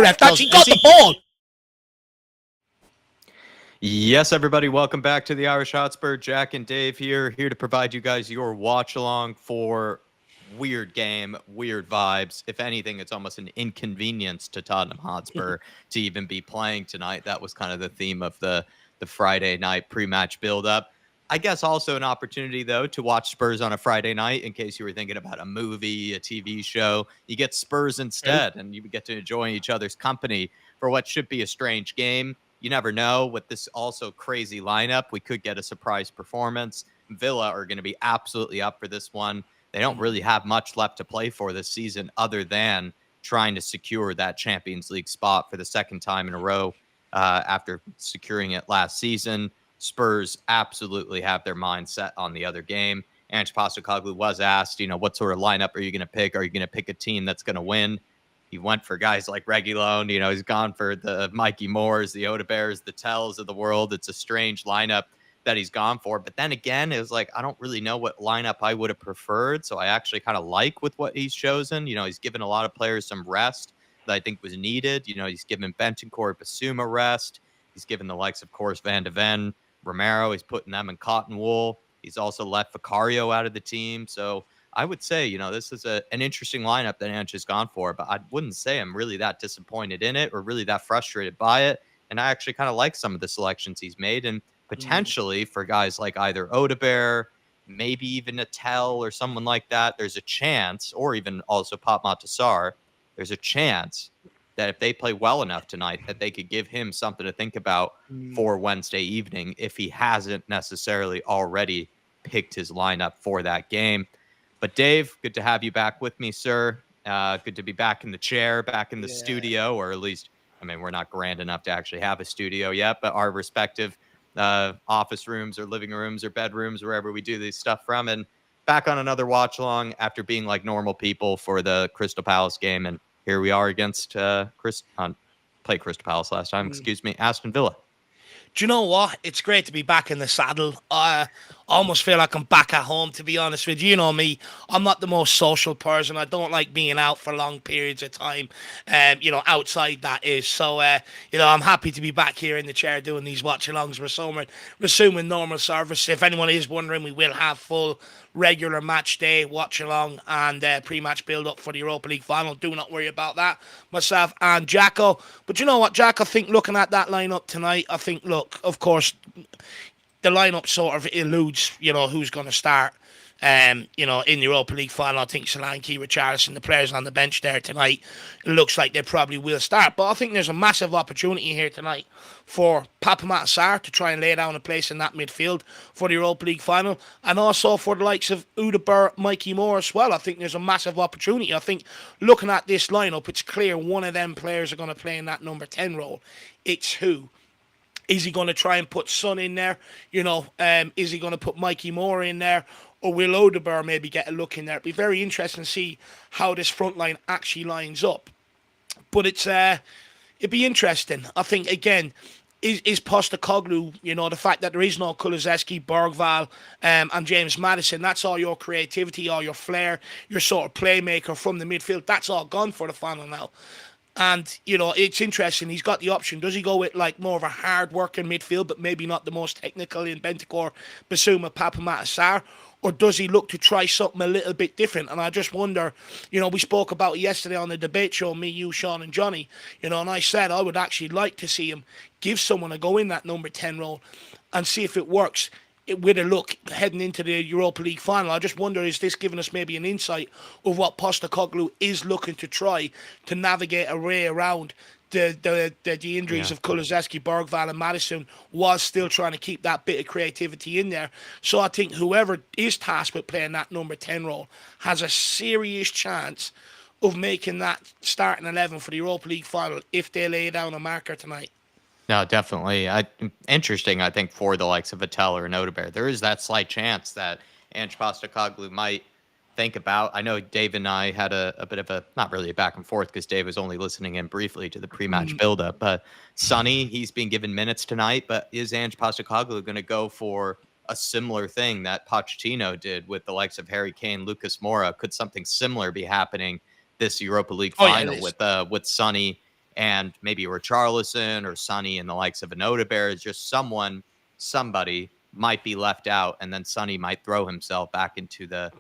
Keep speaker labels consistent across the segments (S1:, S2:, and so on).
S1: left. Actually got the ball.
S2: Yes, everybody, welcome back to the Irish Hotspur. Jack and Dave here to provide you guys your watch along for weird game, weird vibes. If anything, it's almost an inconvenience to Tottenham Hotspur to even be playing tonight. That was kind of the theme of the Friday night pre-match build-up. I guess also an opportunity, though, to watch Spurs on a Friday night in case you were thinking about a movie, a TV show. You get Spurs instead, and you get to enjoy each other's company for what should be a strange game. You never know. With this also crazy lineup, we could get a surprise performance. Villa are going to be absolutely up for this one. They don't really have much left to play for this season other than trying to secure that Champions League spot for the second time in a row after securing it last season. Spurs absolutely have their mind set on the other game. Ange Postecoglou was asked, what sort of lineup are you going to pick? Are you going to pick a team that's going to win? He went for guys like Reguilón. He's gone for the Mikey Moores, the Odebears, the Tells of the world. It's a strange lineup that he's gone for. But then again, it was like, I don't really know what lineup I would have preferred. So I actually kind of like with what he's chosen. He's given a lot of players some rest that I think was needed. He's given Bentancur, Basuma rest. He's given the likes, of course, Van de Ven, Romero. He's putting them in cotton wool. He's also let Vicario out of the team. So I would say, this is an interesting lineup that Ange has gone for, but I wouldn't say I'm really that disappointed in it or really that frustrated by it. And I actually kind of like some of the selections he's made. And potentially for guys like either Odebear, maybe even a Tell or someone like that, there's a chance, or even also Pop Matasar, there's a chance that if they play well enough tonight, that they could give him something to think about for Wednesday evening if he hasn't necessarily already picked his lineup for that game. But Dave, good to have you back with me, sir. Good to be back in the chair, back in the studio, or at least, we're not grand enough to actually have a studio yet, but our respective office rooms or living rooms or bedrooms, wherever we do this stuff from, and back on another watch along after being like normal people for the Crystal Palace game. And here we are against play Crystal Palace last time, Aston Villa.
S1: Do you know what? It's great to be back in the saddle. I almost feel like I'm back at home, to be honest with you. You know me, I'm not the most social person. I don't like being out for long periods of time, outside that is. So, I'm happy to be back here in the chair doing these watch-alongs. Resuming normal service. If anyone is wondering, we will have full regular match day, watch along, and pre-match build-up for the Europa League final. Do not worry about that, myself and Jacko. But you know what, Jack? I think looking at that lineup tonight, look, of course, the lineup sort of eludes, who's going to start. In the Europa League final, I think Solanke, Richarlison, the players on the bench there tonight, it looks like they probably will start. But I think there's a massive opportunity here tonight for Papa Matasar to try and lay down a place in that midfield for the Europa League final, and also for the likes of Odebear, Mikey Moore as well. I think there's a massive opportunity. I think looking at this lineup, it's clear one of them players are going to play in that number 10 role. It's who? Is he going to try and put Son in there? Is he going to put Mikey Moore in there? Or will Odebear maybe get a look in there? It'd be very interesting to see how this front line actually lines up. But it'd be interesting. I think, again, is Postecoglou, the fact that there is no Kulusevski, Bergvall, and James Maddison, that's all your creativity, all your flair, your sort of playmaker from the midfield. That's all gone for the final now. And, it's interesting. He's got the option. Does he go with, more of a hard-working midfield, but maybe not the most technical in Bentancur, Basuma, Papa Matasar? Or does he look to try something a little bit different? And I just wonder, we spoke about it yesterday on the debate show, me, you, Sean and Johnny, and I said I would actually like to see him give someone a go in that number 10 role and see if it works with a look heading into the Europa League final. I just wonder, is this giving us maybe an insight of what Postecoglou is looking to try to navigate a way around the injuries of Kulusevski, Bergvall and Maddison, was still trying to keep that bit of creativity in there. So I think whoever is tasked with playing that number 10 role has a serious chance of making that starting 11 for the Europa League final if they lay down a marker tonight.
S2: No, definitely. Interesting, I think, for the likes of a Tell or an Odebear. There is that slight chance that Ange Postecoglou might think about. I know Dave and I had a bit of a, not really a back and forth because Dave was only listening in briefly to the pre-match build-up, but Sonny, he's being given minutes tonight, but is Ange Postecoglou going to go for a similar thing that Pochettino did with the likes of Harry Kane, Lucas Moura? Could something similar be happening this Europa League final with Sonny and maybe Richarlison or Sonny and the likes of an Odegaard is just somebody might be left out, and then Sonny might throw himself back into the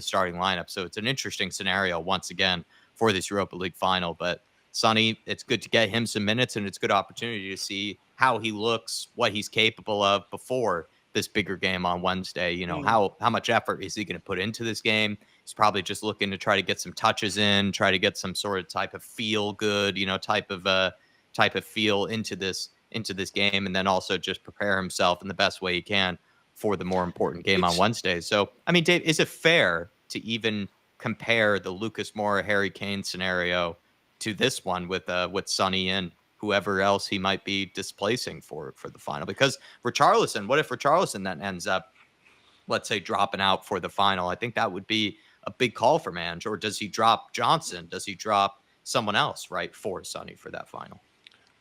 S2: starting lineup. So it's an interesting scenario once again for this Europa League final. But Sonny, it's good to get him some minutes, and it's a good opportunity to see how he looks, what he's capable of before this bigger game on Wednesday. How much effort is he going to put into this game? He's probably just looking to try to get some touches in, try to get some sort of type of feel good, type of feel into this game, and then also just prepare himself in the best way he can for the more important game on Wednesday. So, I mean, Dave, is it fair to even compare the Lucas Moura, Harry Kane scenario to this one with Sonny and whoever else he might be displacing for the final? Because Richarlison, what if Richarlison then ends up, let's say, dropping out for the final? I think that would be a big call for Mange. Or does he drop Johnson? Does he drop someone else, right, for Sonny for that final?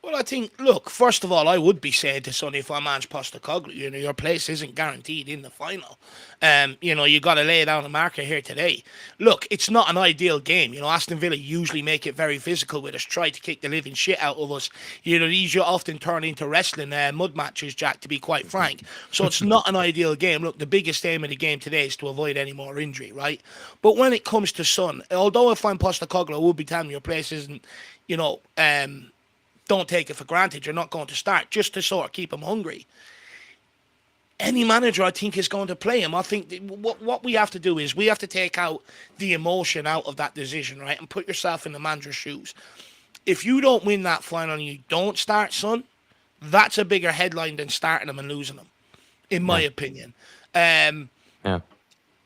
S1: Well, I think, look, first of all, I would be saying to Sonny, if I'm Ange Postecoglou, your place isn't guaranteed in the final. You got to lay down a marker here today. Look, it's not an ideal game. Aston Villa usually make it very physical with us, try to kick the living shit out of us. These often turn into wrestling mud matches, Jack, to be quite frank. So it's not an ideal game. Look, the biggest aim of the game today is to avoid any more injury, right? But when it comes to Son, although if I'm Postecoglou, I would be telling your place isn't, don't take it for granted. You're not going to start just to sort of keep him hungry. Any manager, I think, is going to play him. I think what we have to do is we have to take out the emotion out of that decision, right, and put yourself in the manager's shoes. If you don't win that final and you don't start Son, that's a bigger headline than starting him and losing him, in my opinion.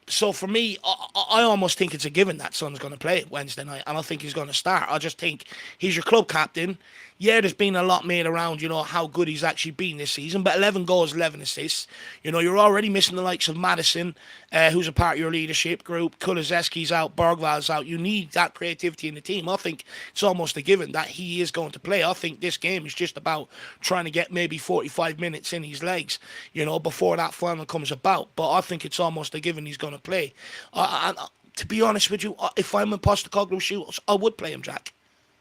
S1: So for me, I almost think it's a given that Son's going to play Wednesday night, and I think he's going to start. I just think he's your club captain. Yeah, there's been a lot made around, how good he's actually been this season, but 11 goals, 11 assists. You're already missing the likes of Maddison, who's a part of your leadership group. Kulusevski's out, Bergwall's out. You need that creativity in the team. I think it's almost a given that he is going to play. I think this game is just about trying to get maybe 45 minutes in his legs, before that final comes about. But I think it's almost a given he's going to play. And to be honest with you, if I'm in Postecoglou's shoes, I would play him, Jack.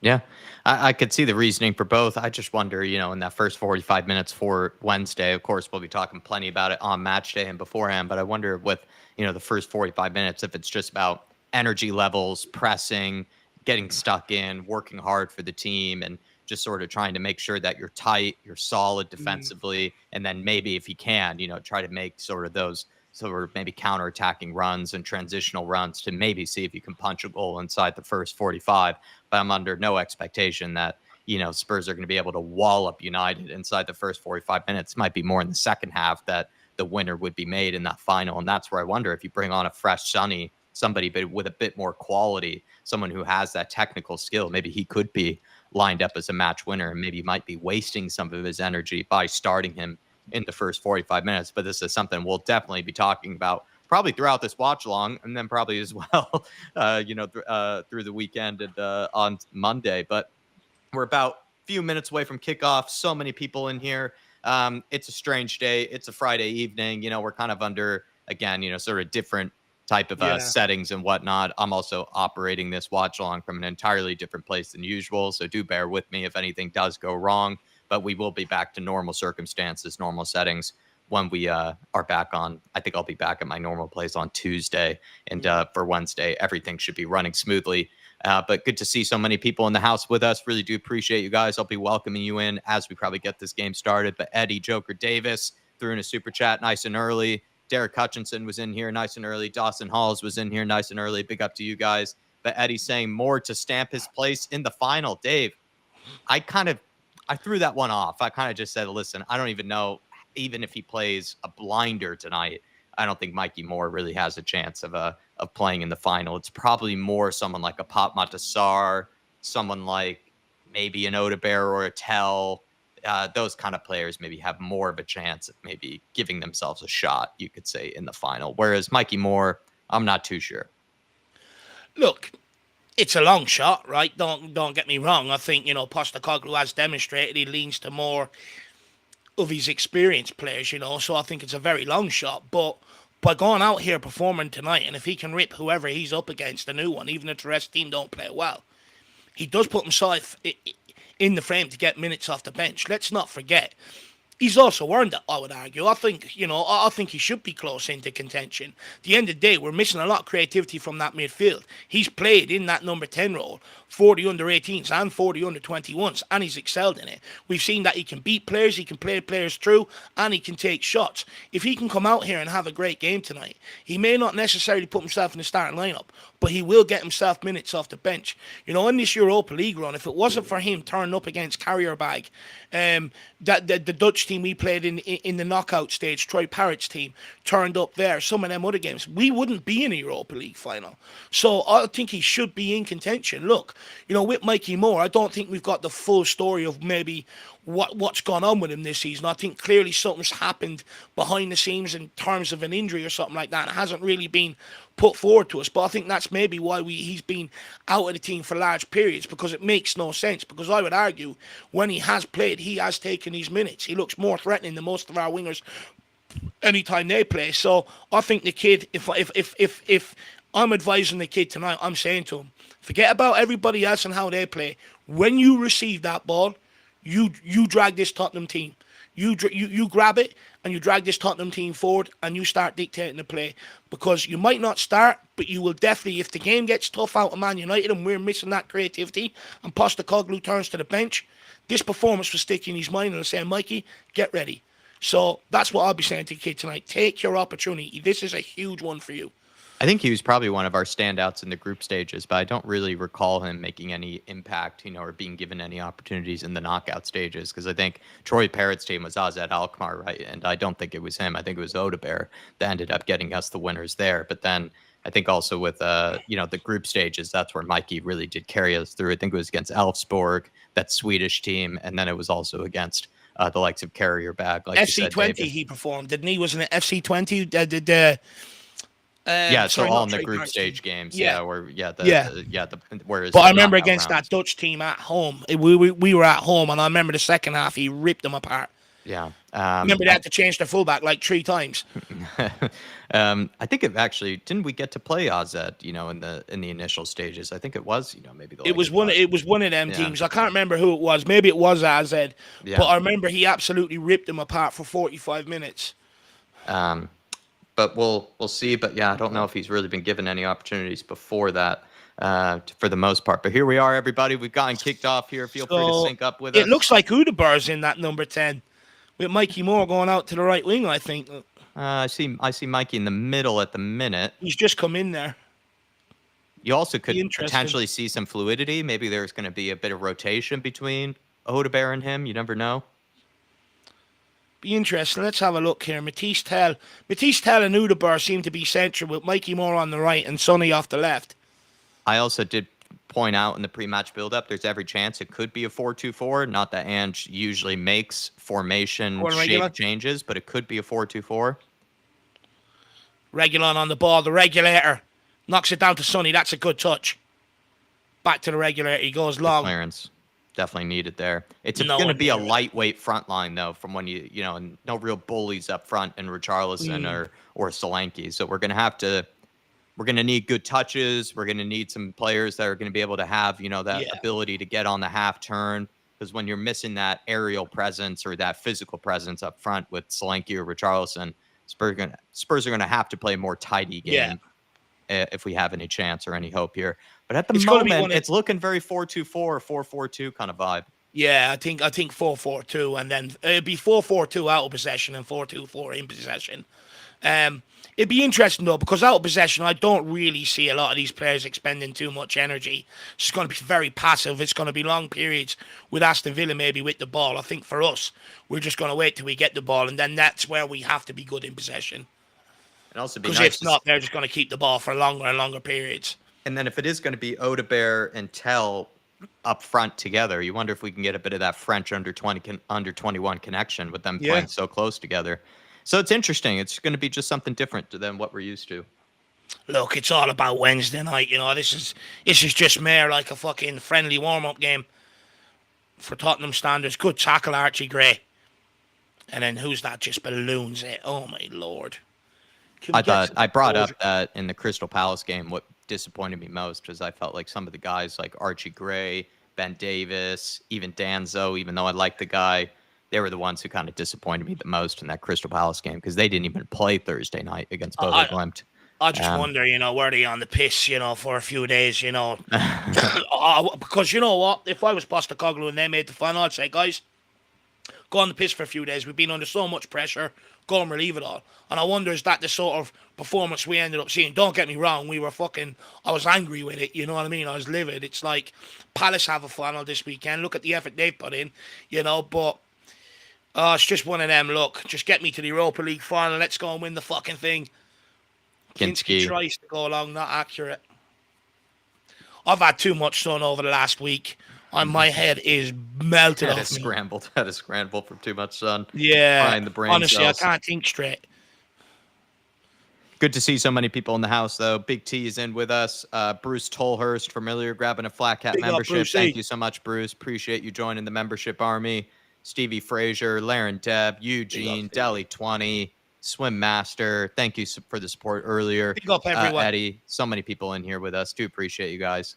S2: Yeah, I could see the reasoning for both. I just wonder, in that first 45 minutes for Wednesday, of course, we'll be talking plenty about it on match day and beforehand, but I wonder with, the first 45 minutes, if it's just about energy levels, pressing, getting stuck in, working hard for the team, and just sort of trying to make sure that you're tight, you're solid defensively, and then maybe if you can, try to make sort of those sort of maybe counterattacking runs and transitional runs to maybe see if you can punch a goal inside the first 45. But I'm under no expectation that, Spurs are going to be able to wall up United inside the first 45 minutes. Might be more in the second half that the winner would be made in that final. And that's where I wonder if you bring on a fresh Sonny, somebody with a bit more quality, someone who has that technical skill, maybe he could be lined up as a match winner, and maybe might be wasting some of his energy by starting him in the first 45 minutes. But this is something we'll definitely be talking about probably throughout this watch along, and then probably as well, through the weekend and on Monday. But we're about a few minutes away from kickoff. So many people in here. It's a strange day. It's a Friday evening. We're kind of under, again, sort of different type of settings and whatnot. I'm also operating this watch along from an entirely different place than usual. So do bear with me if anything does go wrong. But we will be back to normal circumstances, normal settings when we are back on. I think I'll be back at my normal place on Tuesday. And for Wednesday, everything should be running smoothly. But good to see so many people in the house with us. Really do appreciate you guys. I'll be welcoming you in as we probably get this game started. But Eddie Joker Davis threw in a super chat nice and early. Derek Hutchinson was in here nice and early. Dawson Halls was in here nice and early. Big up to you guys. But Eddie's saying more to stamp his place in the final. Dave, I threw that one off. I kind of just said, listen, I don't even know, even if he plays a blinder tonight, I don't think Mikey Moore really has a chance of playing in the final. It's probably more someone like a Pop Matassar, someone like maybe an Odegaard or a Tell. Those kind of players maybe have more of a chance of maybe giving themselves a shot, you could say, in the final. Whereas Mikey Moore, I'm not too sure.
S1: Look, it's a long shot, right? Don't get me wrong. I think, Postecoglou has demonstrated he leans to more of his experienced players, so I think it's a very long shot. But by going out here performing tonight, and if he can rip whoever he's up against, the new one, even if the rest team don't play well, he does put himself in the frame to get minutes off the bench. Let's not forget. He's also earned it, I would argue. I think, I think he should be close into contention. At the end of the day, we're missing a lot of creativity from that midfield. He's played in that number 10 role for the under 18s and for the under 21s, and he's excelled in it. We've seen that he can beat players, he can play players through, and he can take shots. If he can come out here and have a great game tonight, he may not necessarily put himself in the starting lineup, but he will get himself minutes off the bench. In this Europa League run, if it wasn't for him turning up against Carrier Bag, that the Dutch team we played in the knockout stage, Troy Parrott's team, turned up there, some of them other games, we wouldn't be in a Europa League final. So I think he should be in contention. Look, with Mikey Moore, I don't think we've got the full story of maybe what's gone on with him this season. I think clearly something's happened behind the scenes in terms of an injury or something like that. It hasn't really been put forward to us, but I think that's maybe why he's been out of the team for large periods, because it makes no sense. Because I would argue when he has played, he has taken these minutes. He looks more threatening than most of our wingers anytime they play. So I think the kid, if I'm advising the kid tonight, I'm saying to him, forget about everybody else and how they play. When you receive that ball, you drag this Tottenham team. You grab it and you drag this Tottenham team forward and you start dictating the play, because you might not start, but you will definitely, if the game gets tough out of Man United and we're missing that creativity and Postecoglou turns to the bench, this performance will stick in his mind and will say, Mikey, get ready. So that's what I'll be saying to the kid tonight. Take your opportunity. This is a huge one for you.
S2: I think he was probably one of our standouts in the group stages, but I don't really recall him making any impact, or being given any opportunities in the knockout stages, because I think Troy Parrott's team was Azad Alkmaar, right? And I don't think it was him. I think it was Odebear that ended up getting us the winners there. But then I think also with, the group stages, that's where Mikey really did carry us through. I think it was against Elfsborg, that Swedish team, and then it was also against the likes of Carrier Bag. Like
S1: FC20 he performed, didn't he? Wasn't it FC20?
S2: So all in the group stage games. Whereas.
S1: But I remember against that Dutch team at home, we were at home, and I remember the second half he ripped them apart.
S2: Yeah.
S1: Remember they had to change their fullback like 3 times.
S2: I think it actually didn't we get to play Azad, in the initial stages. I think it was, maybe
S1: it was one of them teams. I can't remember who it was. Maybe it was Azad. Yeah. But I remember he absolutely ripped them apart for 45 minutes.
S2: But we'll see. But yeah, I don't know if he's really been given any opportunities before that, for the most part. But here we are, everybody. We've gotten kicked off here. Feel free to sync up with us.
S1: It looks like Odebear's in that number 10, with Mikey Moore going out to the right wing, I think.
S2: I see Mikey in the middle at the minute.
S1: He's just come in there.
S2: You also could potentially see some fluidity. Maybe there's going to be a bit of rotation between Odebear and him. You never know.
S1: Be interesting. Let's have a look here. Matisse Tell and Odebear seem to be central, with Mikey Moore on the right and Sonny off the left.
S2: I also did point out in the pre-match build-up, there's every chance it could be a 4-2-4. Not that Ange usually makes formation shape changes, but it could be a 4-2-4.
S1: Regulon on the ball. The regulator knocks it down to Sonny. That's a good touch. Back to the regulator. He goes long.
S2: Clearance. Definitely needed there. It's going to be a lightweight front line, though, from when no real bullies up front in Richarlison or Solanke. So we're going to need good touches. We're going to need some players that are going to be able to have, that ability to get on the half turn. Because when you're missing that aerial presence or that physical presence up front with Solanke or Richarlison, Spurs are going to have to play a more tidy game if we have any chance or any hope here. But at the moment, it's looking very 4-2-4 or 4-4-2 kind of vibe.
S1: Yeah, I think 4-4-2, and then it'd be 4-4-2 out of possession and 4-2-4 in possession. It'd be interesting, though, because out of possession, I don't really see a lot of these players expending too much energy. It's going to be very passive. It's going to be long periods with Aston Villa maybe with the ball. I think for us, we're just going to wait till we get the ball, and then that's where we have to be good in possession. Because if not, they're just going to keep the ball for longer and longer periods.
S2: And then if it is going to be Odebear and Tell up front together, you wonder if we can get a bit of that French under 21 connection with them playing so close together. So it's interesting. It's going to be just something different than what we're used to.
S1: Look, it's all about Wednesday night. This is just mere like a fucking friendly warm-up game for Tottenham standards. Good tackle, Archie Gray. And then who's that? Just balloons it. Oh my lord.
S2: I brought up that in the Crystal Palace game. What disappointed me most was I felt like some of the guys like Archie Gray, Ben Davis, even Danzo, even though I like the guy, they were the ones who kind of disappointed me the most in that Crystal Palace game because they didn't even play Thursday night against Bodo
S1: I,
S2: Glimt.
S1: I just wonder, were they on the piss, for a few days, because you know what? If I was Postecoglou and they made the final, I'd say, guys, go on the piss for a few days. We've been under so much pressure. Go and relieve it all. And I wonder, is that the sort of performance we ended up seeing? Don't get me wrong. I was angry with it. You know what I mean? I was livid. It's like Palace have a final this weekend. Look at the effort they've put in, but it's just one of them. Look, just get me to the Europa League final. Let's go and win the fucking thing. Kinski tries to go along, not accurate. I've had too much sun over the last week. My head is melted off me.
S2: Had a scramble from too much sun.
S1: Yeah.
S2: The brain
S1: honestly,
S2: cells.
S1: I can't think straight.
S2: Good to see so many people in the house, though. Big T is in with us. Bruce Tolhurst, familiar, grabbing a Flat Cat membership. Thank you so much, Bruce. Appreciate you joining the membership army. Stevie Frazier, Laren Deb, Eugene, Deli20, Swim Master. Thank you for the support earlier.
S1: Big up, everyone.
S2: Eddie, so many people in here with us. Do appreciate you guys.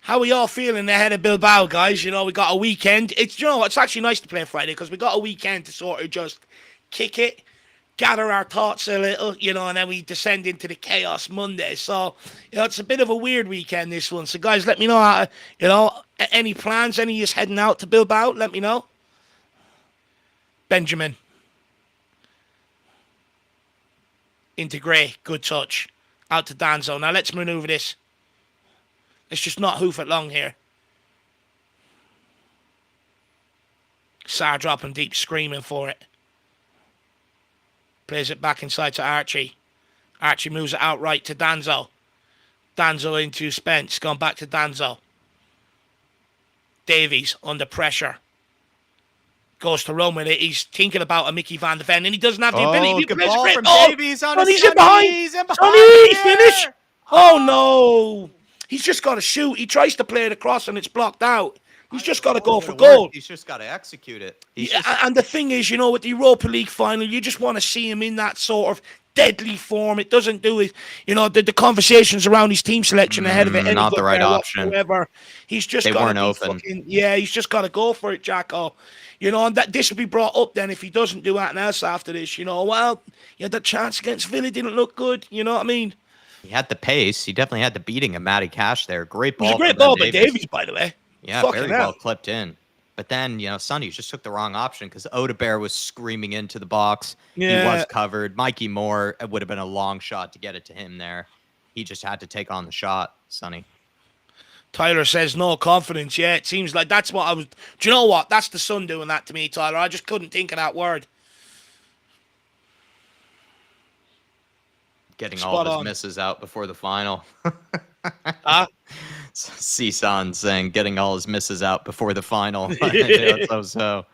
S1: How are y'all feeling ahead of Bilbao, guys? We got a weekend. It's actually nice to play Friday because we got a weekend to sort of just kick it, gather our thoughts a little, and then we descend into the chaos Monday. So, it's a bit of a weird weekend, this one. So, guys, let me know any plans, any of you heading out to Bilbao, let me know. Benjamin. Into Gray, good touch. Out to Danzo. Now, let's maneuver this. Let's just not hoof it long here. Sar dropping deep, screaming for it. Plays it back inside to Archie. Archie moves it out right to Danzo. Danzo into Spence. Gone back to Danzo. Davies under pressure. Goes to run with it. He's thinking about a Mickey Van de Ven, and he doesn't have the ability.
S2: Good ball from Davies on
S1: Sonny's in behind. Sonny, finish. Oh, no. He's just got to shoot. He tries to play it across, and it's blocked out. He's just got to go for goal.
S2: He's just got to execute it.
S1: And the thing is, with the Europa League final, you just want to see him in that sort of deadly form. It doesn't do it. The conversations around his team selection ahead of it.
S2: Not the right option.
S1: He's just
S2: they weren't open.
S1: He's just got to go for it, Jacko. And that this will be brought up then if he doesn't do anything else after this. The chance against Villa didn't look good. You know what I mean?
S2: He had the pace. He definitely had the beating of Matty Cash there. Great ball.
S1: It was a great ball by Davies, by the way.
S2: Yeah, very well clipped in. But then, Sonny just took the wrong option because Odebear was screaming into the box. Yeah. He was covered. Mikey Moore, it would have been a long shot to get it to him there. He just had to take on the shot, Sonny.
S1: Tyler says no confidence. Yeah, it seems like that's what I was. Do you know what? That's the sun doing that to me, Tyler. I just couldn't think of that word.
S2: Getting all of his misses out before the final. C-San saying getting all his misses out before the final. so.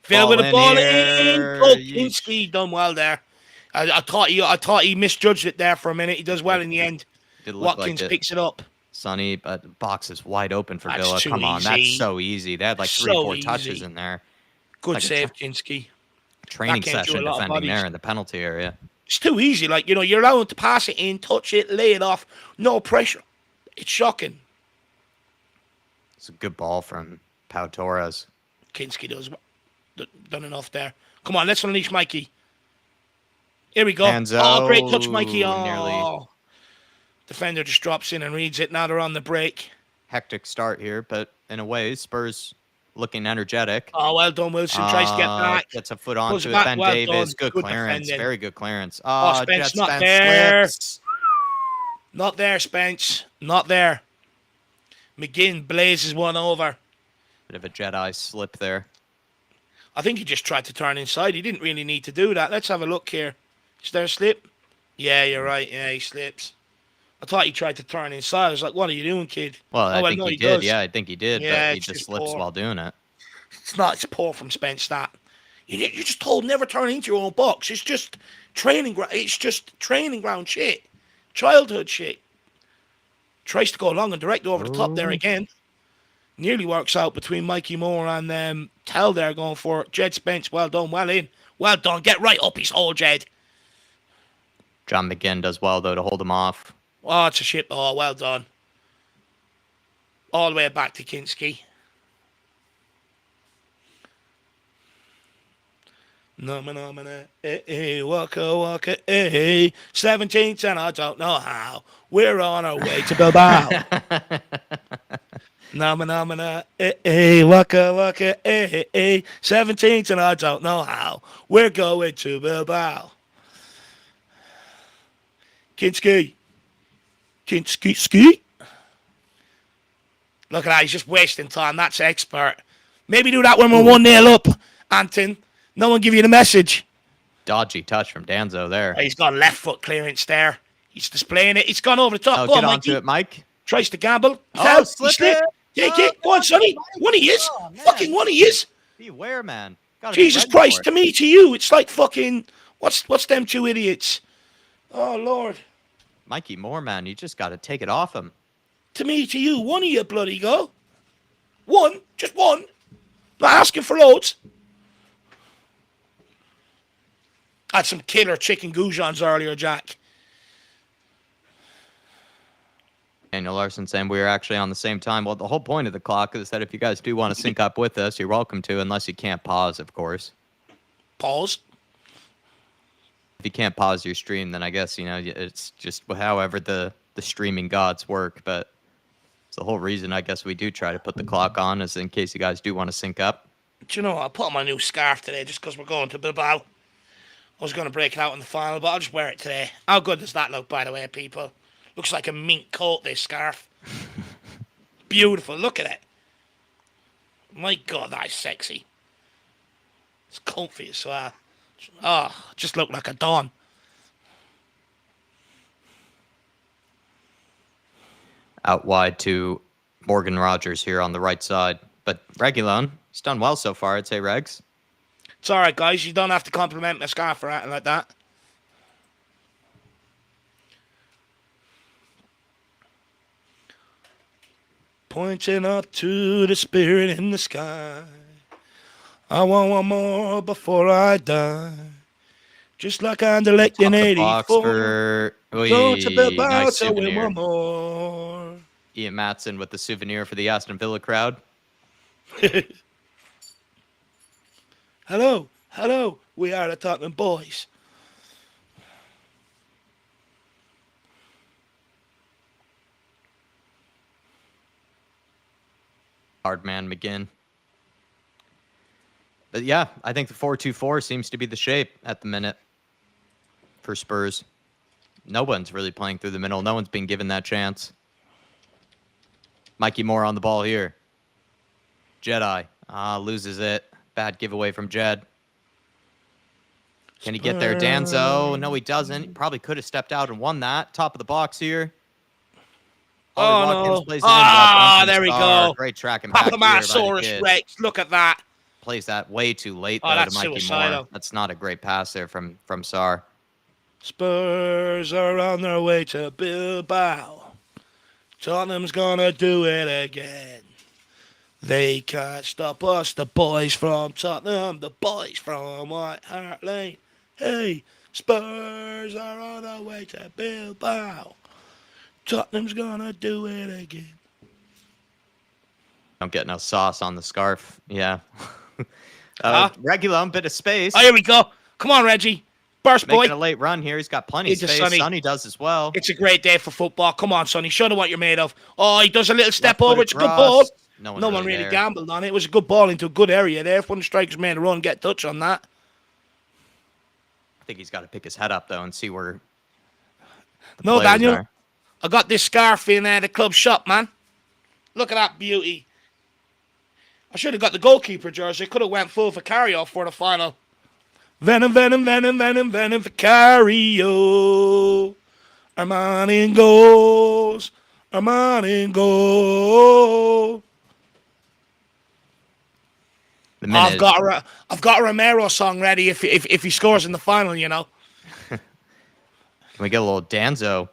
S1: Phil with the ball in. Oh, Kinski done well there. I thought he misjudged it there for a minute. He does well in the end. Watkins picks it up.
S2: Sonny, but the box is wide open for Villa. Come on, that's so easy. They had like 3-4 touches in there.
S1: Good save, Kinski.
S2: Training session defending there in the penalty area.
S1: It's too easy. You're allowed to pass it in, touch it, lay it off. No pressure. It's shocking.
S2: It's a good ball from Pau Torres.
S1: Kinski done enough there. Come on, let's unleash Mikey. Here we go.
S2: Hanzo,
S1: great touch, Mikey. Nearly. Defender just drops in and reads it. Now they're on the break.
S2: Hectic start here, but in a way, Spurs looking energetic.
S1: Oh, well done, Wilson. Tries to get back.
S2: Gets a foot onto it. Ben Davis. Good clearance.
S1: Defending.
S2: Very good clearance.
S1: Spence not there. Slips. Not there, Spence. Not there. McGinn blazes one over.
S2: Bit of a Jedi slip there.
S1: I think he just tried to turn inside. He didn't really need to do that. Let's have a look here. Is there a slip? Yeah, you're right. Yeah, he slips. I thought he tried to turn inside. I was like, what are you doing, kid?
S2: Well, I think he did. Yeah, I think he did. Yeah, but he just slips while doing it.
S1: It's poor from Spence, that. You're just told never turn into your own box. It's just training ground. It's just training ground shit. Childhood shit. Tries to go long and direct over the top there again. Nearly works out between Mikey Moore and Tell there going for it. Jed Spence, well done, well in. Well done. Get right up his hole, Jed.
S2: John McGinn does well, though, to hold him off.
S1: Oh, it's a shit ball. Well done. All the way back to Kinski. No, waka, waka, 17th, and I don't know how. We're on our way to Bilbao. Waka, waka, 17th, and I don't know how. We're going to Bilbao. Kinski. Kinski, ski. Look at that, he's just wasting time. That's expert. Maybe do that when we're 1-0 up, Anton. No one give you the message.
S2: Dodgy touch from Danzo there.
S1: He's got left foot clearance there. He's displaying it. He's gone over the top.
S2: Oh,
S1: Go
S2: get
S1: on,
S2: onto
S1: Mikey.
S2: it, Mike.
S1: Tries to gamble.
S2: Oh, slip it.
S1: Take it. Go on, Sonny. One he is. Fucking one he is.
S2: Beware, man. Gotta
S1: Jesus Christ, to me, to you, it's like fucking... What's them two idiots? Oh, Lord.
S2: Mikey Moore, man, you just got to take it off him.
S1: To me, to you, one of you bloody go. One. Just one. Not asking for loads. I had some killer chicken goujons earlier, Jack.
S2: Daniel Larson saying we are actually on the same time. Well, the whole point of the clock is that if you guys do want to sync up with us, you're welcome to, unless you can't pause, of course.
S1: Pause.
S2: If you can't pause your stream, then I guess, it's just however the streaming gods work. But it's the whole reason I guess we do try to put the clock on is in case you guys do want to sync up.
S1: Do you know what? I put on my new scarf today just because we're going to Bilbao. I was going to break it out in the final, but I'll just wear it today. How good does that look, by the way, people? Looks like a mink coat, this scarf. Beautiful. Look at it. My God, that's sexy. It's comfy as well. Oh, just look like a Don.
S2: Out wide to Morgan Rogers here on the right side. But Regulon, he's done well so far, I'd say, Regs.
S1: It's all right, guys. You don't have to compliment my scarf for acting like that. Pointing up to the spirit in the sky. I want one more before I die. Just like Anderlecht in 84. Go to Bilbao
S2: nice
S1: to win
S2: souvenir.
S1: one more.
S2: Ian Matson with the souvenir for the Aston Villa crowd.
S1: Hello, hello. We are the Tottenham boys.
S2: Hard man McGinn. But yeah, I think the 4-2-4 seems to be the shape at the minute for Spurs. No one's really playing through the middle. No one's been given that chance. Mikey Moore on the ball here. Jedi. Loses it. Bad giveaway from Jed. Can he get there? Danzo. No, he doesn't. He probably could have stepped out and won that. Top of the box here.
S1: Oh,
S2: Watkins
S1: no.
S2: plays
S1: There we
S2: Star.
S1: go.
S2: Great tracking back here by the
S1: Papamasaurus
S2: kid.
S1: Rex. Look at that.
S2: Plays that way too late,
S1: Oh,
S2: though,
S1: that's
S2: to Mikey
S1: suicidal.
S2: Moore. That's not a great pass there from Sar.
S1: Spurs are on their way to Bilbao. Tottenham's gonna do it again. They can't stop us, the boys from Tottenham, the boys from White Hart Lane. Hey, Spurs are on their way to Bilbao. Tottenham's gonna do it again.
S2: Don't get no sauce on the scarf. Yeah. Regulum, bit of space.
S1: Oh, here we go. Come on, Reggie. Burst, boy.
S2: Making a late run here. He's got plenty of
S1: It's a
S2: space.
S1: Sonny.
S2: Sonny does as well.
S1: It's a great day for football. Come on, Sonny. Show them what you're made of. Oh, he does a little step
S2: Left-footed
S1: over. It's a good
S2: cross.
S1: ball.
S2: No
S1: No
S2: one
S1: one
S2: really
S1: really
S2: there.
S1: gambled on it. It was a good ball into a good area there. If one of the strikers made a run, get a touch on that.
S2: I think he's got to pick his head up, though, and see where the
S1: No,
S2: players
S1: Daniel.
S2: are.
S1: I got this scarf in the club shop, man. Look at that beauty. I should have got the goalkeeper jersey. Could have went full for carry-off for the final. Venom, venom, venom, venom, venom for carry-off. Armani in goals. Armani in goal.
S2: The minute
S1: I've got a Romero song ready if he scores in the final, you know.
S2: Can we get a little Danzo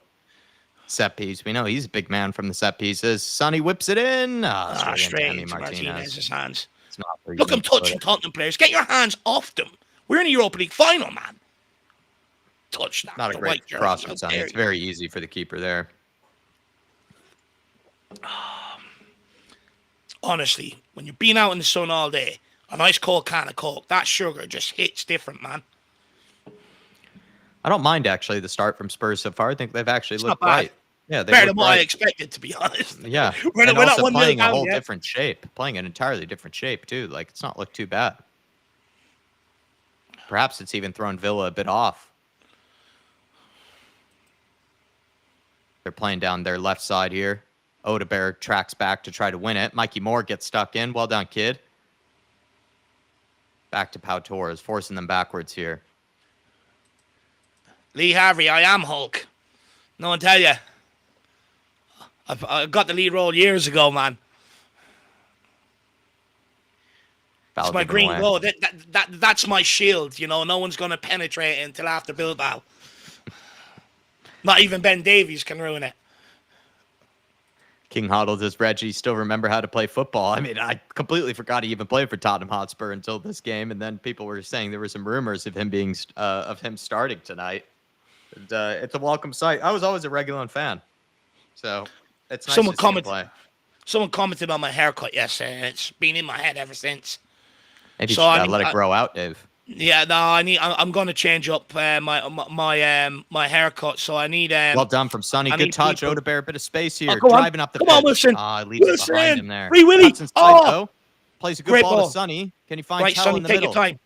S2: set piece? We know he's a big man from the set pieces. Sonny whips it in.
S1: Straight
S2: into
S1: into Martinez's hands.
S2: It's not where you
S1: Look, I'm
S2: need to put
S1: touching
S2: it.
S1: Tottenham players. Get your hands off them. We're in the Europa League final, man. Touch that.
S2: Not a
S1: the
S2: great
S1: white jersey.
S2: cross
S1: How
S2: from Sonny.
S1: dare
S2: It's
S1: you.
S2: very easy for the keeper there.
S1: Honestly, when you're being out in the sun all day, A nice cold can of Coke. That sugar just hits different, man.
S2: I don't mind actually the start from Spurs so far. I think they've actually
S1: It's not
S2: looked
S1: bad.
S2: bright. Yeah, they
S1: Better than
S2: look
S1: what I
S2: bright.
S1: expected, to be honest.
S2: Yeah,
S1: we're
S2: and
S1: not
S2: also
S1: 1-0
S2: playing a
S1: down
S2: whole
S1: yet.
S2: different shape, playing an entirely different shape too. Like it's not looked too bad. Perhaps it's even thrown Villa a bit off. They're playing down their left side here. Odebear tracks back to try to win it. Mikey Moore gets stuck in. Well done, kid. Back to Pau Torres, forcing them backwards here.
S1: Lee Harvey, I am Hulk. No one tell you. I got the lead role years ago, man. It's my green
S2: away.
S1: glow. That's my shield. You know, no one's going to penetrate it until after Bilbao. Not even Ben Davies can ruin it.
S2: King Hoddle, does Reggie still remember how to play football? I mean, I completely forgot he even played for Tottenham Hotspur until this game, and then people were saying there were some rumors of him being of him starting tonight. And, it's a welcome sight. I was always a Regulon fan, so it's nice to see him play.
S1: Someone commented on my haircut yesterday, and it's been in my head ever since.
S2: Maybe you should let it grow out, Dave.
S1: Yeah, no, I'm going to change up my haircut. So I need.
S2: Well done from Sonny. Good touch. Odebear, a bit of space here.
S1: Oh,
S2: Driving up the pitch.
S1: Come on, Wilson.
S2: Leaves it behind him there.
S1: Free Willy.
S2: Cuts inside, though. Plays a good ball to Sonny. Can he find
S1: right,
S2: Tell
S1: Sonny,
S2: in the
S1: take
S2: middle?
S1: Your time.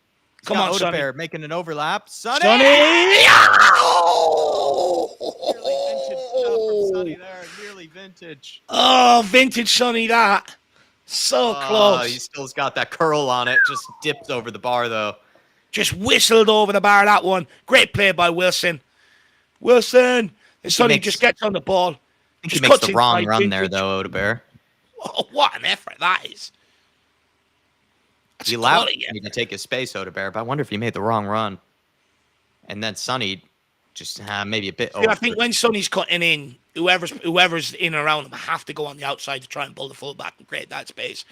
S1: Come on, Sonny.
S2: Odebear making an overlap. Sonny! Nearly vintage.
S1: Oh, vintage Sonny, that. So close.
S2: He still's got that curl on it. Just dipped over the bar, though.
S1: Just whistled over the bar, that one. Great play by Wilson. Wilson. And Sonny just gets on the ball.
S2: I think he makes the wrong run there, though, Odebear.
S1: Oh, what an effort that is.
S2: He allowed me to take his space, Odebear, but I wonder if he made the wrong run. And then Sonny just maybe a bit over.
S1: I think when Sonny's cutting in, whoever's in and around him have to go on the outside to try and pull the fullback and create that space.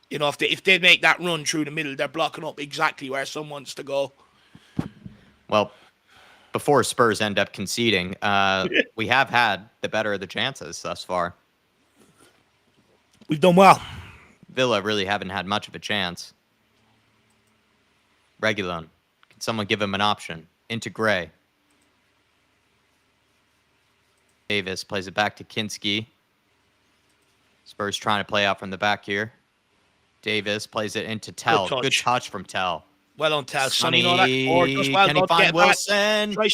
S1: You know, if they make that run through the middle, they're blocking up exactly where someone wants to go.
S2: Well, before Spurs end up conceding, we have had the better of the chances thus far.
S1: We've done well.
S2: Villa really haven't had much of a chance. Regulon. Can someone give him an option? Into Gray. Davis plays it back to Kinski. Spurs trying to play out from the back here. Davis plays it into Tell. Good touch from Tell.
S1: Well on Tell.
S2: Sonny,
S1: can
S2: he find Wilson?
S1: Great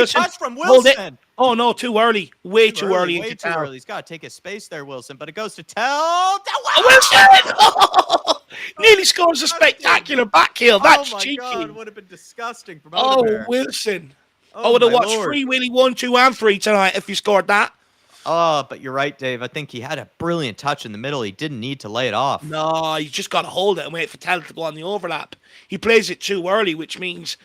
S2: touch from Wilson.
S1: Oh, no, too early. Way too early.
S2: Way too early. He's got to take his space there, Wilson, but it goes to Tell.
S1: Wilson! Nearly scores a spectacular back heel. That's cheeky.
S2: Oh, my God. Would have been disgusting from Odebear.
S1: Oh, Wilson. I would have watched Free Willy 1, 2, and 3 tonight if you scored that.
S2: Oh, but you're right, Dave. I think he had a brilliant touch in the middle. He didn't need to lay it off.
S1: No, you just got to hold it and wait for Tell to go on the overlap. He plays it too early, which means,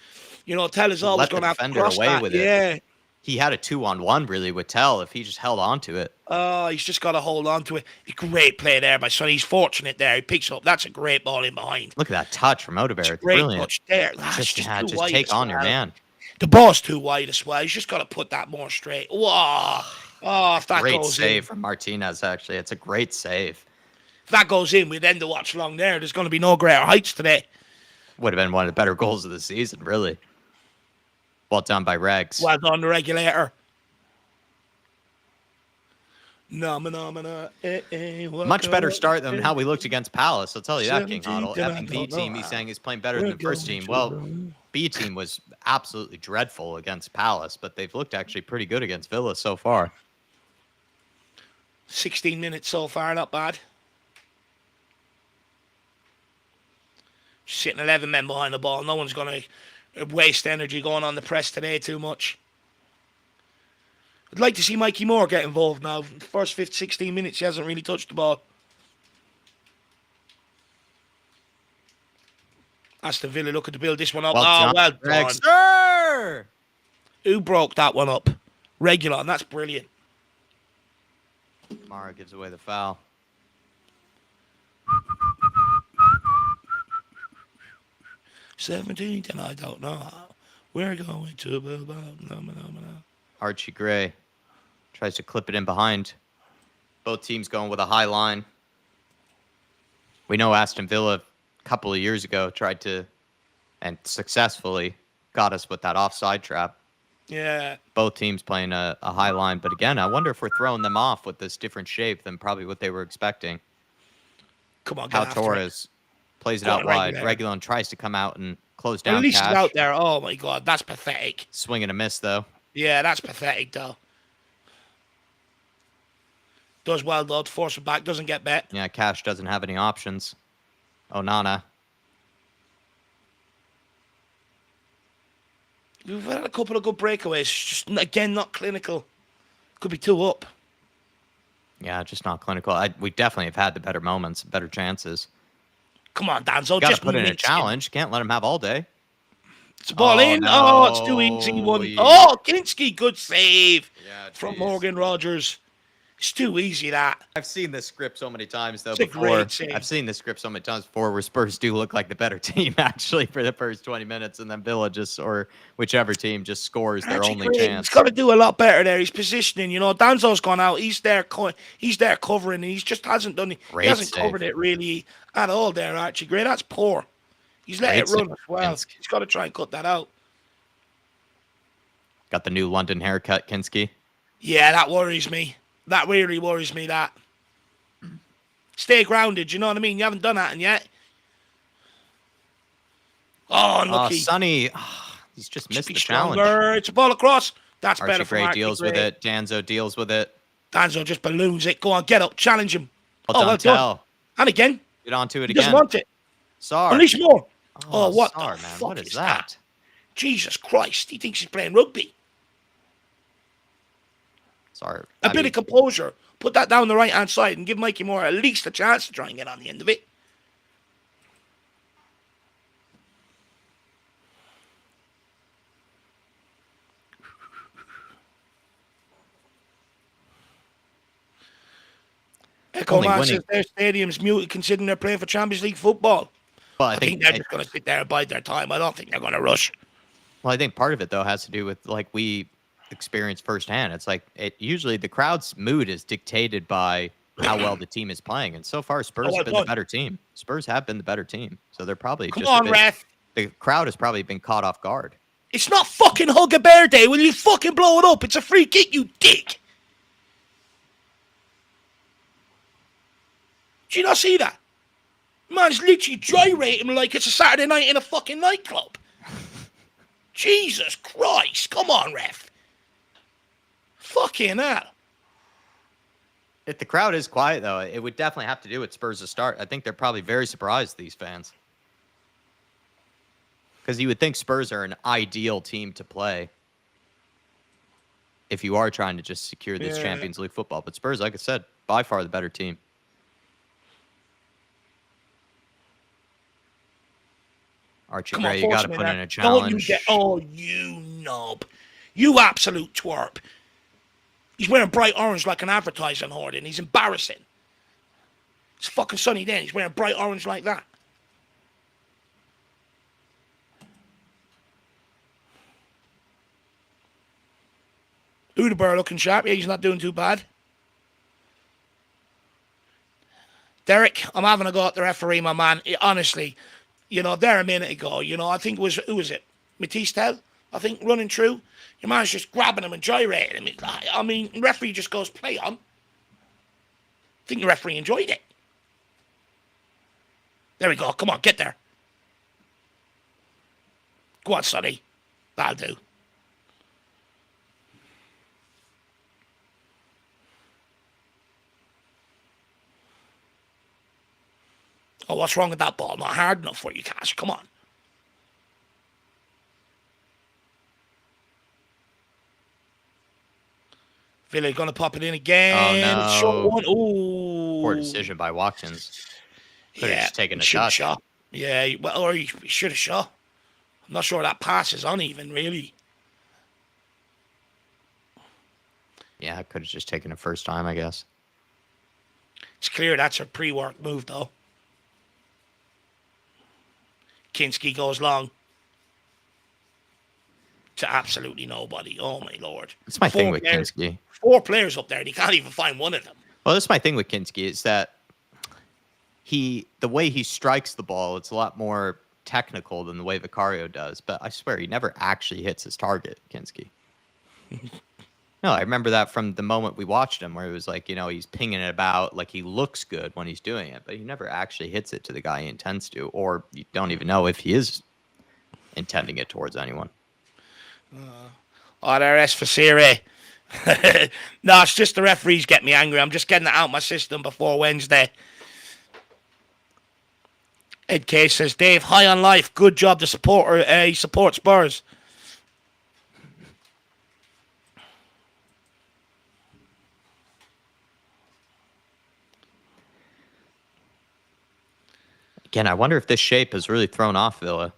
S1: you know, Tell is always going to have to cross that.
S2: With it.
S1: Yeah.
S2: He had a 2-on-1 really with Tell if he just held on to it.
S1: Oh, he's just got to hold on to it. A great play there by Sonny. He's fortunate there. He picks it up. That's a great ball in behind.
S2: Look at that touch from Odebear. It's
S1: great
S2: brilliant.
S1: Touch there. That's just
S2: take on your man.
S1: The ball's too wide as well. He's just got to put that more straight. Whoa. Oh, if that
S2: great
S1: goes
S2: save
S1: in.
S2: from Martinez, actually. It's a great save.
S1: If that goes in, we'd end the watch along there. There's going to be no greater heights today.
S2: Would have been one of the better goals of the season, really. Well done by Regs.
S1: Well done, the regulator.
S2: Much better start than how we looked against Palace. I'll tell you that, King Hoddle. Effing B team, he's saying he's playing better than the first team. Well, B team was absolutely dreadful against Palace, but they've looked actually pretty good against Villa so far.
S1: 16 minutes so far, not bad. Sitting 11 men behind the ball. No one's going to waste energy going on the press today too much. I'd like to see Mikey Moore get involved now. First 16 minutes, he hasn't really touched the ball. Aston Villa looking to build this one up. Well done.
S2: Sir!
S1: Who broke that one up? Regulon, that's brilliant.
S2: Mara gives away the foul.
S1: '17, and I don't know how. We're going to Bilbao.
S2: Archie Gray tries to clip it in behind. Both teams going with a high line. We know Aston Villa a couple of years ago tried to, and successfully got us with that offside trap.
S1: Yeah.
S2: Both teams playing a high line. But again, I wonder if we're throwing them off with this different shape than probably what they were expecting.
S1: Come on, get
S2: How
S1: after it.
S2: Torres plays it
S1: Go
S2: out
S1: on,
S2: wide.
S1: Regular.
S2: Reguilón tries to come out and close
S1: At
S2: down
S1: least he's
S2: Cash.
S1: out there. Oh, my God. That's pathetic.
S2: Swing and a miss, though.
S1: Yeah, that's pathetic, though. Does well, though, to force it back. Doesn't get bet.
S2: Yeah, Cash doesn't have any options. Onana.
S1: We've had a couple of good breakaways. Just, again, not clinical. Could be 2 up.
S2: Yeah, just not clinical. We definitely have had the better moments, better chances.
S1: Come on, Danzo.
S2: Got
S1: Just
S2: to put in a
S1: mince him.
S2: challenge. Can't let him have all day.
S1: It's a ball in.
S2: No.
S1: Oh, it's too easy. Oh, Kinski, good save from
S2: geez.
S1: Morgan Rogers. It's too easy, that.
S2: I've seen this script so many times, though,
S1: It's a
S2: before.
S1: great save.
S2: I've seen this script so many times before where Spurs do look like the better team, actually, for the first 20 minutes, and then Villa just, or whichever team, just scores their
S1: Actually,
S2: only
S1: great.
S2: chance.
S1: He's got to do a lot better there. He's positioning. You know, Danzo's gone out. He's there covering, and he just hasn't done it.
S2: Great
S1: He hasn't
S2: save.
S1: covered it really at all there, Archie Gray. That's poor. He's let
S2: Great
S1: it run
S2: save,
S1: as well.
S2: Kinski.
S1: He's got to try and cut that out.
S2: Got the new London haircut, Kinski.
S1: Yeah, that worries me. That really worries me, that. Stay grounded, you know what I mean? You haven't done that yet. Oh, unlucky.
S2: Sonny, he's just missed the challenge.
S1: Stronger. It's a ball across. That's
S2: Archie
S1: better for
S2: Gray
S1: Archie
S2: deals
S1: Gray.
S2: with it. Danzo deals with it.
S1: Danzo just balloons it. Go on, get up, challenge him.
S2: Well
S1: well
S2: done,
S1: done.
S2: Tell.
S1: And again.
S2: Get onto it
S1: He
S2: again.
S1: doesn't want it.
S2: Sar.
S1: Unleash more. Oh, what
S2: Sar,
S1: the
S2: man.
S1: fuck
S2: What
S1: is
S2: is that?
S1: Jesus Christ. He thinks he's playing rugby.
S2: Sar.
S1: A bit of composure. Put that down the right-hand side and give Mikey Moore at least a chance to try and get on the end of it. Echo Man says their stadium's muted considering they're playing for Champions League football.
S2: Well,
S1: I think they're just going to sit there and bide their time. I don't think they're going to rush.
S2: Well, I think part of it, though, has to do with, like, we experienced firsthand. It's like usually the crowd's mood is dictated by how well the team is playing. And so far, Spurs have been the better team. Spurs have been the better team. So they're probably
S1: Come on, ref.
S2: The crowd has probably been caught off guard.
S1: It's not fucking Hug a Bear Day. Will you fucking blow it up? It's a free kick, you dick. Do you not see that? Man's literally gyrating like it's a Saturday night in a fucking nightclub. Jesus Christ. Come on, ref. Fucking hell.
S2: If the crowd is quiet, though, it would definitely have to do with Spurs to start. I think they're probably very surprised, these fans. Because you would think Spurs are an ideal team to play if you are trying to just secure this Champions League football. But Spurs, like I said, by far the better team. Archie Gray, you got to put in a challenge.
S1: You knob. You absolute twerp. He's wearing bright orange like an advertising hoarding. He's embarrassing. It's fucking sunny day. He's wearing bright orange like that. Udebur looking sharp. Yeah, he's not doing too bad. Derek, I'm having a go at the referee, my man. Honestly, you know, there a minute ago, you know, I think it was, who was it? Matisse Tell, I think, running through. Your man's just grabbing him and gyrating him. I mean, the referee just goes, play on. I think the referee enjoyed it. There we go. Come on, get there. Go on, Sonny. That'll do. Oh, what's wrong with that ball? Not hard enough for you, Cash. Come on. Villa going to pop it in again.
S2: Oh, no.
S1: Short one. Ooh.
S2: Poor decision by Watkins. Could have just taken a touch.
S1: Shot. Yeah, well, or he should have shot. I'm not sure that pass is uneven, really.
S2: Yeah, I could have just taken it first time, I guess.
S1: It's clear that's a pre-work move, though. Kinski goes long. To absolutely nobody. Oh, my Lord.
S2: That's my thing with Kinski.
S1: 4 players up there, and he can't even find one of them.
S2: Well, that's my thing with Kinski is that the way he strikes the ball, it's a lot more technical than the way Vicario does. But I swear, he never actually hits his target, Kinski. No, I remember that from the moment we watched him, where it was like, he's pinging it about, like he looks good when he's doing it, but he never actually hits it to the guy he intends to, or you don't even know if he is intending it towards anyone.
S1: Oh, there is for Siri. No, it's just the referees get me angry. I'm just getting it out of my system before Wednesday. Ed K says, Dave, high on life. Good job to support Spurs.
S2: Again, I wonder if this shape has really thrown off Villa.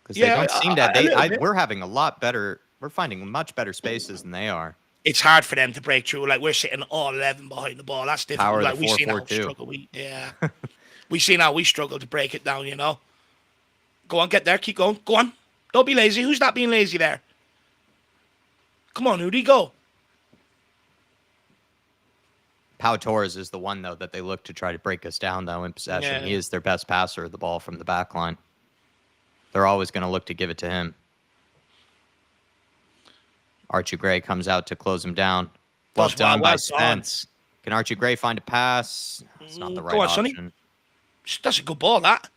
S2: Because they don't seem to. We're having a lot better. We're finding much better spaces than they are.
S1: It's hard for them to break through. Like, we're sitting all 11 behind the ball. That's difficult.
S2: Power
S1: like,
S2: the
S1: we seen how
S2: 4-4-2.
S1: struggle. We seen how we struggle to break it down, Go on, get there. Keep going. Go on. Don't be lazy. Who's that being lazy there? Come on, Udi, go.
S2: Pau Torres is the one, though, that they look to try to break us down, though, in possession. Yeah. He is their best passer of the ball from the back line. They're always going to look to give it to him. Archie Gray comes out to close him down. Well done by Spence. Can Archie Gray find a pass? It's not the right option. Sonny.
S1: That's a good ball, that.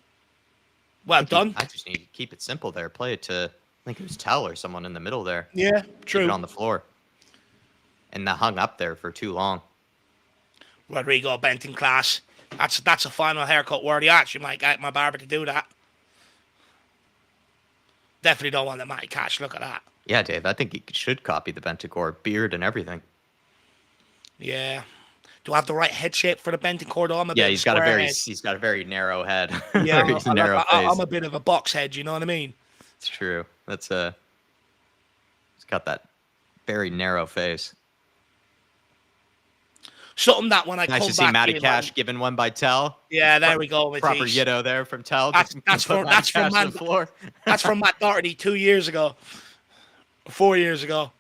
S1: Well done.
S2: I just need to keep it simple there. Play it to, I think it was Tell or someone in the middle there.
S1: Yeah, true.
S2: Keep it on the floor. And that hung up there for too long.
S1: Rodrigo bent in class. That's a final haircut worthy. Actually, might get my barber to do that. Definitely don't want the Matty Cash. Look at that.
S2: Yeah, Dave. I think he should copy the Bentancur beard and everything.
S1: Yeah. Do I have the right head shape for the Bentancur though?
S2: He's got a very narrow head.
S1: Yeah, I'm a bit of a box head. You know what I mean?
S2: It's true. He's got that very narrow face.
S1: Something that when I
S2: nice to see Matty Cash given one by Tell.
S1: Yeah, there we go.
S2: Proper Yiddo there from Tell.
S1: That's from Matt Doherty 2 years ago. 4 years ago.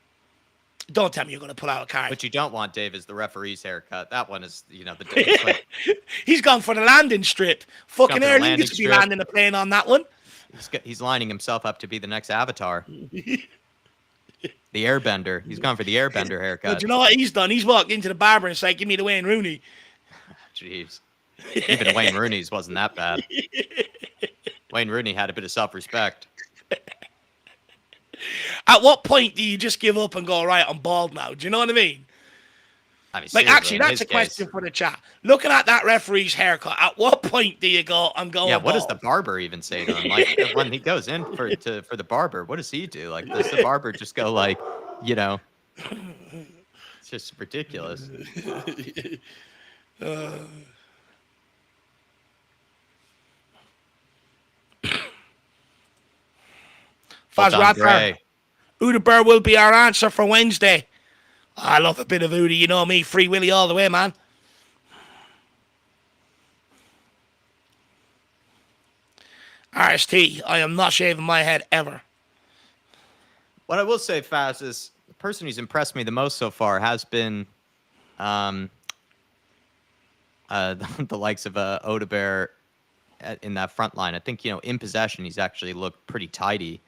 S1: Don't tell me you're going to pull out a card.
S2: What you don't want, Dave, is the referee's haircut. That one is, the
S1: He's gone for the landing strip. Fucking Air Lingus to be landing a plane on that one.
S2: He's lining himself up to be the next Avatar. The Airbender. He's gone for the Airbender haircut.
S1: But you know what he's done? He's walked into the barber and said, give me the Wayne Rooney.
S2: Jeez. Even Wayne Rooney's wasn't that bad. Wayne Rooney had a bit of self-respect.
S1: At what point do you just give up and go, right, I'm bald now? Do you know what I mean? Actually, that's a question for the chat. Looking at that referee's haircut, at what point do you go, I'm going bald?
S2: What does the barber even say to him? Like, when he goes in for the barber, what does he do? Like, does the barber just go like, it's just ridiculous.
S1: Faz Radford. Udabur will be our answer for Wednesday. I love a bit of Udi, you know me, Free Willy all the way, man. RST, I am not shaving my head ever.
S2: What I will say, Faz, is the person who's impressed me the most so far has been the likes of Odebear in that front line. I think, in possession, he's actually looked pretty tidy.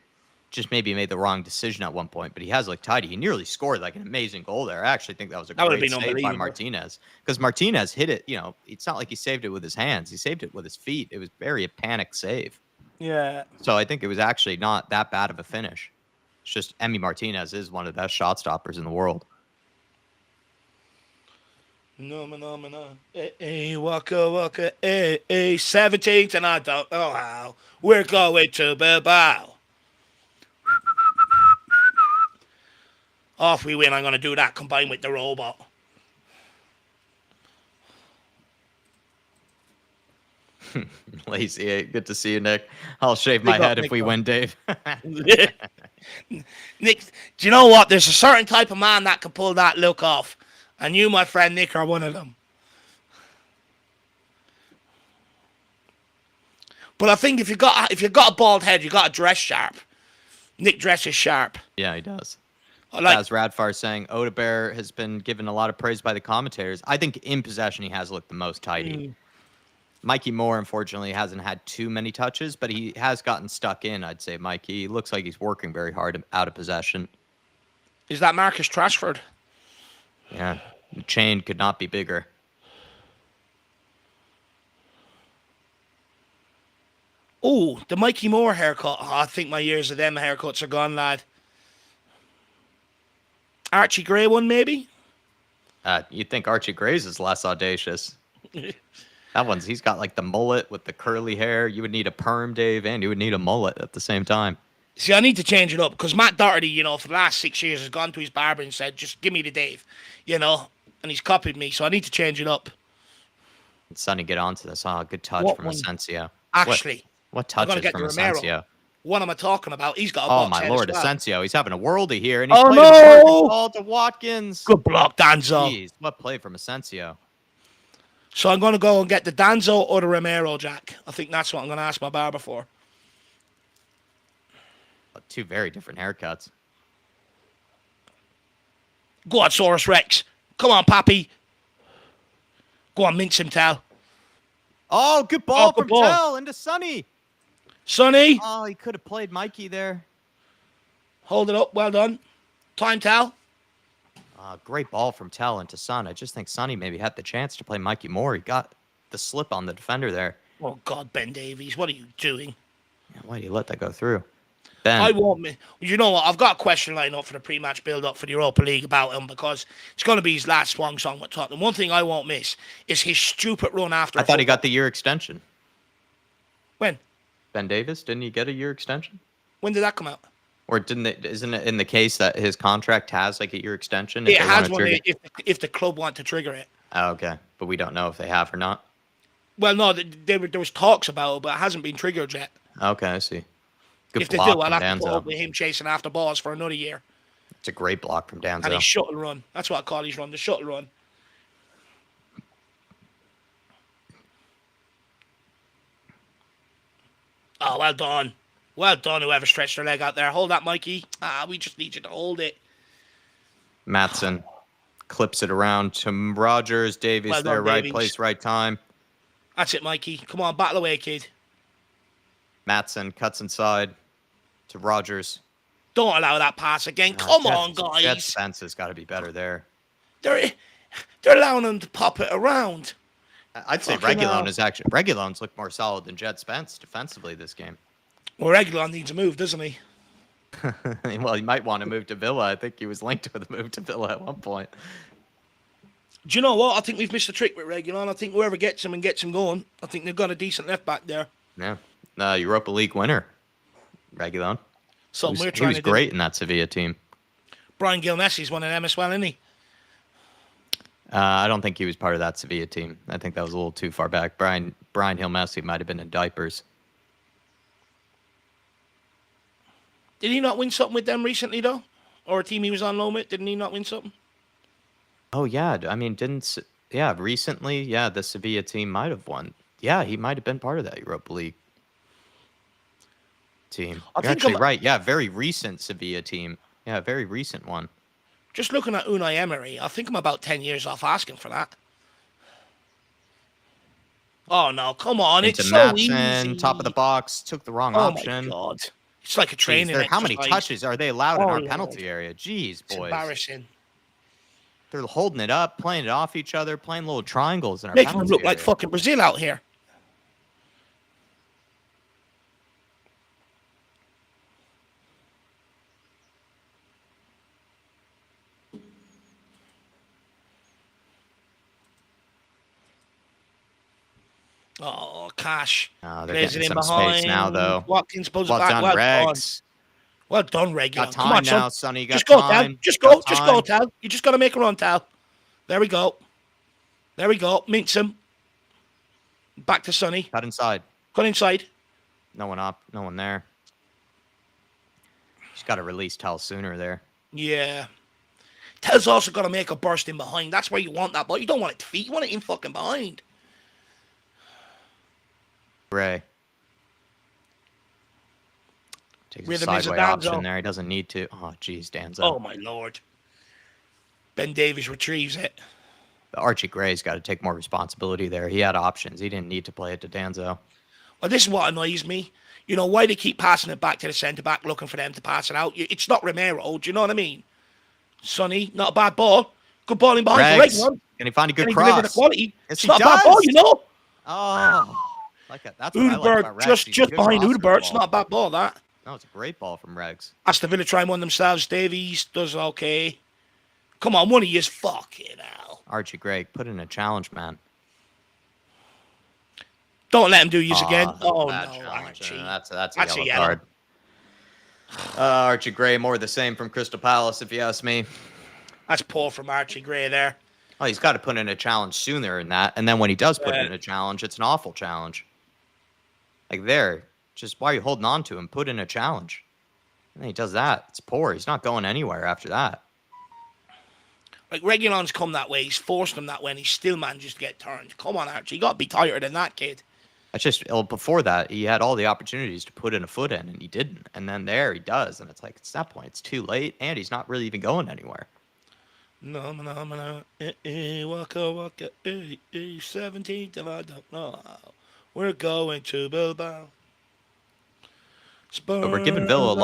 S2: Just maybe made the wrong decision at one point, but he has looked tidy. He nearly scored like an amazing goal there. I actually think that was a great save by Martinez, because Martinez hit it. It's not like he saved it with his hands; he saved it with his feet. It was very a panic save.
S1: Yeah.
S2: So I think it was actually not that bad of a finish. It's just Emi Martinez is one of the best shot stoppers in the world.
S1: No. Hey, waka, hey, 17th, and I don't know how we're going to Bilbao. Oh, if we win, I'm going to do that combined with the robot.
S2: Lazy. Good to see you, Nick. I'll shave my head if we win, Dave.
S1: Nick, do you know what? There's a certain type of man that can pull that look off. And you, my friend Nick, are one of them. But I think if you've got a bald head, you got to dress sharp. Nick dresses sharp.
S2: Yeah, he does.
S1: I like.
S2: As Radfar saying, Odebear has been given a lot of praise by the commentators. I think in possession he has looked the most tidy. Mikey Moore, unfortunately, hasn't had too many touches, but he has gotten stuck in, I'd say, Mikey. He looks like he's working very hard out of possession.
S1: Is that Marcus Rashford?
S2: Yeah, the chain could not be bigger.
S1: Oh, the Mikey Moore haircut. Oh, I think my years of them haircuts are gone, lad. Archie Gray one, maybe?
S2: You'd think Archie Gray's is less audacious. He's got like the mullet with the curly hair. You would need a perm, Dave, and you would need a mullet at the same time.
S1: See, I need to change it up because Matt Doherty, for the last 6 years has gone to his barber and said, just give me the Dave, and he's copied me, so I need to change it up.
S2: Sonny, get onto this. Oh, good touch
S1: What
S2: from
S1: one?
S2: Asensio.
S1: Actually,
S2: What touches from Asensio?
S1: What am I talking about? He's got a
S2: Oh,
S1: box
S2: my
S1: head
S2: Lord,
S1: as well.
S2: Asensio. He's having a worldie here, and he's
S1: Oh,
S2: played a
S1: no!
S2: perfect ball to Watkins.
S1: Good block, Danzo.
S2: Jeez, what play from Asensio.
S1: So I'm going to go and get the Danzo or the Romero, Jack. I think that's what I'm going to ask my barber for.
S2: Two very different haircuts.
S1: Go on, Saurus Rex. Come on, Pappy. Go on, mince him, Tal.
S2: Oh, good ball
S1: good
S2: from
S1: ball.
S2: Tell into Sonny.
S1: Sonny.
S2: Oh, he could have played Mikey there.
S1: Hold it up. Well done. Time, Tal.
S2: Great ball from Tell into Son. I just think Sonny maybe had the chance to play Mikey Moore. He got the slip on the defender there.
S1: Oh, God, Ben Davies. What are you doing?
S2: Yeah, why do you let that go through? Ben.
S1: I won't. You know what? I've got a question lined up for the pre-match build-up for the Europa League about him because it's going to be his last swan song with Tottenham. One thing I won't miss is his stupid run after.
S2: I thought he got the year extension.
S1: When?
S2: Ben Davis, didn't he get a year extension?
S1: When did that come out?
S2: Or isn't it in the case that his contract has like a year extension?
S1: It has one if the club want to trigger it.
S2: Oh, okay. But we don't know if they have or not.
S1: Well, no, there was talks about it, but it hasn't been triggered yet.
S2: Okay, I see. Good
S1: if they
S2: block
S1: do, I'll
S2: from
S1: have to put
S2: Danzo.
S1: up with him chasing after balls for another year.
S2: It's a great block from Danzo.
S1: And his shuttle run. That's what I call his run, the shuttle run. Oh, well done. Well done, whoever stretched their leg out there. Hold that, Mikey. We just need you to hold it.
S2: Matson clips it around to Rogers. Davies
S1: Well
S2: there,
S1: done,
S2: right
S1: Davies.
S2: place, right time.
S1: That's it, Mikey. Come on, battle away, kid.
S2: Matson cuts inside to Rogers.
S1: Don't allow that pass again. Come on, guys.
S2: Jet Spence has got to be better there.
S1: They're allowing them to pop it around.
S2: I'd say Reguilon's looked more solid than Jet Spence defensively this game.
S1: Well, Reguilon needs a move, doesn't he?
S2: Well, he might want to move to Villa. I think he was linked with a move to Villa at one point.
S1: Do you know what? I think we've missed a trick with Reguilon. I think whoever gets him and gets him going, I think they've got a decent left back there.
S2: Yeah. Europa League winner, Reguilon.
S1: So
S2: He was great in that Sevilla team.
S1: Brian Gil Messi's one of them as well, isn't he?
S2: I don't think he was part of that Sevilla team. I think that was a little too far back. Brian Hill Messi might have been in diapers.
S1: Did he not win something with them recently, though? Or a team he was on loan with? Didn't he not win something?
S2: Oh, yeah. I mean, recently, the Sevilla team might have won. Yeah, he might have been part of that Europa League team. You're actually right. Yeah, very recent Sevilla team. Yeah, very recent one.
S1: Just looking at Unai Emery, I think I'm about 10 years off asking for that. Oh, no, come on.
S2: Into
S1: it's
S2: Matson,
S1: so easy.
S2: top of the box, took the wrong option.
S1: Oh, my God. It's like a training exercise.
S2: How many touches are they allowed in our penalty area? Jeez, boys.
S1: It's embarrassing.
S2: They're holding it up, playing it off each other, playing little triangles in our
S1: Making
S2: penalty
S1: them look
S2: area.
S1: like fucking Brazil out here. Oh, Cash.
S2: They're getting some space now, though.
S1: Watkins pulls it
S2: Well
S1: back.
S2: done,
S1: Well
S2: Regs.
S1: done. Well done, Reguilon.
S2: Got time
S1: Come on,
S2: now,
S1: son.
S2: Sonny.
S1: Just go, Tal. Just go,
S2: Got time.
S1: Tal. You just got to make a run, Tal. There we go. There we go. Mince him. Back to Sonny.
S2: Cut inside.
S1: Cut inside.
S2: No one up. No one there. He's got to release Tal sooner there.
S1: Yeah. Tel's also got to make a burst in behind. That's where you want that, but you don't want it to feet. You want it in fucking behind.
S2: Ray. Takes a
S1: Rhythm is a
S2: sideway option
S1: Danzo.
S2: there. He doesn't need to. Oh, geez, Danzo.
S1: Oh, my Lord. Ben Davies retrieves it.
S2: Archie Gray's got to take more responsibility there. He had options. He didn't need to play it to Danzo.
S1: Well, this is what annoys me. You know, why they keep passing it back to the centre-back, looking for them to pass it out. It's not Romero, do you know what I mean? Sonny, not a bad ball. Good ball in behind for Reguilon.
S2: Can he find a good
S1: Can he deliver the
S2: cross?
S1: quality?
S2: Yes,
S1: It's
S2: he
S1: not a
S2: does.
S1: bad ball, you know?
S2: Oh, like that. That's what I like about
S1: Udebert,
S2: Regs.
S1: just behind Udebert. It's not a bad ball, that.
S2: No, it's a great ball from Regs.
S1: Aston Villa try one themselves. Davies does okay. Come on, one of you is fucking hell.
S2: Archie Gray, put in a challenge, man.
S1: Don't let him do yous again. Oh, no,
S2: challenge.
S1: Archie.
S2: That's a
S1: That's
S2: yellow
S1: a yellow.
S2: card. Archie Gray, more the same from Crystal Palace, if you ask me.
S1: That's poor from Archie Gray there.
S2: Oh, he's got to put in a challenge sooner than that. And then when he does put in a challenge, it's an awful challenge. Like there, just why are you holding on to him? Put in a challenge. And then he does that. It's poor. He's not going anywhere after that.
S1: Like, Reguilon's come that way. He's forced him that way, and he still manages to get turned. Come on, Archie. You got to be tighter than that, kid.
S2: That's just, before that, he had all the opportunities to put in a foot in, and he didn't. And then there he does. And it's like, at that point, it's too late, and he's not really even going anywhere.
S1: No, waka, 17th, and I don't know how. We're going to Bilbao.
S2: But we're giving Villa a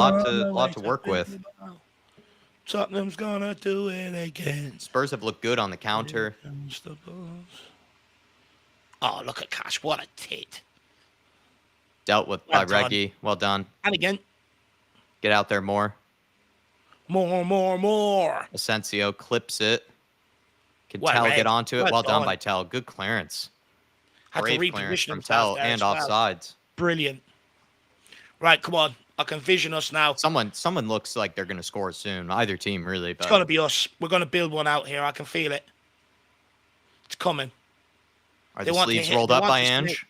S2: lot to work with.
S1: Tottenham's gonna do it again.
S2: Spurs have looked good on the counter.
S1: Oh, look at Cash. What a tit.
S2: Dealt with by Reggie. Well done.
S1: And again.
S2: Get out there more.
S1: More.
S2: Asensio clips it. Can
S1: What,
S2: Tell
S1: Red?
S2: get onto it?
S1: Well
S2: Well done
S1: done.
S2: by Tell. Good clearance.
S1: Had
S2: Brave
S1: to
S2: clearance
S1: reposition
S2: from
S1: himself
S2: Tell
S1: there
S2: and
S1: as well.
S2: offsides.
S1: Brilliant. Right, come on. I can vision us now.
S2: Someone looks like they're going to score soon. Either team, really. But
S1: It's going to be us. We're going to build one out here. I can feel it. It's coming.
S2: Are the sleeves rolled up by Ange?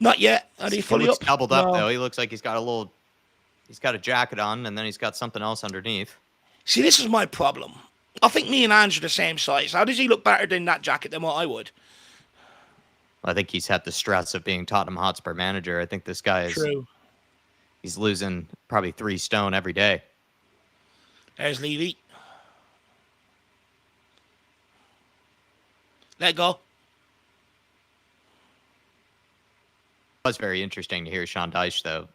S1: Not yet. Are they fully
S2: He looks
S1: up?
S2: doubled up,
S1: No.
S2: though. He looks like he's got a jacket on, and then he's got something else underneath.
S1: See, this is my problem. I think me and Ange are the same size. How does he look better in that jacket than what I would?
S2: I think he's had the stress of being Tottenham Hotspur manager. I think this guy is...
S1: True.
S2: He's losing probably 3 stone every day.
S1: There's Levy. Let go.
S2: It was very interesting to hear Sean Dyche, though,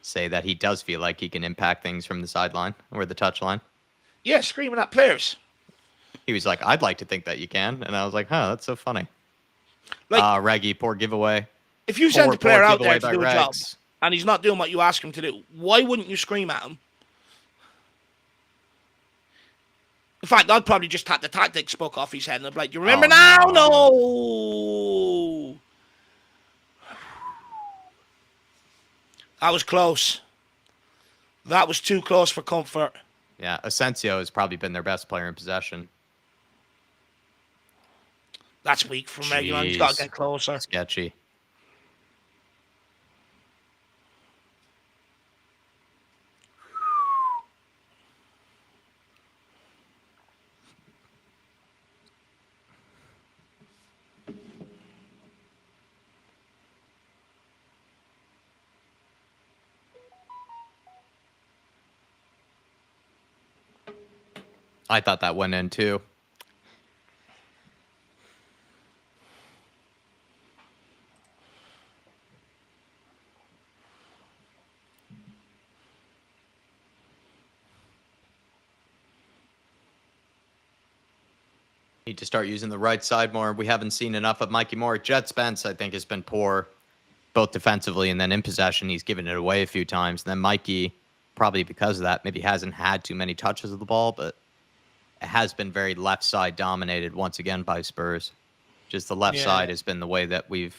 S2: say that he does feel like he can impact things from the sideline or the touchline.
S1: Yeah, screaming at players.
S2: He was like, I'd like to think that you can. And I was like, huh, that's so funny.
S1: Like,
S2: Reggie, poor giveaway.
S1: if you send a player out there to do a
S2: Regs.
S1: job and he's not doing what you ask him to do, why wouldn't you scream at him? In fact, I'd probably just take the tactics book off his head and I'd be like, you remember now? No! That was close. That was too close for comfort.
S2: Yeah, Asensio has probably been their best player in possession.
S1: That's weak from Reguilon. He's got to get closer.
S2: Sketchy. I thought that went in too. Need to start using the right side more. We haven't seen enough of Mikey Moore. Jet Spence, I think, has been poor, both defensively and then in possession. He's given it away a few times. And then Mikey, probably because of that, maybe hasn't had too many touches of the ball, but it has been very left side dominated once again by Spurs. Just the left side has been the way that we've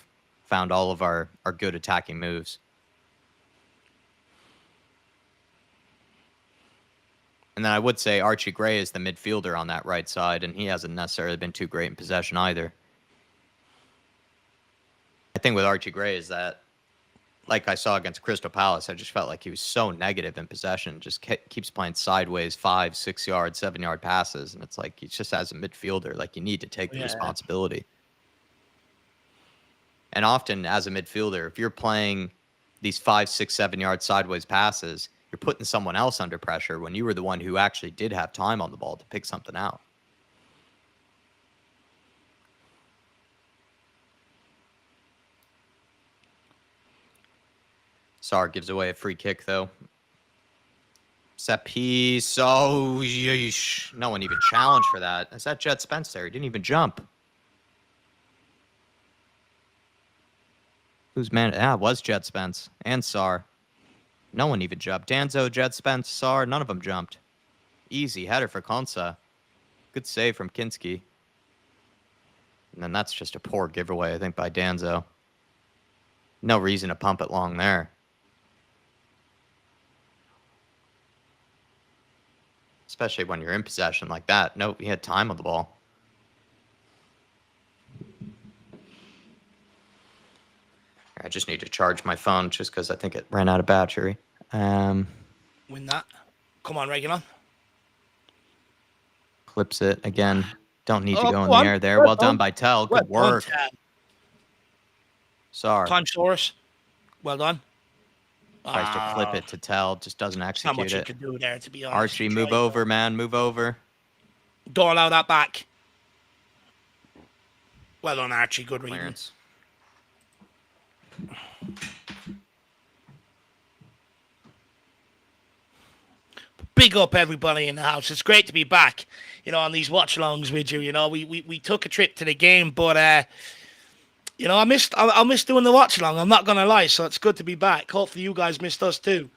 S2: found all of our good attacking moves. And then I would say Archie Gray is the midfielder on that right side, and he hasn't necessarily been too great in possession either. I think with Archie Gray is that, like I saw against Crystal Palace, I just felt like he was so negative in possession. Just keeps playing sideways, 5, 6 yard, 7 yard passes, and it's like he's just as a midfielder, like you need to take the responsibility. And often as a midfielder, if you're playing these 5, 6, 7 yard sideways passes, you're putting someone else under pressure when you were the one who actually did have time on the ball to pick something out. Sarr gives away a free kick, though. Set piece. Oh, yeesh. No one even challenged for that. Is that Jet Spence there? He didn't even jump. Who's man? Ah, it was Jet Spence and Sarr. No one even jumped. Danzo, Jet Spence, Sarr, none of them jumped. Easy header for Konsa. Good save from Kinski. And then that's just a poor giveaway, I think, by Danzo. No reason to pump it long there. Especially when you're in possession like that. Nope, he had time on the ball. I just need to charge my phone just because I think it ran out of battery.
S1: Win that. Come on, Regan.
S2: Clips it again. Don't need to go in the air there. Well done by Tell. Good work. Sorry.
S1: Consource. Well done.
S2: Tries to clip it to Tell. Just doesn't execute it.
S1: Not much you can do there, to be honest.
S2: Archie, move over, man. Move over.
S1: Don't allow that back. Well done, Archie. Good reading.
S2: Clearance.
S1: Big up everybody in the house. It's great to be back, on these watch-alongs with you. We took a trip to the game, but I missed doing the watch-along. I'm not gonna lie, so it's good to be back. Hopefully you guys missed us too.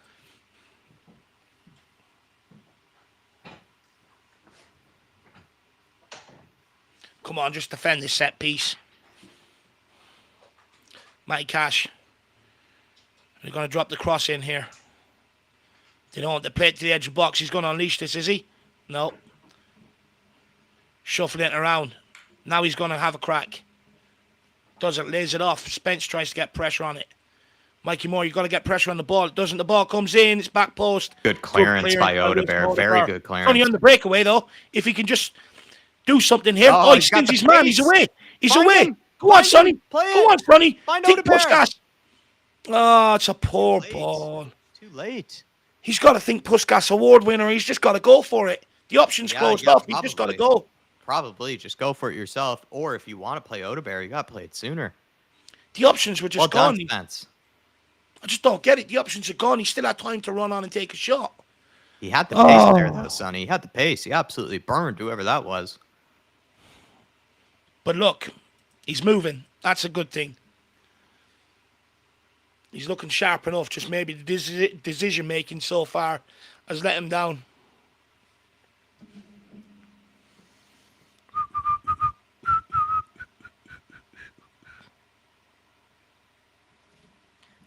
S1: Come on, just defend this set piece. Mike Cash. They're going to drop the cross in here. They don't want to play it to the edge of the box. He's going to unleash this, is he? No. Shuffling it around. Now he's going to have a crack. Doesn't, lays it off. Spence tries to get pressure on it. Mikey Moore, you've got to get pressure on the ball. It doesn't. The ball comes in. It's back post.
S2: Good clearance by Odebear. Very good clearance.
S1: Only on the breakaway, though. If he can just do something here. Oh, he skins his man. He's away. He's away. Go on, Sonny. Go on, Sonny. Take Puskas. Oh, it's a poor ball.
S2: Too late.
S1: He's got to think Puskas award winner. He's just got to go for it. The option's closed off. He's just got to go.
S2: Probably just go for it yourself. Or if you want to play Odebear, you got to play it sooner.
S1: The options were just gone.
S2: Spence.
S1: I just don't get it. The options are gone. He still had time to run on and take a shot.
S2: He had the pace there, though, Sonny. He had the pace. He absolutely burned whoever that was.
S1: But look, he's moving. That's a good thing. He's looking sharp enough. Just maybe the decision-making so far has let him down.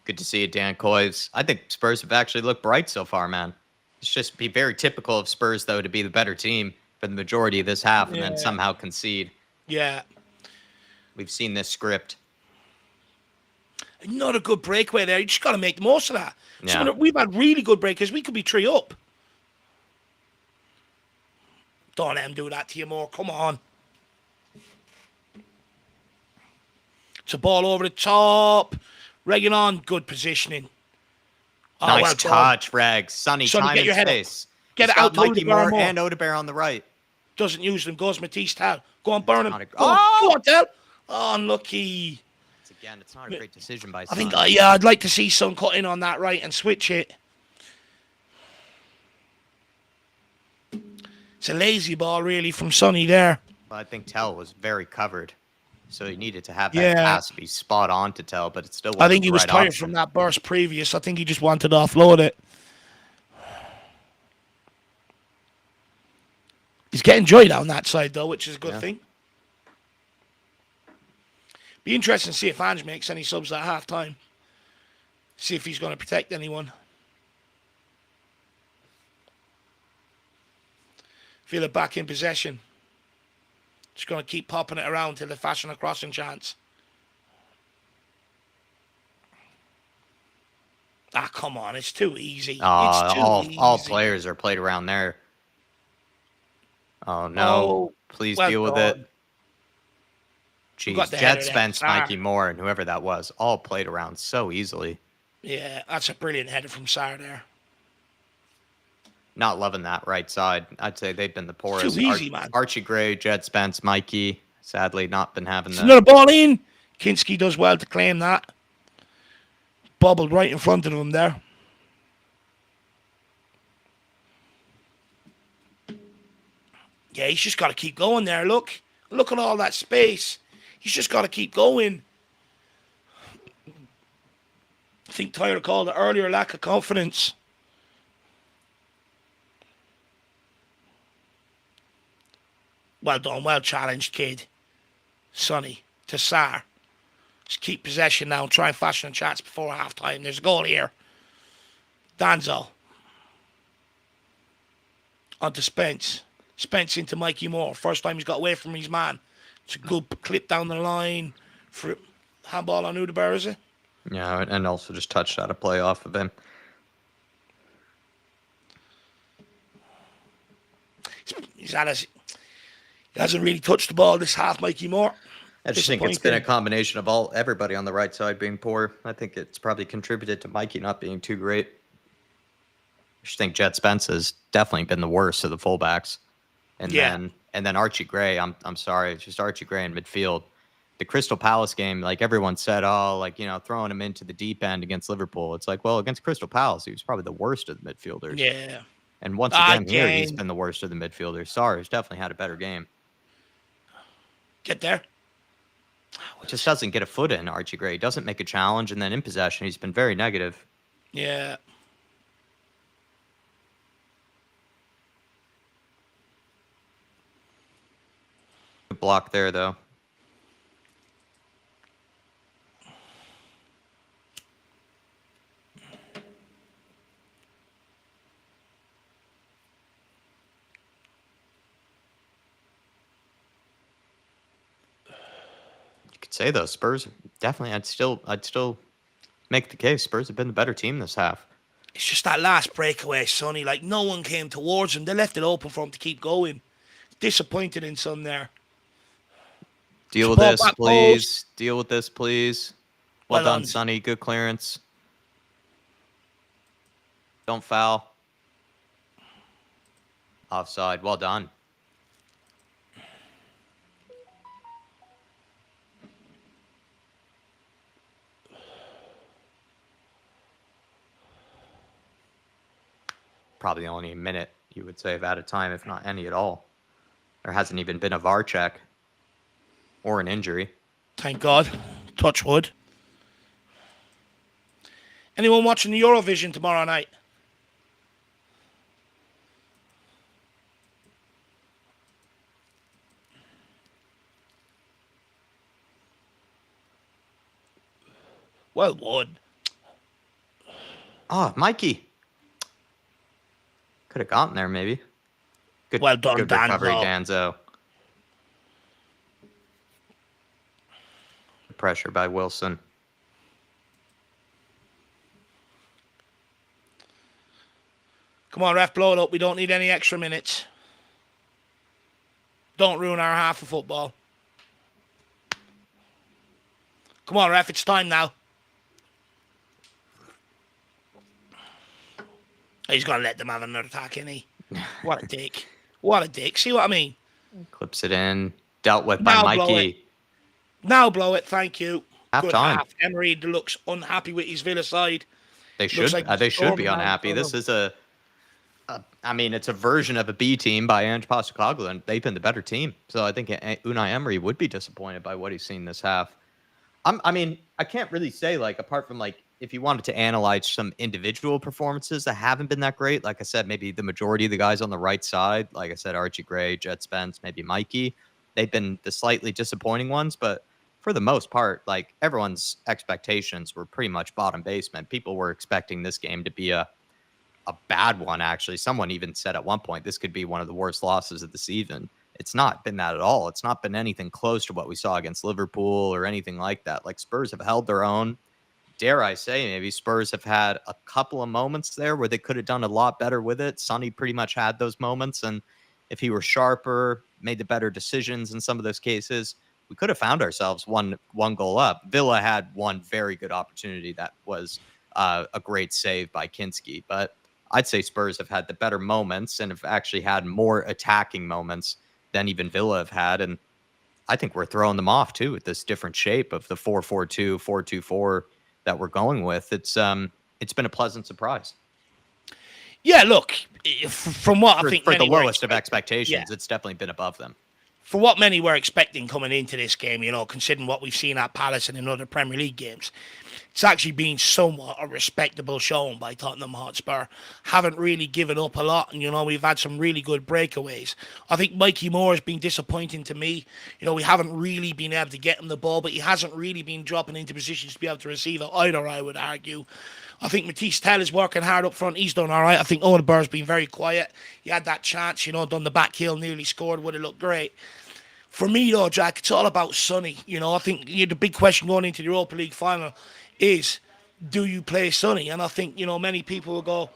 S2: Good to see you, Dan Coyves. I think Spurs have actually looked bright so far, man. It's just be very typical of Spurs, though, to be the better team for the majority of this half and then somehow concede.
S1: Yeah.
S2: We've seen this script.
S1: Not a good breakaway there. You just got to make the most of that.
S2: Yeah.
S1: So we've had really good breakers. We could be 3 up. Don't let him do that to you more. Come on. It's a ball over the top. Regging on. Good positioning.
S2: Nice touch, Reg. Sonny, time
S1: get your
S2: and
S1: head
S2: space.
S1: Get it out to
S2: Mikey Moore and Odebear on the right.
S1: Doesn't use them. Goes Matisse Tal. Go on, burn him. Go
S2: Oh!
S1: on, Tal. Oh, unlucky.
S2: Again, it's not a great decision by Sonny.
S1: I think, I'd like to see Son cut in on that right and switch it. It's a lazy ball, really, from Sonny there.
S2: Well, I think Tell was very covered. So he needed to have that pass be spot on to Tell, but it still wasn't
S1: I think he was tired from that burst previous. I think he just wanted to offload it. He's getting joy down that side, though, which is a good thing. Be interesting to see if Ange makes any subs at half-time. See if he's going to protect anyone. Feel it back in possession. Just going to keep popping it around till they fashion a crossing chance. Ah, come on. It's too easy. It's too easy.
S2: All players are played around there. Oh, no. Please deal with it. Jeez, Jet Spence, Mikey Moore, and whoever that was, all played around so easily.
S1: Yeah, that's a brilliant header from Sarr there.
S2: Not loving that right side. I'd say they've been the
S1: It's too
S2: poorest.
S1: easy, man.
S2: Archie Gray, Jed Spence, Mikey, sadly not been having
S1: It's
S2: the.
S1: another ball in. Kinski does well to claim that. Bobbled right in front of him there. Yeah, he's just got to keep going there. Look. Look at all that space. He's just got to keep going. I think Tyler called it earlier, lack of confidence. Well done, well challenged, kid. Sonny to Sarr. Just keep possession now and try and fashion chats before half time. There's a goal here. Danzo. On to Spence. Spence into Mikey Moore. First time he's got away from his man. It's a good clip down the line. For handball on Udeberg, is it?
S2: Yeah, and also just touched out a play off of him.
S1: He hasn't really touched the ball this half, Mikey Moore.
S2: I just think it's been a combination of everybody on the right side being poor. I think it's probably contributed to Mikey not being too great. I just think Jed Spence has definitely been the worst of the fullbacks. And then Archie Gray, I'm sorry, it's just Archie Gray in midfield. The Crystal Palace game, like everyone said, throwing him into the deep end against Liverpool. It's like, well, against Crystal Palace, he was probably the worst of the midfielders.
S1: Yeah.
S2: And once again, here, he's been the worst of the midfielders. Sarr's definitely had a better game.
S1: Get there.
S2: Just doesn't get a foot in, Archie Gray. Doesn't make a challenge, and then in possession, he's been very negative.
S1: Yeah.
S2: Good block there, though. Say though, Spurs definitely. I'd still make the case. Spurs have been the better team this half.
S1: It's just that last breakaway, Sonny. Like no one came towards him. They left it open for him to keep going. Disappointed in Son there.
S2: Deal with this, please. Deal with this, please. Well done, Sonny. Good clearance. Don't foul. Offside. Well done. Probably only a minute, you would say, of out of time, if not any at all. There hasn't even been a VAR check or an injury.
S1: Thank God. Touch wood. Anyone watching the Eurovision tomorrow night? Well won.
S2: Oh, Mikey. Could have gotten there, maybe. Good,
S1: well done,
S2: good recovery, Danzo. Pressure by Wilson.
S1: Come on, ref, blow it up. We don't need any extra minutes. Don't ruin our half of football. Come on, ref, it's time now. He's going to let them have another attack, isn't he? What a dick. What a dick. See what I mean?
S2: Clips it in. Dealt with by Mikey.
S1: Now blow it. Thank you.
S2: Half time.
S1: Emery looks unhappy with his Villa side.
S2: They should. They should be unhappy. This is it's a version of a B team by Ange Postecoglou, and they've been the better team. So I think Unai Emery would be disappointed by what he's seen this half. I can't really say, apart from, if you wanted to analyze some individual performances that haven't been that great, like I said, maybe the majority of the guys on the right side, like I said, Archie Gray, Jed Spence, maybe Mikey, they've been the slightly disappointing ones. But for the most part, everyone's expectations were pretty much bottom basement. People were expecting this game to be a bad one, actually. Someone even said at one point, this could be one of the worst losses of the season. It's not been that at all. It's not been anything close to what we saw against Liverpool or anything like that. Spurs have held their own. Dare I say, maybe Spurs have had a couple of moments there where they could have done a lot better with it. Sonny pretty much had those moments, and if he were sharper, made the better decisions in some of those cases, we could have found ourselves one goal up. Villa had one very good opportunity that was a great save by Kinski. But I'd say Spurs have had the better moments and have actually had more attacking moments than even Villa have had. And I think we're throwing them off too with this different shape of the 4-4-2, 4-2-4 that we're going with. It's been a pleasant surprise.
S1: Yeah, look, from what I think
S2: For the
S1: many were
S2: lowest of
S1: expecting, yeah,
S2: expectations, it's definitely been above them.
S1: for what many were expecting coming into this game, considering what we've seen at Palace and in other Premier League games, it's actually been somewhat a respectable showing by Tottenham Hotspur. Haven't really given up a lot, and we've had some really good breakaways. I think Mikey Moore has been disappointing to me. We haven't really been able to get him the ball, but he hasn't really been dropping into positions to be able to receive it either, I would argue. I think Matisse Tell is working hard up front. He's done all right. I think Owen Burr's been very quiet. He had that chance, done the back heel, nearly scored, would have looked great. For me, though, Jack, it's all about Sonny. I think the big question going into the Europa League final is, do you play Sonny? And I think, many people will go,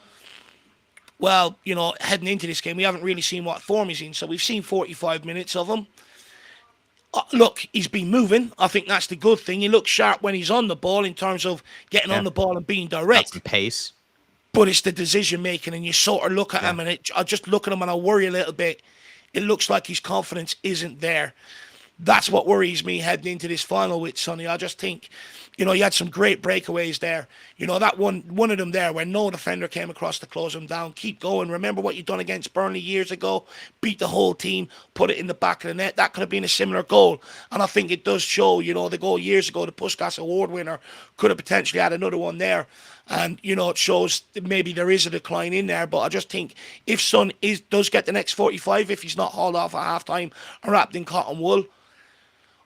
S1: well, heading into this game, we haven't really seen what form he's in. So we've seen 45 minutes of him. Look, he's been moving. I think that's the good thing. He looks sharp when he's on the ball in terms of getting on the ball and being direct.
S2: Got some pace.
S1: But it's the decision making, and you sort of look at him, and I just look at him and I worry a little bit. It looks like his confidence isn't there. That's what worries me heading into this final with Sonny. I just think, he had some great breakaways there. That one of them there where no defender came across to close him down. Keep going. Remember what you've done against Burnley years ago? Beat the whole team, put it in the back of the net. That could have been a similar goal. And I think it does show, the goal years ago, the Puskas Award winner could have potentially had another one there. And, it shows that maybe there is a decline in there. But I just think if Son does get the next 45, if he's not hauled off at half-time and wrapped in cotton wool,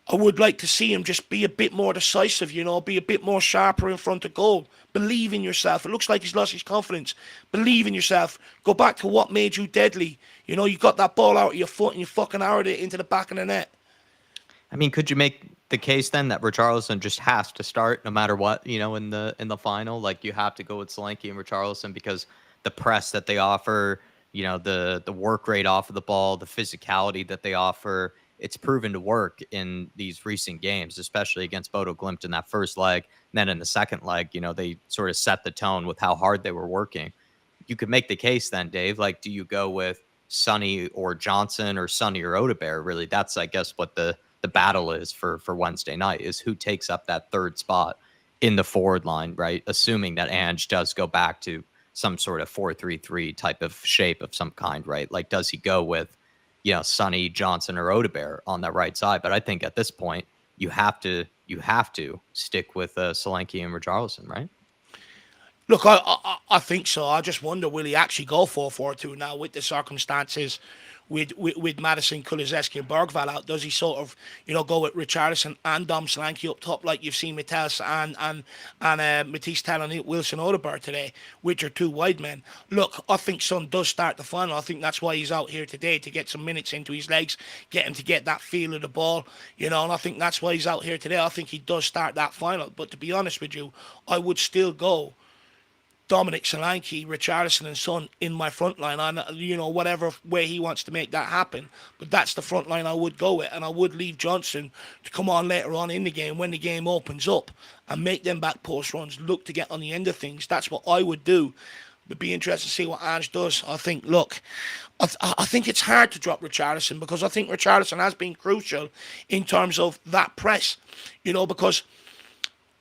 S1: I would like to see him just be a bit more decisive, be a bit more sharper in front of goal. Believe in yourself. It looks like he's lost his confidence. Believe in yourself. Go back to what made you deadly. You got that ball out of your foot and you fucking arrowed it into the back of the net.
S2: I mean, could you make the case then that Richarlison just has to start no matter what, in the final? Like, you have to go with Solanke and Richarlison because the press that they offer, the work rate off of the ball, the physicality that they offer, it's proven to work in these recent games, especially against Bodo Glimt in that first leg. And then in the second leg, they sort of set the tone with how hard they were working. You could make the case then, Dave, like, do you go with Sonny or Johnson or Sonny or Odegaard? Really, that's, I guess, what the battle is for Wednesday night, is who takes up that third spot in the forward line, right? Assuming that Ange does go back to some sort of 4-3-3 type of shape of some kind, right? Like, does he go with, Sonny, Johnson, or Odegaard on that right side? But I think at this point, you have to stick with Solanke and Richarlison, right?
S1: Look, I think so. I just wonder, will he actually go 4-4-2 now with the circumstances with Madison, Kulusevski and Bergvall out? Does he sort of, go with Richarlison and Dom Solanke up top like you've seen Matthäus and Matisse Tell and Wilson Odegaard today, which are two wide men? Look, I think Son does start the final. I think that's why he's out here today, to get some minutes into his legs, get him to get that feel of the ball, and I think that's why he's out here today. I think he does start that final. But to be honest with you, I would still go Dominic Solanke, Richarlison and Son in my front line, and whatever way he wants to make that happen. But that's the front line I would go with, and I would leave Johnson to come on later on in the game when the game opens up and make them back post runs, look to get on the end of things. That's what I would do. But be interested to see what Ange does. I think, look, I think it's hard to drop Richarlison because I think Richarlison has been crucial in terms of that press, because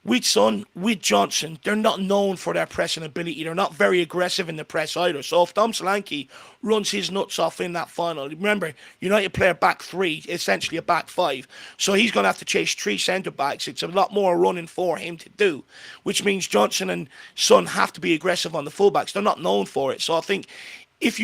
S1: with Son, with Johnson, they're not known for their pressing ability. They're not very aggressive in the press either. So if Dom Solanke runs his nuts off in that final, remember, United play a back three, essentially a back five. So he's going to have to chase three centre-backs. It's a lot more running for him to do, which means Johnson and Son have to be aggressive on the fullbacks. They're not known for it. So I think if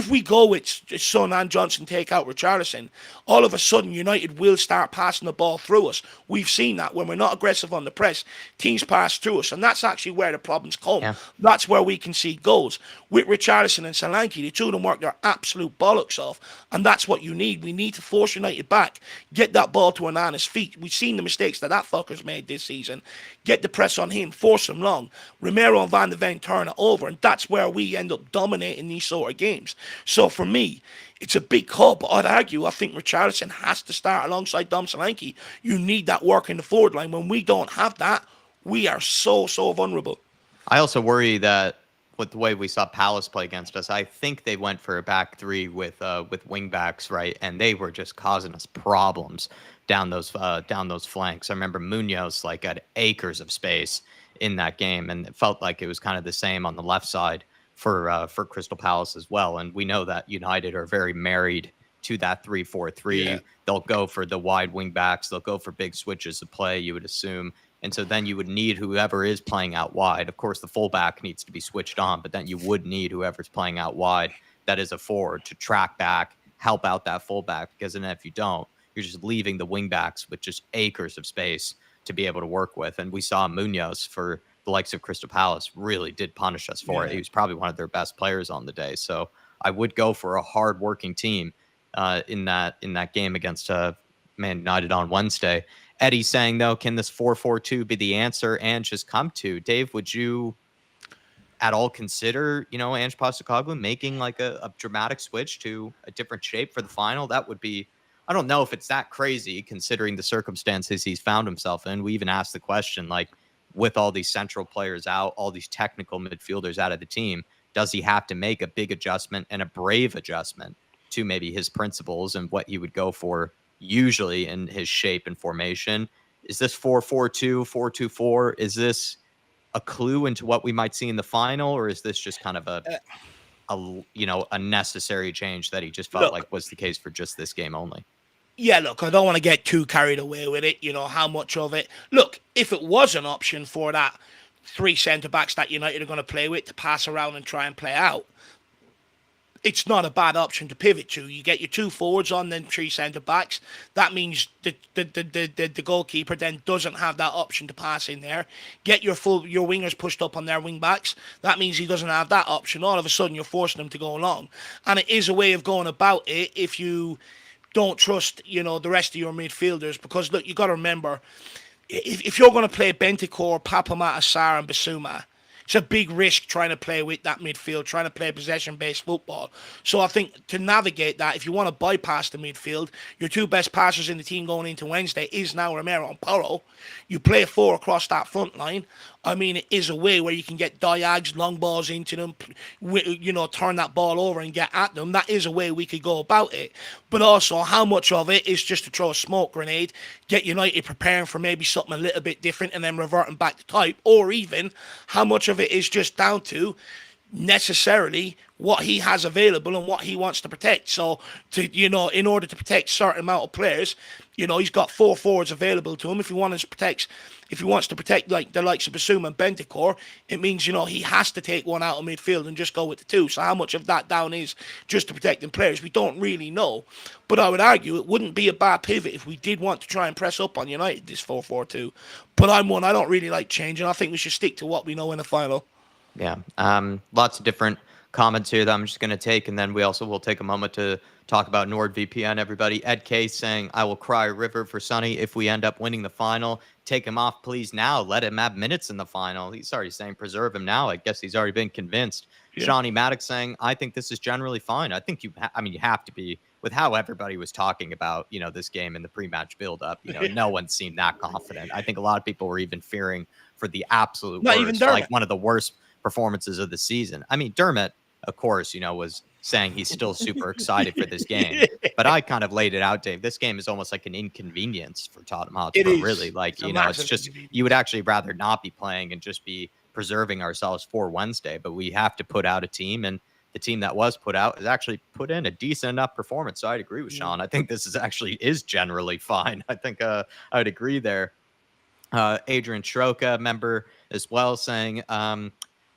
S1: we go with Son and Johnson take out Richarlison, all of a sudden United will start passing the ball through us. We've seen that when we're not aggressive on the press, teams pass through us, and that's actually where the problems come. Yeah. That's where we can see goals. With Richarlison and Solanke, the two of them work their absolute bollocks off, and that's what you need. We need to force United back, get that ball to Onana's feet. We've seen the mistakes that fucker's made this season. Get the press on him, force him long. Romero and Van de Ven turn it over, and that's where we end up dominating these sort of games. So for me, it's a big call, but I'd argue I think Richarlison has to start alongside Dom Solanke. You need that work in the forward line. When we don't have that, We are so, so vulnerable.
S2: I also worry that with the way we saw Palace play against us, I think they went for a back three with wing backs, right? And they were just causing us problems down those flanks. I remember Munoz like had acres of space in that game, and it felt like it was kind of the same on the left side for Crystal Palace as well. And we know that United are very married to that 3-4-3.
S1: Yeah.
S2: They'll go for the wide wing backs. They'll go for big switches of play, you would assume. And so then you would need whoever is playing out wide. Of course, the fullback needs to be switched on, but then you would need whoever's playing out wide that is a forward to track back, help out that fullback. Because then if you don't, you're just leaving the wingbacks with just acres of space to be able to work with. And we saw Munoz for the likes of Crystal Palace really did punish us for it. He was probably one of their best players on the day. So I would go for a hard-working team in that game against Man United on Wednesday. Eddie saying, though, can this 4-4-2 be the answer Ange has come to? Dave, would you at all consider, Ange Postecoglou making like a dramatic switch to a different shape for the final? That would be, I don't know if it's that crazy considering the circumstances he's found himself in. We even asked the question, like, with all these central players out, all these technical midfielders out of the team, does he have to make a big adjustment and a brave adjustment to maybe his principles and what he would go for usually in his shape and formation? Is this 4-4-2, 4-2-4? Is this a clue into what we might see in the final, or is this just kind of a necessary change that he just felt like was the case for just this game only?
S1: Yeah, look, I don't want to get too carried away with it. How much of it. Look, if it was an option for that three centre backs that United are going to play with to pass around and try and play out, it's not a bad option to pivot to. You get your two forwards on, then three centre backs. That means the goalkeeper then doesn't have that option to pass in there. Get your wingers pushed up on their wing backs. That means he doesn't have that option. All of a sudden, you're forcing him to go along, and it is a way of going about it if you don't trust, the rest of your midfielders. Because look, you got to remember, if you're going to play Bentancur, Papamata, Sarr, and Basuma, it's a big risk trying to play with that midfield, trying to play possession-based football. So I think to navigate that, if you want to bypass the midfield, your two best passers in the team going into Wednesday is now Romero and Porro. You play four across that front line. I mean, it is a way where you can get diags, long balls into them, turn that ball over and get at them. That is a way we could go about it. But also, how much of it is just to throw a smoke grenade, get United preparing for maybe something a little bit different and then reverting back to type, or even how much of it is just down to necessarily what he has available and what he wants to protect. So, in order to protect certain amount of players, he's got four forwards available to him. If he wants to protect like the likes of Basuma and Bentancur, it means he has to take one out of midfield and just go with the two. So how much of that down is just to protecting players, we don't really know. But I would argue it wouldn't be a bad pivot if we did want to try and press up on United this 4-4-2. But I don't really like changing. I think we should stick to what we know in the final.
S2: Yeah. Lots of different comments here that I'm just going to take, and then we also will take a moment to talk about NordVPN, everybody. Ed K saying, I will cry river for Sonny if we end up winning the final. Take him off, please, now. Let him have minutes in the final. He's already saying preserve him now. I guess he's already been convinced. Yeah. Shawnee Maddox saying, I think this is generally fine. I think you have to be, with how everybody was talking about, this game in the pre-match build-up. No one seemed that confident. I think a lot of people were even fearing for the absolute
S1: worst,
S2: even like one of the worst performances of the season. I mean, Dermot, of course, was saying he's still super excited for this game. But I kind of laid it out, Dave. This game is almost like an inconvenience for Tottenham Hotspur, really. Like, it's just, you would actually rather not be playing and just be preserving ourselves for Wednesday. But we have to put out a team, and the team that was put out has actually put in a decent enough performance. So I'd agree with Sean. I think this is generally fine. I think I would agree there. Adrian Schroka, member as well, saying,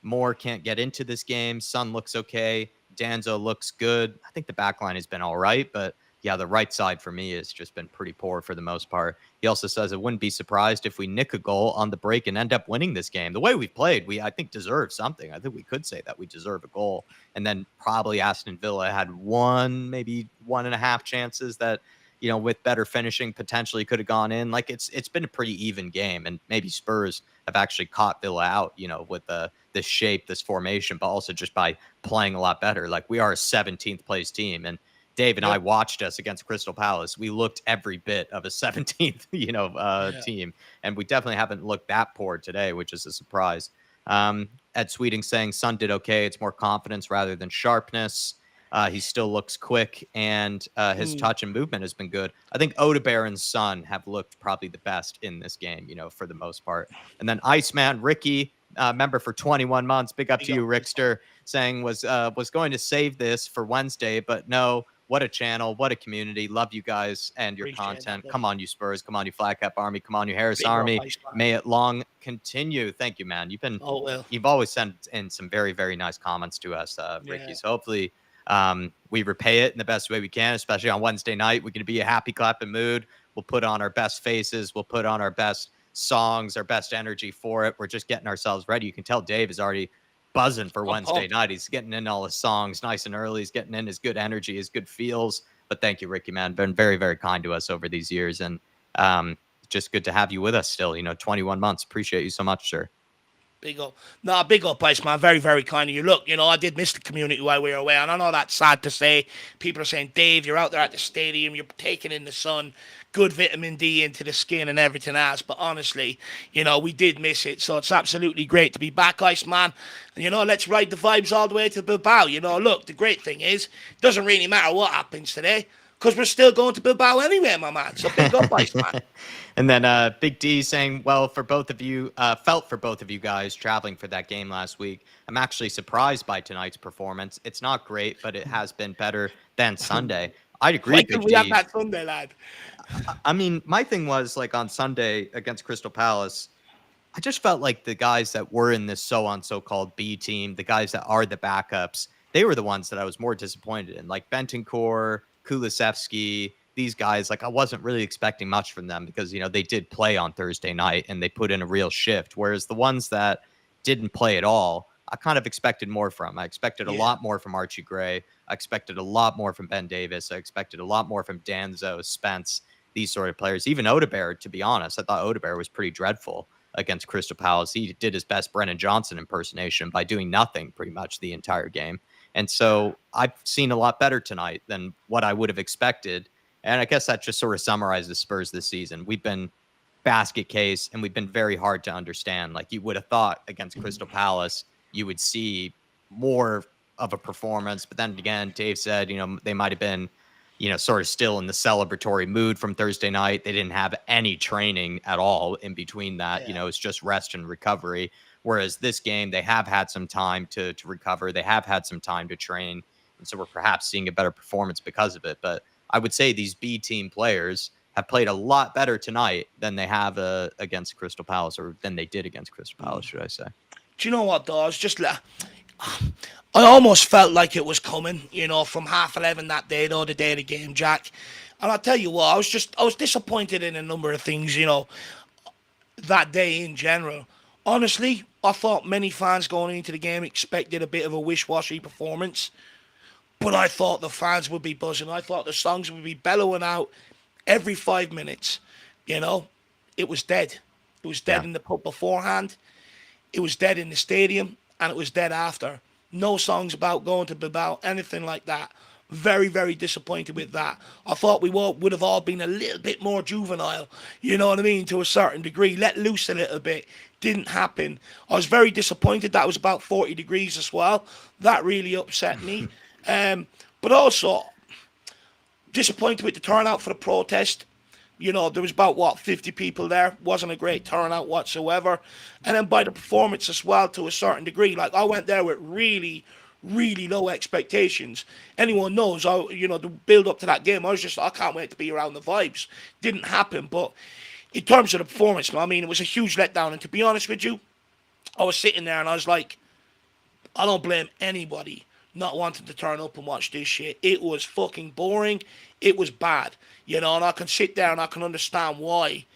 S2: Moore can't get into this game. Son looks okay. Danzo looks good. I think the back line has been all right, but yeah, the right side for me has just been pretty poor for the most part. He also says, I wouldn't be surprised if we nick a goal on the break and end up winning this game. The way we've played, I think deserve something. I think we could say that we deserve a goal. And then probably Aston Villa had maybe 1.5 chances that, with better finishing, potentially could have gone in. Like it's been a pretty even game, and maybe Spurs have actually caught Villa out, with this shape, this formation, but also just by playing a lot better. Like we are a 17th place team, and Dave and I watched us against Crystal Palace. We looked every bit of a 17th, team, and we definitely haven't looked that poor today, which is a surprise. Ed Sweeting saying Son did okay. It's more confidence rather than sharpness. He still looks quick, and his touch and movement has been good. I think Odebear and Son have looked probably the best in this game, for the most part. And then Iceman, Ricky, member for 21 months. Big up to you, Rickster, saying was going to save this for Wednesday, but no. What a channel. What a community. Love you guys and your content. Come on, you Spurs. Come on, you Flag Cap Army. Come on, you Harris Army. May it long continue. Thank you, man. You've always sent in some very, very nice comments to us, Ricky. So hopefully we repay it in the best way we can, especially on Wednesday night. We're going to be a happy clapping mood. We'll put on our best faces. We'll put on our best songs, our best energy for it. We're just getting ourselves ready. You can tell Dave is already buzzing for Wednesday night. He's getting in all his songs nice and early. He's getting in his good energy, his good feels. But thank you, Ricky, man. Been very, very kind to us over these years. And just good to have you with us still. 21 months. Appreciate you so much, sir.
S1: Big up. No, big up, Iceman. Very, very kind of you. Look, I did miss the community while we were away, and I know that's sad to say. People are saying, Dave, you're out there at the stadium, you're taking in the sun, good vitamin D into the skin and everything else. But honestly, we did miss it. So it's absolutely great to be back, Iceman. And, let's ride the vibes all the way to Bilbao. Look, the great thing is, it doesn't really matter what happens today, because we're still going to Bilbao anyway, my man. So big up, Iceman.
S2: And then Big D saying, well, felt for both of you guys traveling for that game last week. I'm actually surprised by tonight's performance. It's not great, but it has been better than Sunday. I'd agree, Big D.
S1: We have that Sunday, lad.
S2: I mean, my thing was, like, on Sunday against Crystal Palace, I just felt like the guys that were in this so-called B team, the guys that are the backups, they were the ones that I was more disappointed in. Like Bentancur, Kulusevski, these guys, like I wasn't really expecting much from them because, they did play on Thursday night and they put in a real shift. Whereas the ones that didn't play at all, I kind of expected more from. I expected a lot more from Archie Gray. I expected a lot more from Ben Davis. I expected a lot more from Danzo, Spence, these sort of players. Even Odebear, to be honest, I thought Odebear was pretty dreadful against Crystal Palace. He did his best Brennan Johnson impersonation by doing nothing pretty much the entire game. And so I've seen a lot better tonight than what I would have expected. And I guess that just sort of summarizes Spurs this season. We've been basket case and we've been very hard to understand. Like you would have thought against Crystal Palace, you would see more of a performance. But then again, Dave said, they might have been, sort of still in the celebratory mood from Thursday night. They didn't have any training at all in between that. It's just rest and recovery. Whereas this game, they have had some time to recover. They have had some time to train. And so we're perhaps seeing a better performance because of it. But I would say these B team players have played a lot better tonight than they have against Crystal Palace, or than they did against Crystal Palace, should I say. Do
S1: you know what, though? I almost felt like it was coming, from 11:30 that day, though, the day of the game, Jack. And I'll tell you what, I was disappointed in a number of things, that day in general. Honestly, I thought many fans going into the game expected a bit of a wish-washy performance. But I thought the fans would be buzzing. I thought the songs would be bellowing out every 5 minutes. It was dead. It was dead in the pub beforehand. It was dead in the stadium. And it was dead after. No songs about going to Bilbao, anything like that. Very, very disappointed with that. I thought we would have all been a little bit more juvenile, to a certain degree. Let loose a little bit. Didn't happen. I was very disappointed that it was about 40 degrees as well. That really upset me. But also disappointed with the turnout for the protest. There was about 50 people there. Wasn't a great turnout whatsoever. And then by the performance as well, to a certain degree. Like I went there with really, really low expectations. Anyone knows, the build up to that game, I was just, I can't wait to be around the vibes. Didn't happen. But in terms of the performance, it was a huge letdown. And to be honest with you, I was sitting there and I was like, I don't blame anybody not wanting to turn up and watch this shit. It was fucking boring. It was bad. And I can sit there and I can understand why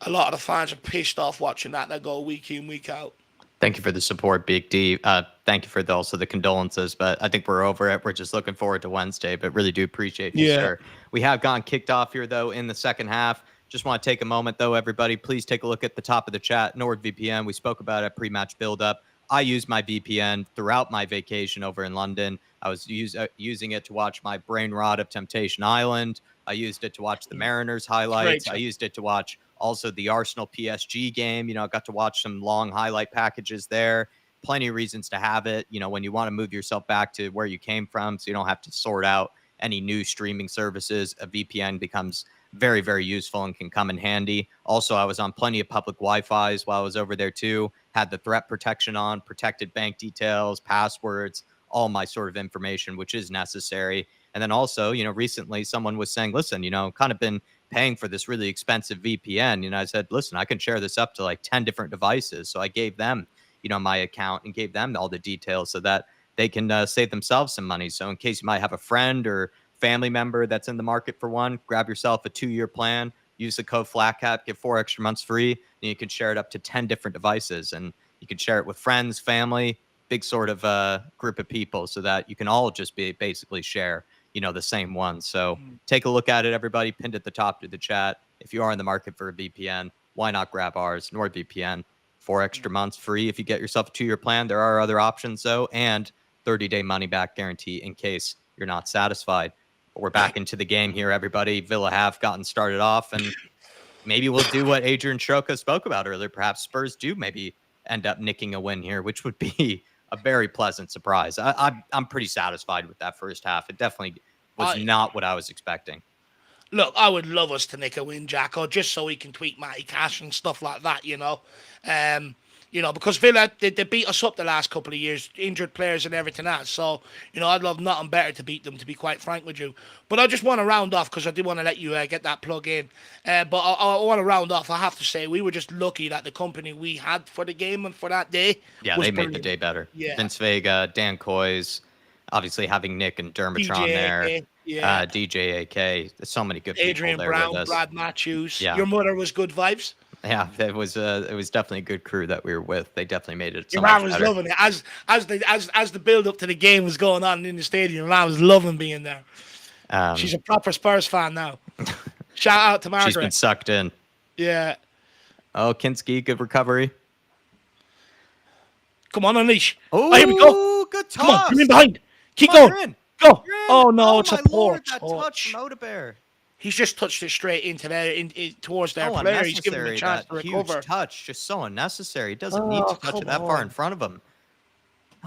S1: a lot of the fans are pissed off watching that. They go week in, week out.
S2: Thank you for the support, Big D. Thank you for also the condolences, but I think we're over it. We're just looking forward to Wednesday, but really do appreciate you, sir. We have gone kicked off here, though, in the second half. Just want to take a moment, though, everybody. Please take a look at the top of the chat. NordVPN, we spoke about it, pre-match build-up. I used my VPN throughout my vacation over in London. I was using it to watch my brain rot of Temptation Island. I used it to watch the Mariners
S1: Great
S2: highlights. I
S1: job.
S2: used it to watch also the Arsenal PSG game. I got to watch some long highlight packages there. Plenty of reasons to have it, when you want to move yourself back to where you came from, so you don't have to sort out any new streaming services. A VPN becomes very, very useful and can come in handy. Also, I was on plenty of public Wi-Fi's while I was over there too. Had the threat protection on, protected bank details, passwords, all my sort of information, which is necessary. And then also, recently someone was saying, listen, kind of been paying for this really expensive VPN. I said, listen, I can share this up to like 10 different devices. So I gave them, my account and gave them all the details so that they can save themselves some money. So in case you might have a friend or family member that's in the market for one, grab yourself a 2-year plan, use the code FLATCAP, get 4 extra months free, and you can share it up to 10 different devices. And you can share it with friends, family, big sort of group of people so that you can all just basically share, the same one. So take a look at it, everybody. Pinned at the top of the chat. If you are in the market for a VPN, why not grab ours, NordVPN? 4 extra months free if you get yourself a 2-year plan. There are other options, though, and 30-day money-back guarantee in case you're not satisfied. But we're back into the game here, everybody. Villa have gotten started off, and maybe we'll do what Adrian Stroka spoke about earlier. Perhaps Spurs do maybe end up nicking a win here, which would be a very pleasant surprise. I'm pretty satisfied with that first half. It definitely was not what I was expecting.
S1: Look, I would love us to nick a win, Jacko, just so we can tweet Matty Cash and stuff like that, because Villa, they beat us up the last couple of years, injured players and everything else. So, I'd love nothing better to beat them, to be quite frank with you. But I just want to round off, because I did want to let you get that plug in. But I want to round off. I have to say, we were just lucky that the company we had for the game and for that day was
S2: they made
S1: brilliant.
S2: the day better.
S1: Yeah.
S2: Vince Vega, Dan Coys, obviously having Nick and Dermotron there.
S1: Yeah.
S2: DJ AK. There's so many good
S1: Adrian
S2: people there
S1: Brown,
S2: with us.
S1: Brad Matthews.
S2: Yeah.
S1: Your mother was good vibes.
S2: Yeah, it was definitely a good crew that we were with. They definitely made it.
S1: Your man was loving it as the build up to the game was going on in the stadium. Your man was loving being there. She's a proper Spurs fan now. Shout out to Margaret.
S2: She's been sucked in.
S1: Yeah.
S2: Oh, Kinski, good recovery.
S1: Come on, unleash.
S2: Oh,
S1: here we go.
S2: Good toss.
S1: Come on, come in behind. Keep
S2: Come on,
S1: going.
S2: you're in.
S1: Go.
S2: You're in.
S1: Oh no, it's
S2: my
S1: a poor
S2: Lord, that touch from Odebear.
S1: He's just touched it straight into there, towards their
S2: So
S1: player. He's given him a chance to
S2: huge
S1: recover.
S2: Touch, just so unnecessary. He doesn't need to touch it that far in front of him.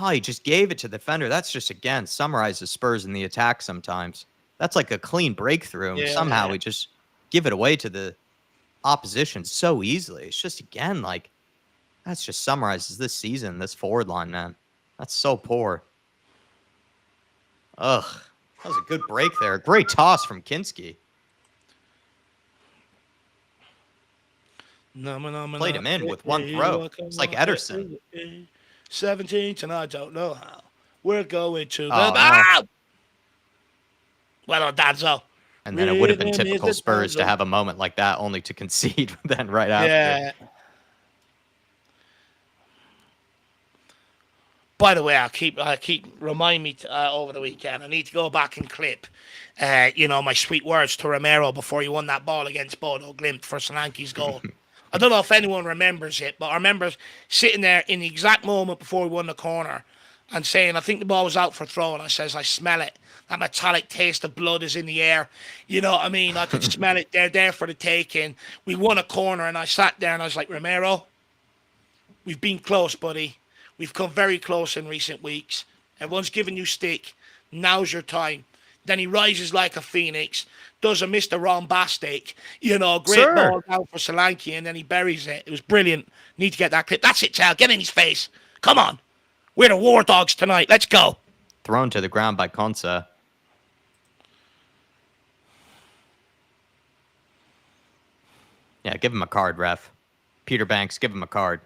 S2: Oh, he just gave it to the defender. That's just, again, summarizes Spurs in the attack sometimes. That's like a clean breakthrough. And somehow we just give it away to the opposition so easily. It's just, again, like, that's just summarizes this season, this forward line, man. That's so poor. Ugh. That was a good break there. Great toss from Kinski. Played him in with one throw. It's like Ederson.
S1: 17th, and I don't know how. We're going to the
S2: no.
S1: Well, Danzo.
S2: And then it would have been typical Spurs to have a moment like that, only to concede then right after.
S1: Yeah. By the way, I keep remind me over the weekend. I need to go back and clip, my sweet words to Romero before he won that ball against Bodo Glimt for Solanke's goal. I don't know if anyone remembers it, but I remember sitting there in the exact moment before we won the corner and saying, I think the ball was out for throw, and I says, I smell it. That metallic taste of blood is in the air. You know what I mean? I could smell it. They're there for the taking. We won a corner, and I sat there and I was like, Romero, we've been close, buddy. We've come very close in recent weeks. Everyone's giving you stick. Now's your time. Then he rises like a phoenix, does a Mr. Rombastic, great ball down for Solanke, and then he buries it. It was brilliant. Need to get that clip. That's it, child. Get in his face. Come on. We're the War Dogs tonight. Let's go.
S2: Thrown to the ground by Konsa. Yeah, give him a card, ref. Peter Banks, give him a card.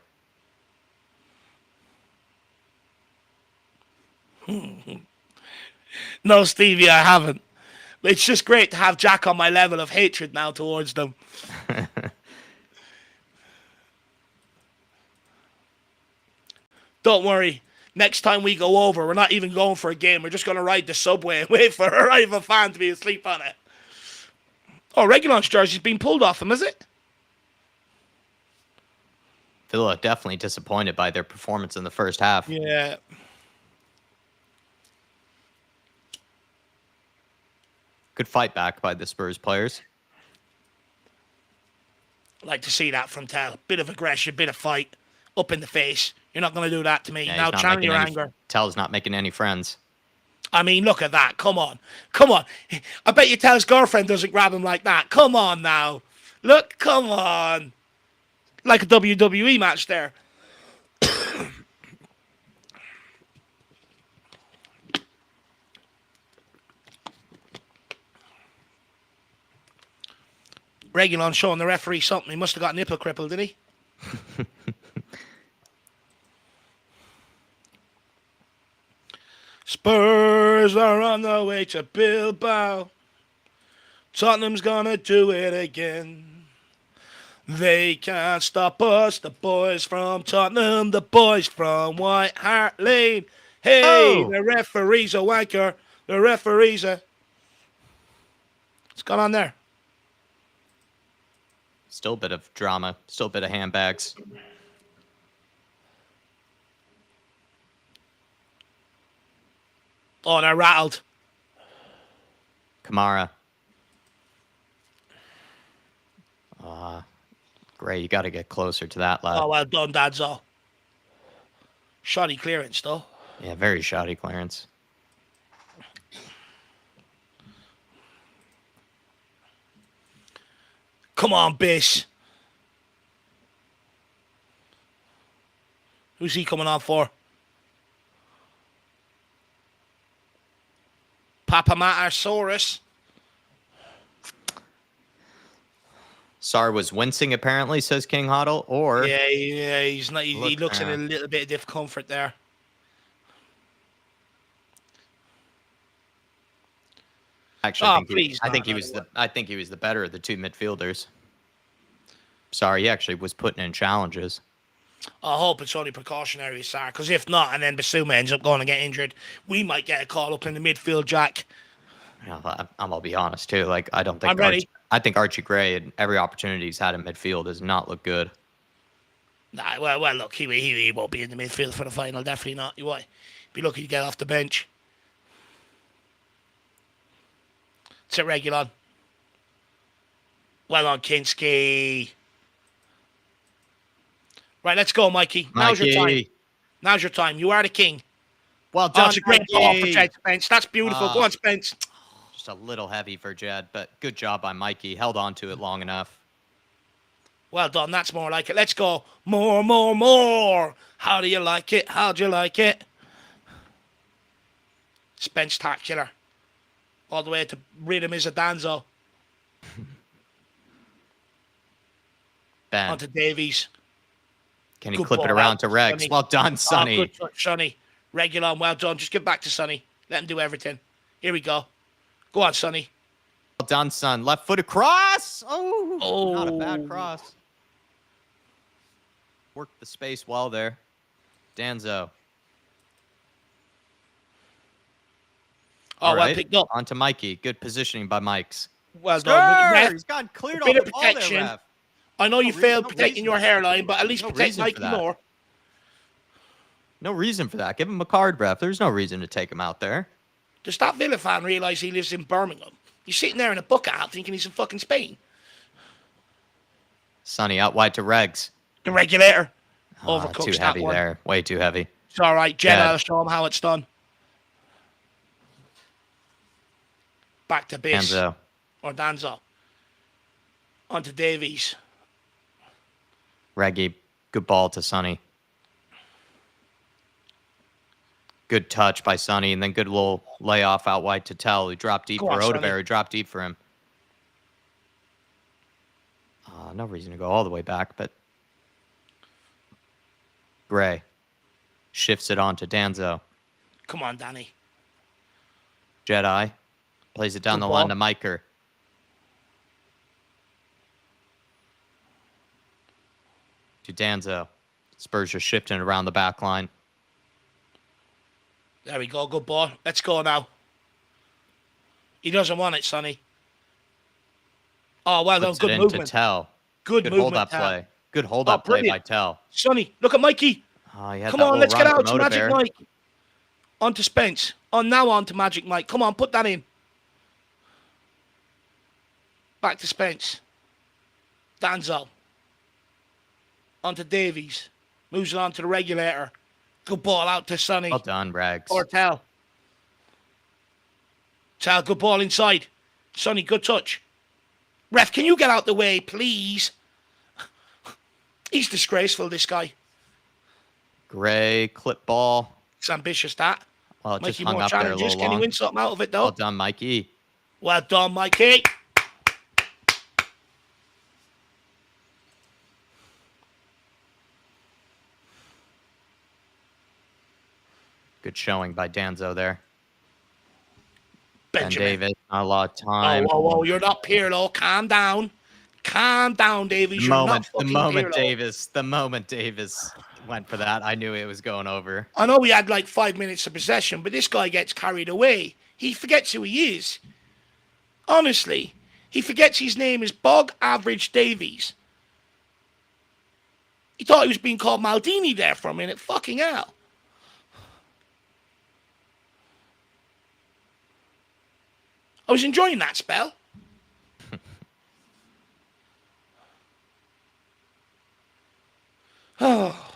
S1: No, Stevie, I haven't. It's just great to have Jack on my level of hatred now towards them. Don't worry. Next time we go over, we're not even going for a game. We're just going to ride the subway and wait for a rival fan to be asleep on it. Oh, Regulon's jersey's been pulled off him, is it?
S2: Villa definitely disappointed by their performance in the first half.
S1: Yeah.
S2: Good fight back by the Spurs players.
S1: Like to see that from Tell. Bit of aggression, bit of fight, up in the face. You're not going to do that to me.
S2: Yeah,
S1: Now
S2: he's not
S1: channel
S2: making
S1: your
S2: any.
S1: anger.
S2: Tell's not making any friends.
S1: I mean, look at that. Come on. Come on. I bet you Tell's girlfriend doesn't grab him like that. Come on now. Look, come on. Like a WWE match there. Regulon showing the referee something. He must have got nipple crippled, did he? Spurs are on the way to Bilbao. Tottenham's gonna do it again. They can't stop us, the boys from Tottenham, the boys from White Hart Lane. Hey, the referee's a wanker. The referee's a... What's going on there?
S2: Still a bit of drama. Still a bit of handbags.
S1: Oh, they're rattled.
S2: Kamara. Great, you got to get closer to that lad.
S1: Oh, well done, Dadzo. Shoddy clearance, though.
S2: Yeah, very shoddy clearance.
S1: Come on, Biss. Who's he coming on for? Papamasaurus.
S2: Sar was wincing, apparently, says King Hoddle, or...
S1: Yeah, he's not. He looks in a little bit of discomfort there.
S2: Actually, I think he was the better of the two midfielders. Sorry, he actually was putting in challenges.
S1: I hope it's only precautionary, sir, because if not, and then Basuma ends up going to get injured, we might get a call up in the midfield, Jack.
S2: I'm gonna be honest too. Like, I don't think
S1: I'm ready.
S2: I think Archie Gray, and every opportunity he's had in midfield, does not look good.
S1: Nah, well, look, he won't be in the midfield for the final. Definitely not. You won't be lucky to get off the bench. It's a Regulon. Well on, Kinski. Right, let's go, Mikey. Now's your time. Now's your time. You are the king.
S2: Well done,
S1: it's a great ball for Jed Spence. That's beautiful. Go on, Spence.
S2: Just a little heavy for Jed, but good job by Mikey. Held on to it long enough.
S1: Well done. That's more like it. Let's go. More, more, more. How do you like it? How'd you like it? Spence-tacular. All the way to Rhythm is a Danzo.
S2: Ben.
S1: Onto Davies.
S2: Can he clip it around to Regs? Well done, Sonny.
S1: Good touch, Sonny. Regular, well done. Just give back to Sonny. Let him do everything. Here we go. Go on, Sonny.
S2: Well done, son. Left foot across. Oh, not a bad cross. Worked the space well there. Danzo.
S1: All right, picked up.
S2: On to Mikey. Good positioning by Mikes.
S1: Well done.
S2: He's gotten cleared off the ball there, ref.
S1: I know you failed protecting your hairline, but at least protect Mikey more.
S2: No reason for that. Give him a card, ref. There's no reason to take him out there.
S1: Does that Villa fan realise he lives in Birmingham? He's sitting there in a bucket hat thinking he's in fucking Spain.
S2: Sonny out wide to Regs.
S1: The regulator. Overcooked
S2: too heavy there. Way too heavy.
S1: It's all right. Jed, I'll show him how it's done. Back to Biss.
S2: Danzo.
S1: Or Danzo. On to Davies.
S2: Reggie. Good ball to Sonny. Good touch by Sonny, and then good little layoff out wide to Tell, who dropped deep for Odeberry, who dropped deep for him. No reason to go all the way back, but Gray shifts it on to Danzo.
S1: Come on, Danny.
S2: Jedi plays it down the line to Miker. To Danzo. Spurs are shifting around the back line.
S1: There we go. Good ball. Let's go now. He doesn't want it, Sonny. Oh, well done. Good movement.
S2: Tell.
S1: Good movement.
S2: Hold that play. Good hold
S1: Oh,
S2: up play by
S1: brilliant.
S2: Tell.
S1: Sonny, look at Mikey.
S2: Oh, he had
S1: Come
S2: that
S1: on,
S2: little
S1: let's get
S2: run
S1: out
S2: from
S1: to Magic
S2: Odebear.
S1: Mike. On to Spence. Now on to Magic Mike. Come on, put that in. Back to Spence. Danzo. On to Davies. Moves it on to the regulator. Good ball out to Sonny.
S2: Well done, Rags.
S1: Or Tell. Tell, good ball inside. Sonny, good touch. Ref, can you get out the way, please? He's disgraceful, this guy.
S2: Gray, clip ball.
S1: It's ambitious, that.
S2: Well, it just
S1: Mikey,
S2: hung
S1: more
S2: up there a
S1: challenges.
S2: little
S1: Can he
S2: long.
S1: win something out of it, though?
S2: Well done, Mikey.
S1: Well done, Mikey.
S2: Good showing by Danzo there.
S1: Benjamin.
S2: And Davis, not a lot of time.
S1: Whoa, you're not Pirlo. Calm down. Calm down, Davies. You're not fucking Pirlo.
S2: The moment Davis went for that, I knew it was going over.
S1: I know we had like 5 minutes of possession, but this guy gets carried away. He forgets who he is. Honestly, he forgets his name is Bog Average Davies. He thought he was being called Maldini there for a minute. Fucking hell. I was enjoying that spell. Oh.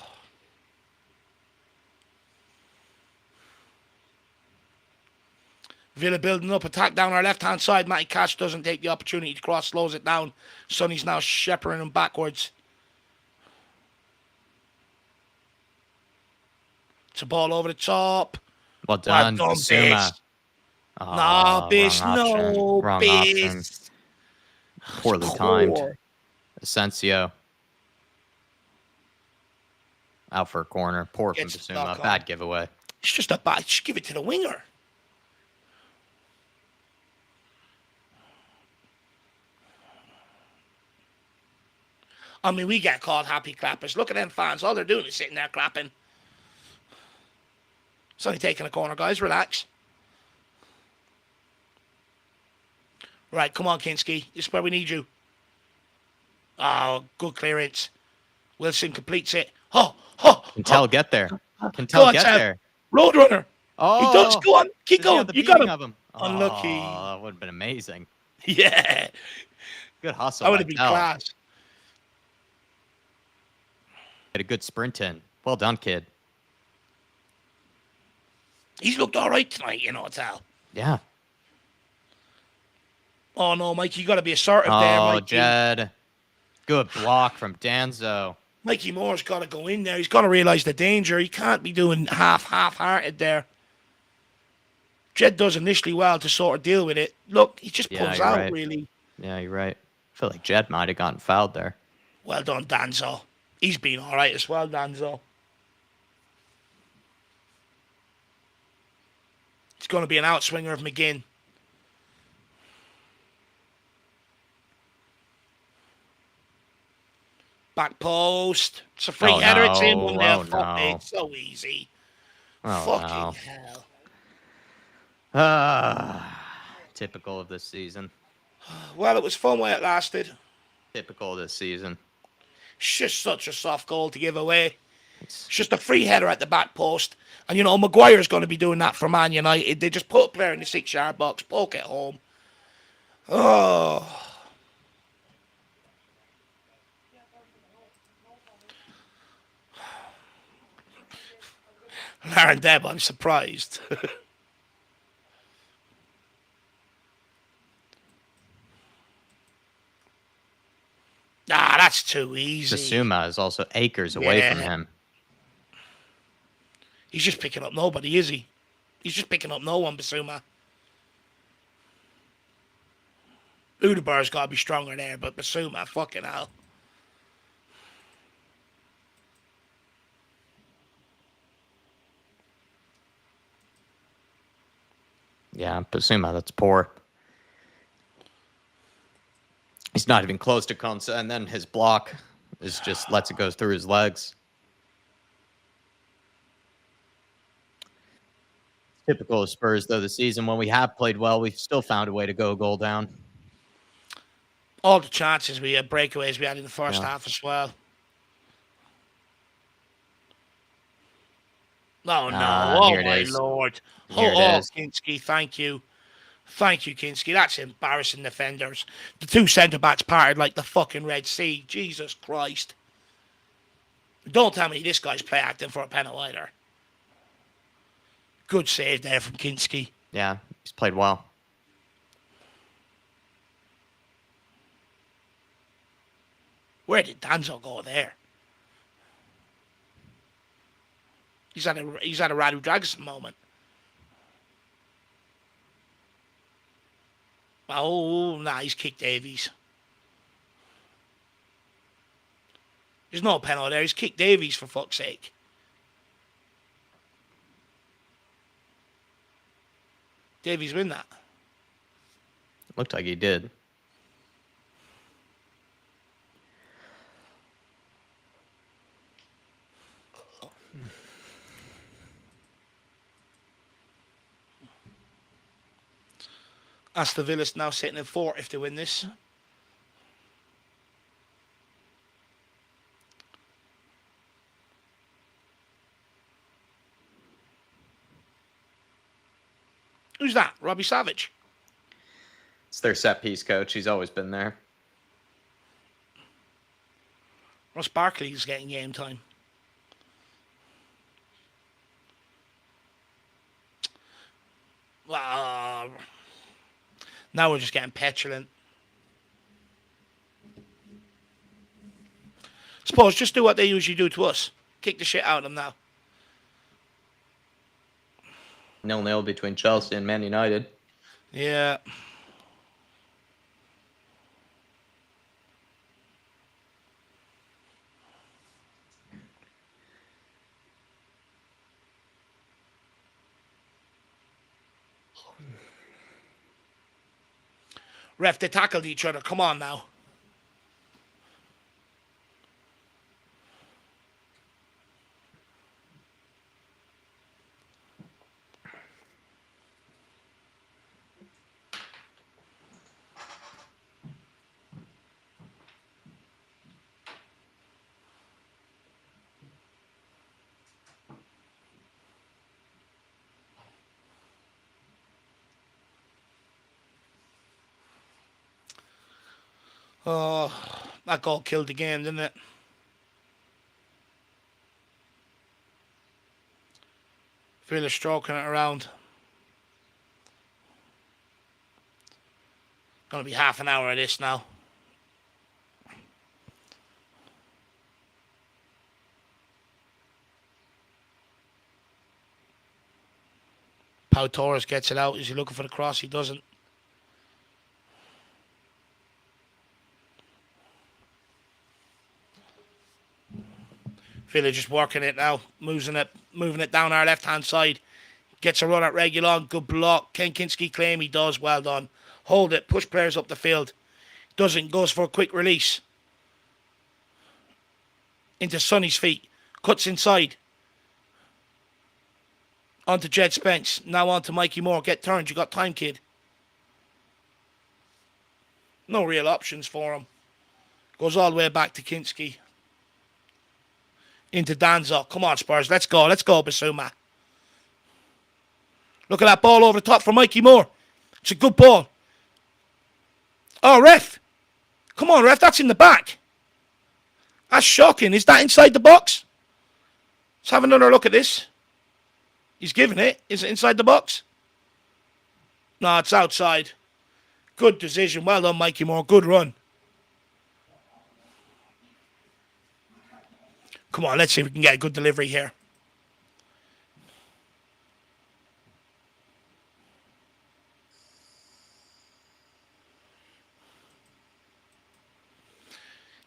S1: Villa building up, attack down our left-hand side. Matty Cash doesn't take the opportunity to cross, slows it down. Sonny's now shepherding him backwards. It's a ball over the top.
S2: Well done,
S1: Bissouma. No, Biss, no,
S2: Wrong
S1: Biss.
S2: option. Poorly timed. Asensio. Out for a corner. Poor from Bissouma. Bad giveaway.
S1: It's just a bad. Just give it to the winger. I mean, we get called happy clappers. Look at them fans. All they're doing is sitting there clapping. It's only taking a corner, guys. Relax. Right, come on, Kinski. This is where we need you. Oh, good clearance. Wilson completes it.
S2: Can Tell get there. Can Tell get there.
S1: Roadrunner.
S2: Oh,
S1: he does. Go on. Keep going. You got him. Unlucky.
S2: Oh, that would have been amazing.
S1: Yeah.
S2: Good hustle.
S1: That would have been class.
S2: Had a good sprint in. Well done, kid.
S1: He's looked all right tonight, Tell.
S2: Yeah.
S1: Oh, no, Mike, you got to be assertive there, Mikey.
S2: Oh, Jed. Good block from Danzo.
S1: Mikey Moore's got to go in there. He's got to realize the danger. He can't be doing half-hearted there. Jed does initially well to sort of deal with it. Look, he just pulls out,
S2: right.
S1: really.
S2: Yeah, you're right. I feel like Jed might have gotten fouled there.
S1: Well done, Danzo. He's been all right as well, Danzo. It's going to be an outswinger of McGinn. Back post. It's a free header. It's in 1-0. Fuck me. It's so easy. Fucking hell.
S2: Typical of this season.
S1: Well, it was fun while it lasted.
S2: Typical of this season.
S1: It's just such a soft goal to give away. It's just a free header at the back post. And, Maguire's going to be doing that for Man United. They just put a player in the 6-yard box, poke it home. Oh. Lauren Deb, I'm surprised. That's too easy.
S2: Bissouma is also acres away from him.
S1: He's just picking up nobody, is he? He's just picking up no one, Bissouma. Udebar's got to be stronger there, but Bissouma, fucking hell.
S2: Yeah, Bissouma, that's poor. He's not even close to Konsa, and then his block is just lets it go through his legs. Typical of Spurs, though, this season. When we have played well, we've still found a way to go a goal down.
S1: All the chances we had, breakaways we had in the first half as well. Oh, no. Oh,
S2: Here it
S1: my
S2: is.
S1: Lord.
S2: Here it
S1: Oh,
S2: is.
S1: Kinski, thank you. Thank you, Kinski. That's embarrassing defenders. The two centre-backs parted like the fucking Red Sea. Jesus Christ. Don't tell me this guy's play acting for a penalty either. Good save there from Kinski.
S2: Yeah, he's played well.
S1: Where did Danzo go there? He's had a Radu Dragoson moment. Oh, nah, he's kicked Davies. There's no penalty there. He's kicked Davies, for fuck's sake. Davies win that.
S2: Looked like he did.
S1: Aston Villa's now sitting in fourth if they win this. Who's that? Robbie Savage.
S2: It's their set piece coach. He's always been there.
S1: Ross Barkley's getting game time. Now we're just getting petulant. Suppose just do what they usually do to us. Kick the shit out of them now.
S2: 0-0 between Chelsea and Man United.
S1: Yeah. Ref, they tackled each other. Come on now. Oh, that goal killed the game, didn't it? Villa stroking it around. Gonna be half an hour of this now. Pau Torres gets it out. Is he looking for the cross? He doesn't. Villa just working it now, moving it down our left-hand side. Gets a run at Regulon, good block. Ken Kinski claim he does, well done. Hold it, push players up the field. Doesn't, goes for a quick release. Into Sonny's feet, cuts inside. Onto Jed Spence, now on to Mikey Moore. Get turned, you got time, kid. No real options for him. Goes all the way back to Kinski. Into Danzo. Come on, Spurs. Let's go, Basuma. Look at that ball over the top for Mikey Moore. It's a good ball. Oh, ref. Come on, ref. That's in the back. That's shocking. Is that inside the box? Let's have another look at this. He's giving it. Is it inside the box? No, it's outside. Good decision. Well done, Mikey Moore. Good run. Come on, let's see if we can get a good delivery here.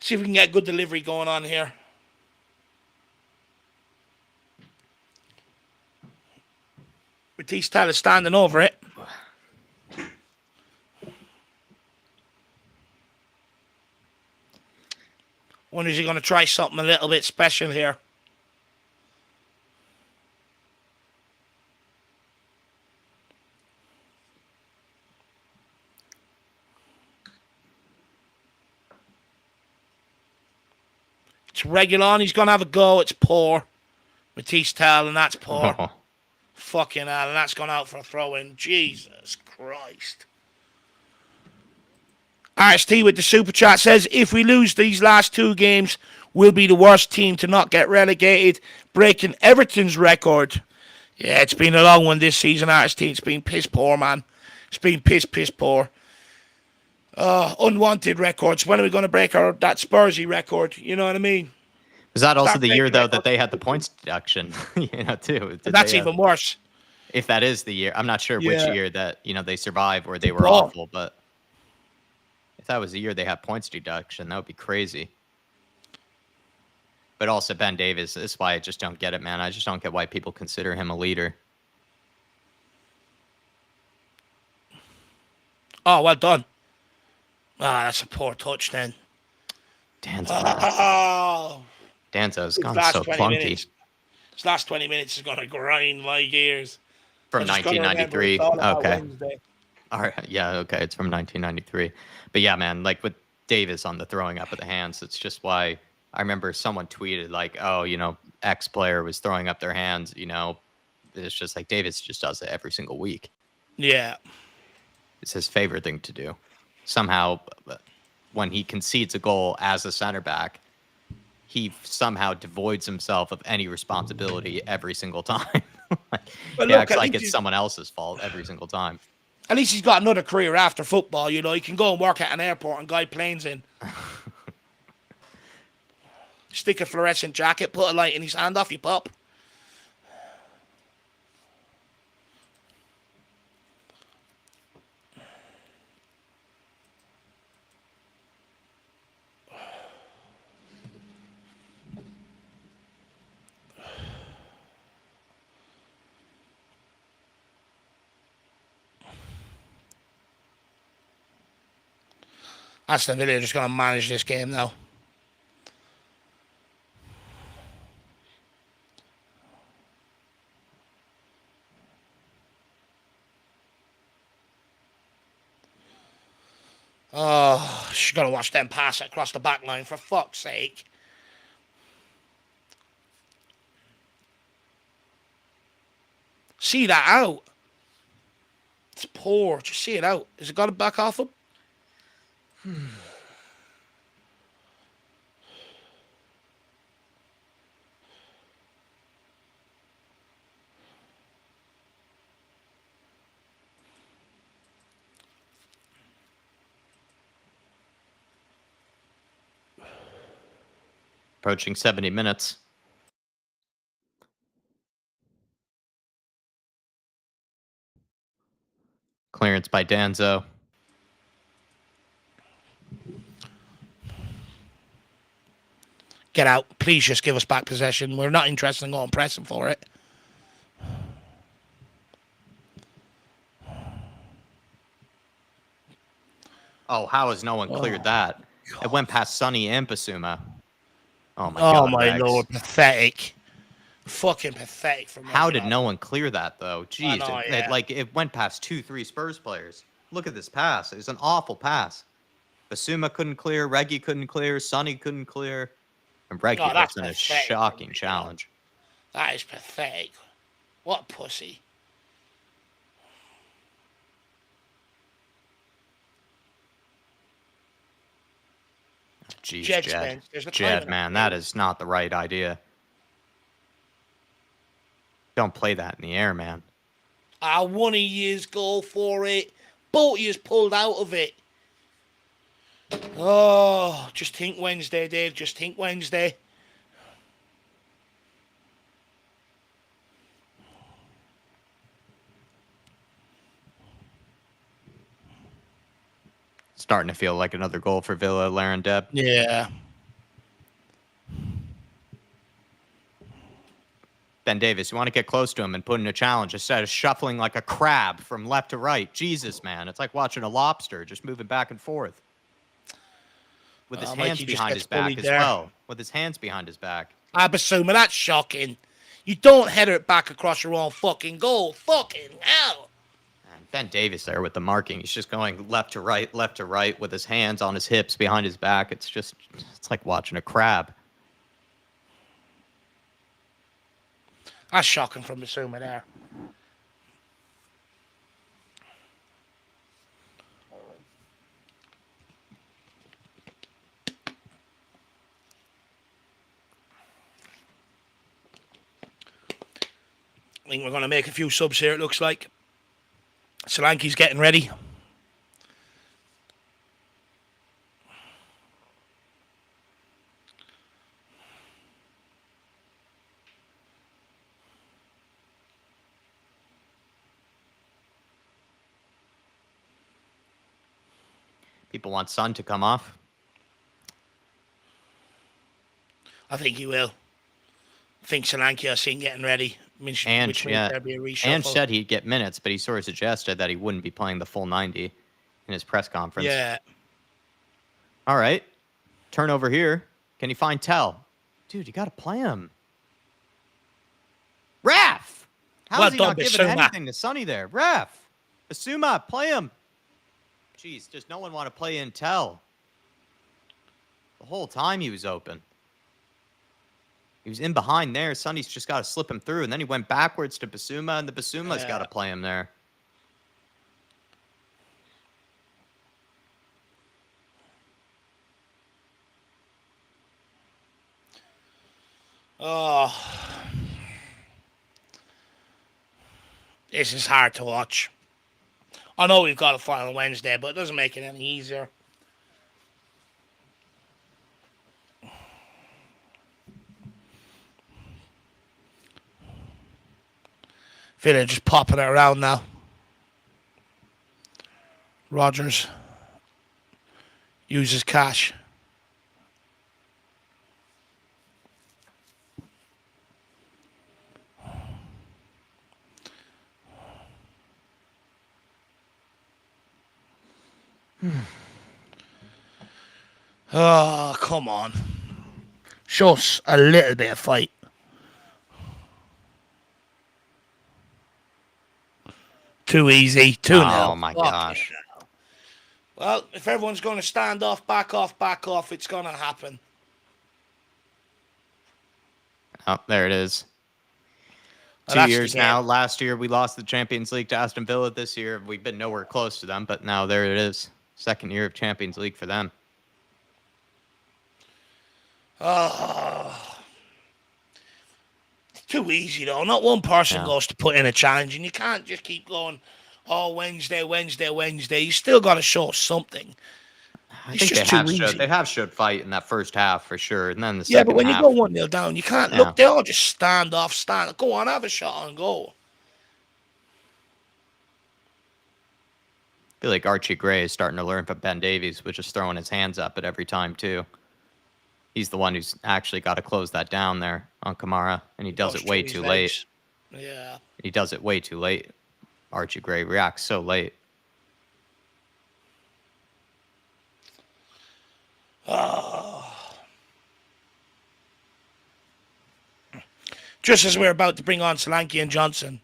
S1: See if we can get a good delivery going on here. Matisse Taylor standing over it. Wonder is he going to try something a little bit special here. It's Regulon. He's going to have a go. It's poor. Matisse Tell, and that's poor.
S2: Oh,
S1: Fucking hell, and that's gone out for a throw-in. Jesus Christ. RST with the super chat says, if we lose these last 2 games, we'll be the worst team to not get relegated, breaking Everton's record. Yeah, it's been a long one this season, RST. It's been piss poor, man. It's been piss poor. Unwanted records. When are we going to break that Spursy record? You know what I mean?
S2: was that also
S1: Start
S2: the year
S1: breaking
S2: though
S1: records.
S2: that they had the points deduction? Too. Did
S1: That's
S2: they,
S1: even worse.
S2: if that is the year, I'm not sure which
S1: Yeah.
S2: year that they survived or they were
S1: Bro.
S2: awful, but if that was the year they had points deduction, that would be crazy. But also Ben Davis, this is why I just don't get it, man. I just don't get why people consider him a leader.
S1: Oh, well done. That's a poor touch then.
S2: Danzo's gone so clunky.
S1: This last 20 minutes is going to grind my gears.
S2: From 1993. Okay. All right. Yeah, okay. It's from 1993. But yeah, man, like with Davis on the throwing up of the hands, it's just why I remember someone tweeted like, oh, X player was throwing up their hands, It's just like Davis just does it every single week.
S1: Yeah.
S2: It's his favorite thing to do. Somehow, when he concedes a goal as a center back, he somehow devoids himself of any responsibility every single time. He acts like it's someone else's fault every single time.
S1: At least he's got another career after football, He can go and work at an airport and guide planes in. Stick a fluorescent jacket, put a light in his hand off, you pop. Aston Villa are just going to manage this game now. Oh, she's going to watch them pass it across the back line, for fuck's sake. See that out. It's poor. Just see it out. Has it got it back off him?
S2: Approaching 70 minutes. Clearance by Danzo.
S1: Get out. Please just give us back possession. We're not interested in going pressing for it.
S2: Oh, how has no one cleared that? God. It went past Sonny and Basuma. Oh my God. Oh my
S1: Lord, pathetic. Fucking pathetic from
S2: How did no one clear that though? Jeez,
S1: yeah.
S2: it went past 2-3 Spurs players. Look at this pass. It was an awful pass. Basuma couldn't clear, Reggie couldn't clear, Sonny couldn't clear, and Reggie was in a shocking challenge.
S1: That is pathetic. What a pussy.
S2: Jeez, Jed, man, that is not the right idea. Don't play that in the air, man.
S1: One of yous go for it. Both of yous pulled out of it. Oh, just think Wednesday, Dave. Just think Wednesday.
S2: Starting to feel like another goal for Villa, Laren Deb.
S1: Yeah.
S2: Ben Davis, you want to get close to him and put in a challenge instead of shuffling like a crab from left to right. Jesus, man. It's like watching a lobster just moving back and forth. With his hands behind his back as well. With his hands behind his back.
S1: Basuma, that's shocking. You don't header it back across your own fucking goal. Fucking hell.
S2: And Ben Davis there with the marking. He's just going left to right with his hands on his hips behind his back. It's like watching a crab.
S1: That's shocking from Basuma there. I think we're going to make a few subs here, it looks like. Solanke's getting ready.
S2: People want Son to come off.
S1: I think he will. I think Solanke, I seen getting ready. Which means there'll be a reshuffle.
S2: And said he'd get minutes, but he sort of suggested that he wouldn't be playing the full 90 in his press conference.
S1: Yeah.
S2: All right. Turnover here. Can you find Tell? Dude, you got to play him. Raf! How is he not giving anything to Sonny there? Raf! Basuma, play him. Jeez, does no one want to play in Tell? The whole time he was open. He was in behind there. Sonny's just got to slip him through. And then he went backwards to Basuma, and the Basuma's got to play him there.
S1: Oh. This is hard to watch. I know we've got a final Wednesday, but it doesn't make it any easier. Villa just popping it around now. Rodgers uses cash. Oh, come on. Show us a little bit of fight. Too easy. 2-0.
S2: Oh, my gosh.
S1: Well, if everyone's going to stand off, back off, it's going to happen.
S2: Oh, there it is. 2 years now. Last year, we lost the Champions League to Aston Villa. This year, we've been nowhere close to them, but now there it is. Second year of Champions League for them.
S1: It's too easy, though. Not one person goes to put in a challenge, and you can't just keep going, oh, Wednesday. You still got to show something.
S2: I think they have showed fight in that first half for sure, and then the second half.
S1: Yeah, but when you go 1-0 down, you can't look. They all just stand off. Go on, have a shot and go.
S2: I feel like Archie Gray is starting to learn from Ben Davies, which is throwing his hands up at every time too. He's the one who's actually got to close that down there on Kamara, and he does it way too late.
S1: Yeah.
S2: He does it way too late. Archie Gray reacts so late.
S1: Just as we're about to bring on Solanke and Johnson.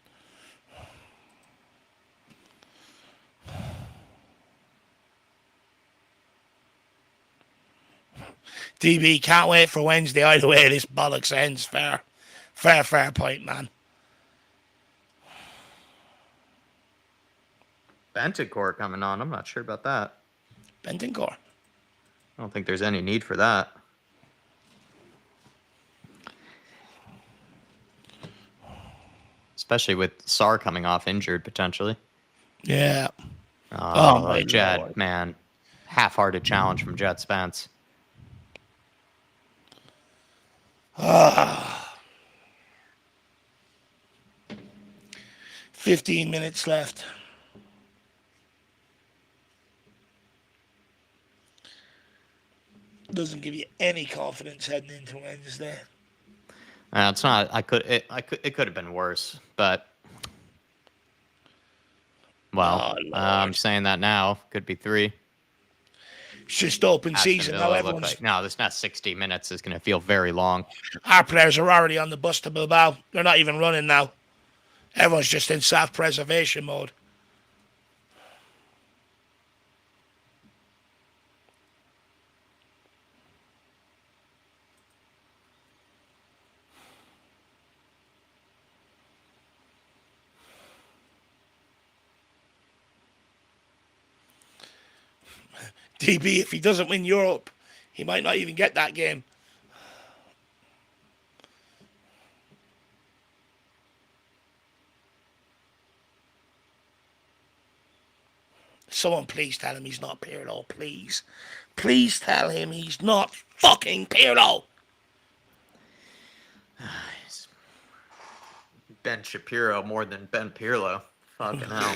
S1: DB, can't wait for Wednesday. Either way, this bollocks ends. Fair point, man.
S2: Bentancur coming on. I'm not sure about that.
S1: Bentancur.
S2: I don't think there's any need for that. Especially with Sarr coming off injured, potentially.
S1: Yeah.
S2: Oh my Jed, Lord. Man. Half-hearted challenge from Jed Spence.
S1: 15 minutes left. Doesn't give you any confidence heading into Wednesday.
S2: It's not. It could have been worse, but well, I'm saying that now. Could be 3.
S1: It's just open season. Now
S2: everyone's no. This next 60 minutes is going to feel very long.
S1: Our players are already on the bus to Bilbao. They're not even running now. Everyone's just in self-preservation mode. DB, if he doesn't win Europe, he might not even get that game. Someone please tell him he's not Pirlo, please. Please tell him he's not fucking Pirlo.
S2: Ben Shapiro more than Ben Pirlo. Fucking hell.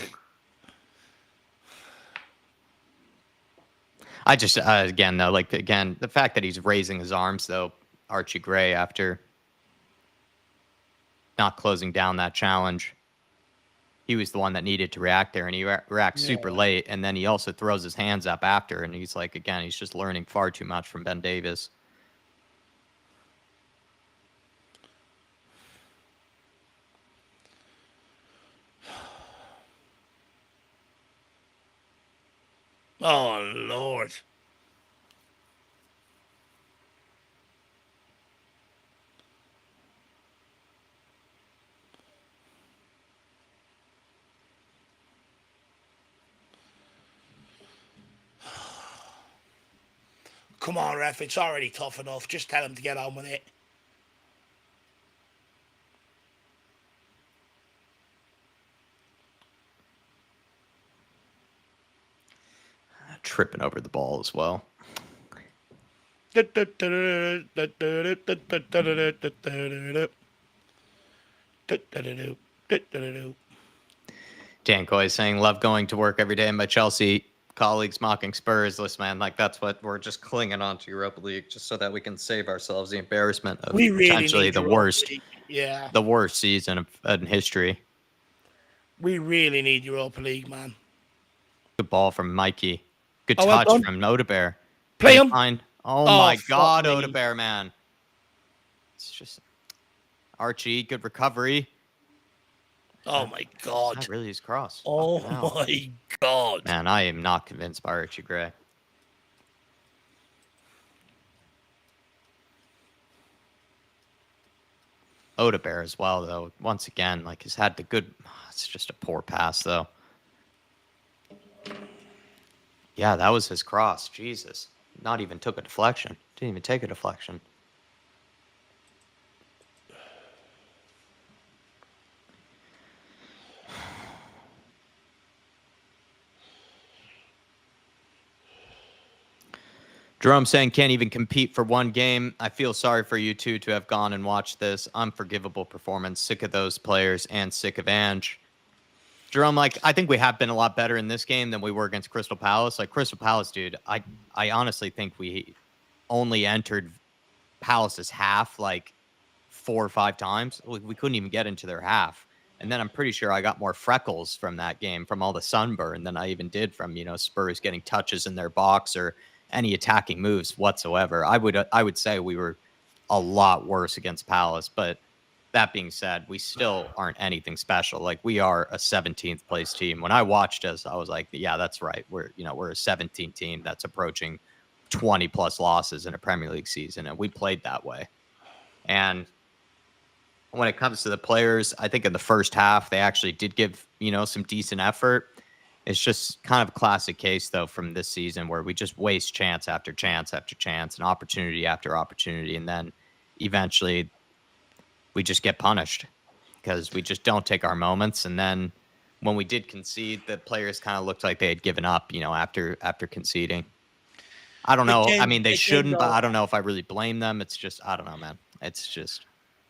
S2: I just, again, though, the fact that he's raising his arms, though, Archie Gray, after not closing down that challenge, he was the one that needed to react there, and he reacts super late, and then he also throws his hands up after, and he's like, again, he's just learning far too much from Ben Davies.
S1: Oh, Lord. Come on, ref, it's already tough enough. Just tell him to get on with it.
S2: Tripping over the ball as well. Dan Coy is saying, love going to work every day, and my Chelsea colleagues mocking Spurs. Listen, man, like that's what we're just clinging on to Europa League just so that we can save ourselves the embarrassment of potentially the worst, the worst season in history.
S1: We really need Europa League, man.
S2: Good ball from Mikey. Good touch from Odebear.
S1: Play him.
S2: Oh my God, Odebear, man. It's just Archie, good recovery.
S1: Oh my God.
S2: That really is cross.
S1: Oh my God.
S2: Man, I am not convinced by Archie Gray. Odebear as well, though. Once again, like he's had the good. It's just a poor pass, though. Yeah, that was his cross. Jesus. Not even took a deflection. Didn't even take a deflection. Jerome saying can't even compete for one game. I feel sorry for you two to have gone and watched this unforgivable performance. Sick of those players and sick of Ange. Jerome, like, I think we have been a lot better in this game than we were against Crystal Palace. Like, Crystal Palace, dude, I honestly think we only entered Palace's half like 4 or 5 times. We couldn't even get into their half. And then I'm pretty sure I got more freckles from that game from all the sunburn than I even did from, Spurs getting touches in their box or any attacking moves whatsoever. I would say we were a lot worse against Palace, but that being said, we still aren't anything special. Like, we are a 17th place team. When I watched us, I was like, yeah, that's right. We're a 17th team that's approaching 20 plus losses in a Premier League season, and we played that way. And when it comes to the players, I think in the first half they actually did give some decent effort. It's just kind of a classic case, though, from this season where we just waste chance after chance after chance and opportunity after opportunity. And then eventually we just get punished because we just don't take our moments. And then when we did concede, the players kind of looked like they had given up, after conceding. I don't know. I mean, they shouldn't, but I don't know if I really blame them. It's just, I don't know, man. It's just.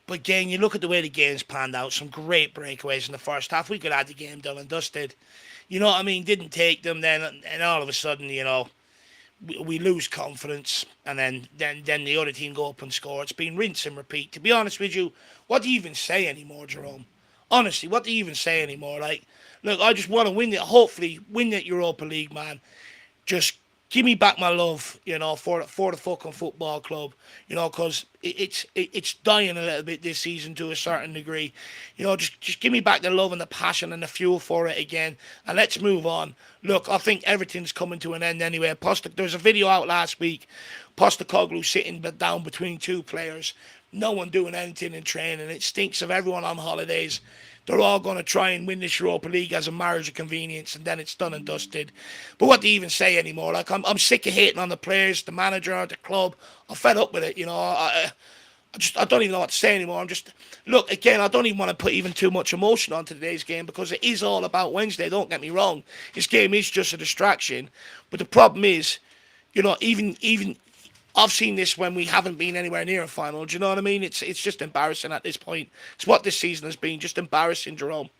S1: But again, you look at the way the game's panned out, some great breakaways in the first half. We could have the game done and dusted. You know what I mean? Didn't take them then, and all of a sudden, we lose confidence, and then the other team go up and score. It's been rinse and repeat. To be honest with you, what do you even say anymore, Jerome? Honestly, what do you even say anymore? Like, look, I just want to win it. Hopefully, win that Europa League, man. Just give me back my love, for the fucking football club, because it's dying a little bit this season to a certain degree. Just give me back the love and the passion and the fuel for it again, and let's move on. Look, I think everything's coming to an end anyway. There's a video out last week, Postecoglou sitting down between 2 players, no one doing anything in training. It stinks of everyone on holidays. they're all going to try and win this Europa League as a marriage of convenience, and then it's done and dusted. But what do you even say anymore? Like, I'm sick of hating on the players, the manager, the club. I'm fed up with it. I don't even know what to say anymore. I'm just look again. I don't even want to put even too much emotion onto today's game because it is all about Wednesday. Don't get me wrong. This game is just a distraction, but the problem is, even I've seen this when we haven't been anywhere near a final. Do you know what I mean? It's just embarrassing at this point. It's what this season has been. Just embarrassing, Jerome.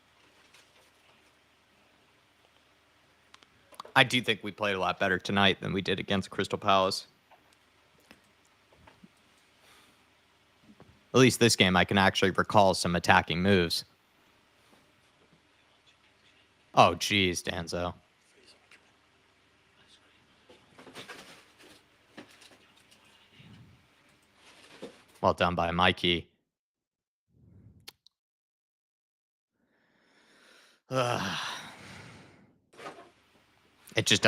S2: I do think we played a lot better tonight than we did against Crystal Palace. At least this game, I can actually recall some attacking moves. Oh, geez, Danzo. Well done by Mikey. It just,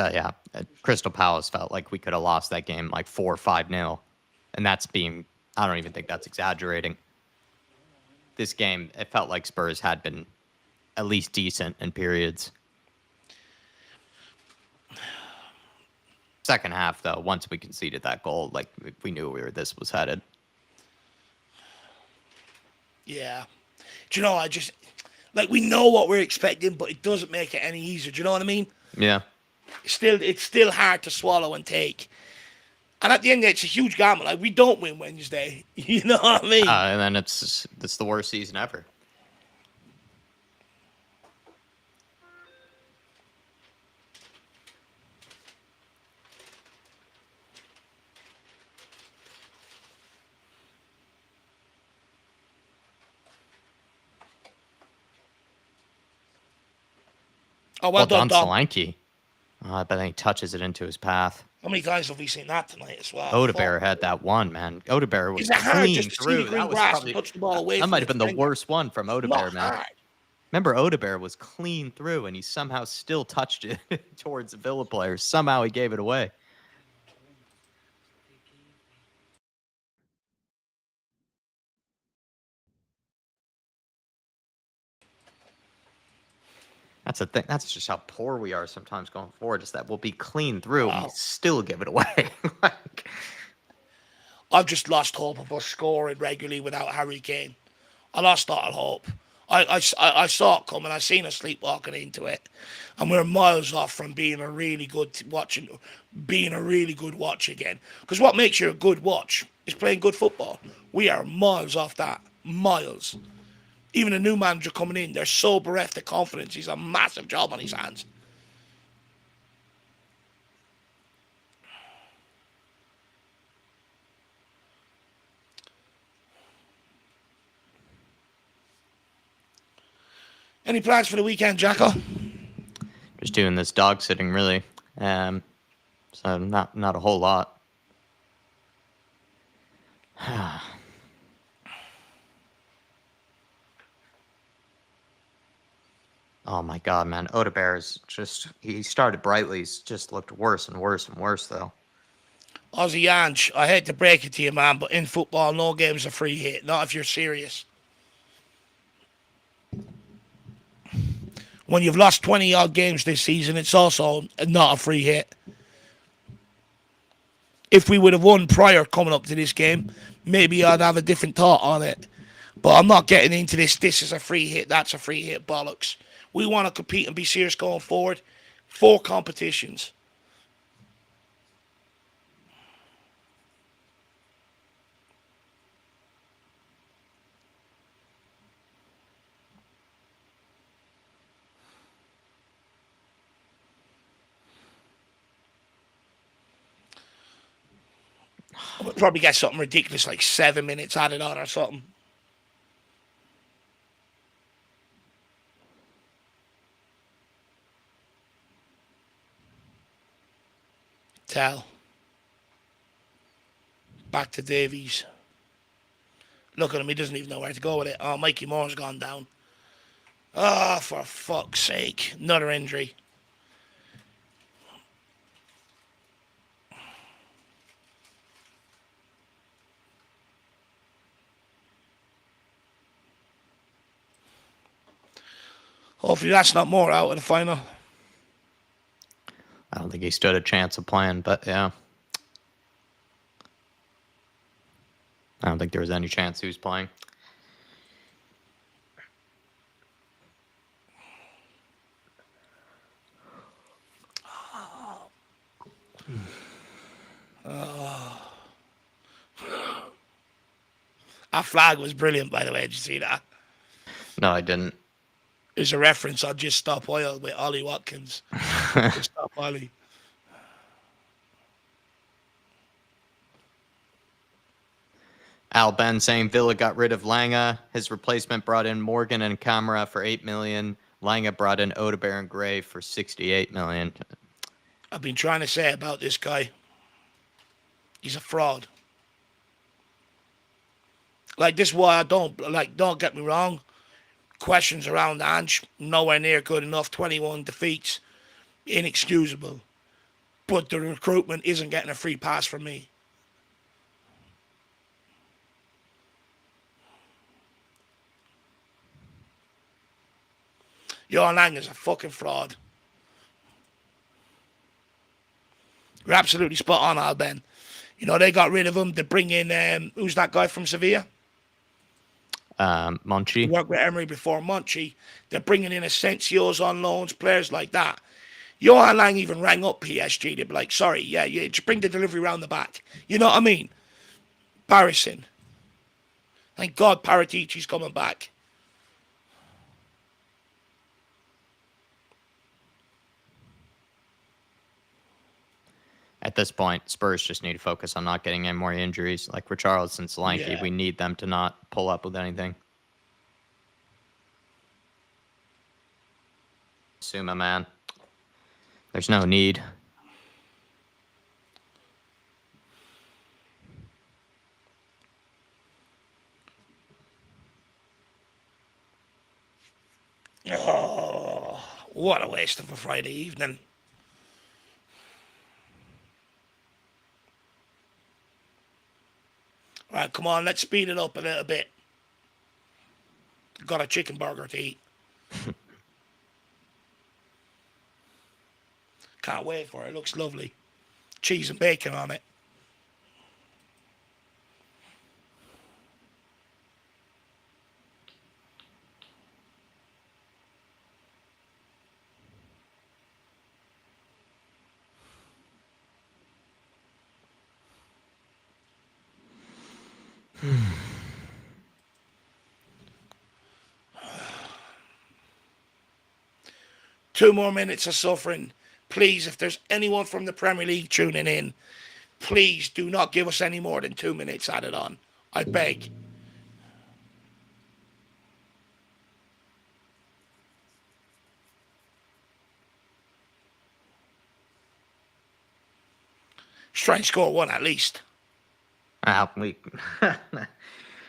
S2: Crystal Palace felt like we could have lost that game like 4 or 5-0. And I don't even think that's exaggerating. This game, it felt like Spurs had been at least decent in periods. Second half, though, once we conceded that goal, like we knew where this was headed.
S1: Yeah. Do you know, we know what we're expecting, but it doesn't make it any easier. Do you know what I mean?
S2: Yeah.
S1: It's still hard to swallow and take. And at the end of the day, it's a huge gamble. Like, we don't win Wednesday. You know what I mean?
S2: And then it's the worst season ever.
S1: Oh, well done, Dom.
S2: Solanke. But then he touches it into his path.
S1: How many guys have we seen that tonight as well?
S2: Odebear had that one, man. Odebear was clean through. That was probably
S1: touch the ball away
S2: that might have been the worst one from Odebear, man.
S1: Hard.
S2: Remember, Odebear was clean through, and he somehow still touched it towards the Villa player. Somehow he gave it away. That's the thing. That's just how poor we are sometimes going forward. Is that we'll be clean through and we still give it away.
S1: I've just lost hope of us scoring regularly without Harry Kane. I lost all hope. I saw it coming. I seen us sleepwalking into it, and we're miles off from being a really good watch again. Because what makes you a good watch is playing good football. We are miles off that. Miles. Even a new manager coming in, they're so bereft of confidence. He's a massive job on his hands. Any plans for the weekend, Jacko?
S2: Just doing this dog sitting, really. So not a whole lot. Oh my God, man. Odebear's he started brightly. He's just looked worse and worse and worse, though.
S1: Ozzy Ange, I hate to break it to you, man, but in football, no game's a free hit. Not if you're serious. When you've lost 20-odd games this season, it's also not a free hit. If we would have won prior coming up to this game, maybe I'd have a different thought on it. But I'm not getting into this is a free hit, that's a free hit bollocks. We want to compete and be serious going forward. 4 competitions. We'll probably get something ridiculous like 7 minutes added on or something. Tell. Back to Davies. Look at him, he doesn't even know where to go with it. Oh, Mikey Moore's gone down. Oh, for fuck's sake. Another injury. Hopefully that's not more out of the final.
S2: I don't think he stood a chance of playing, but yeah. I don't think there was any chance he was playing.
S1: That flag was brilliant, by the way. Did you see that?
S2: No, I didn't.
S1: There's a reference on Just Stop Oil with Ollie Watkins. Just Stop Ollie.
S2: Al Ben saying Villa got rid of Langa. His replacement brought in Morgan and Camara for $8 million. Langa brought in Odebear and Gray for $68 million.
S1: I've been trying to say about this guy. He's a fraud. Like, this is why I don't get me wrong. Questions around Ange, nowhere near good enough. 21 defeats, inexcusable. But the recruitment isn't getting a free pass from me. Johan Lang is a fucking fraud. You're absolutely spot on, Al Ben. You know, they got rid of him. They bring in, who's that guy from Sevilla?
S2: Monchi.
S1: He worked with Emery before Monchi. They're bringing in Asensio's on loans, players like that. Johan Lang even rang up PSG. They'd be like, sorry, yeah, just bring the delivery round the back. You know what I mean? Embarrassing. Thank God Paratici's coming back.
S2: At this point, Spurs just need to focus on not getting any more injuries. Like Richarlison, Solanke,
S1: Yeah.
S2: we need them to not pull up with anything. Suma, man. There's no need.
S1: Oh, what a waste of a Friday evening. Right, come on, let's speed it up a little bit. Got a chicken burger to eat. Can't wait for it. It looks lovely. Cheese and bacon on it. Two more minutes of suffering. Please, if there's anyone from the Premier League tuning in, please do not give us any more than 2 minutes added on. I beg. Let's try and score one at least.
S2: We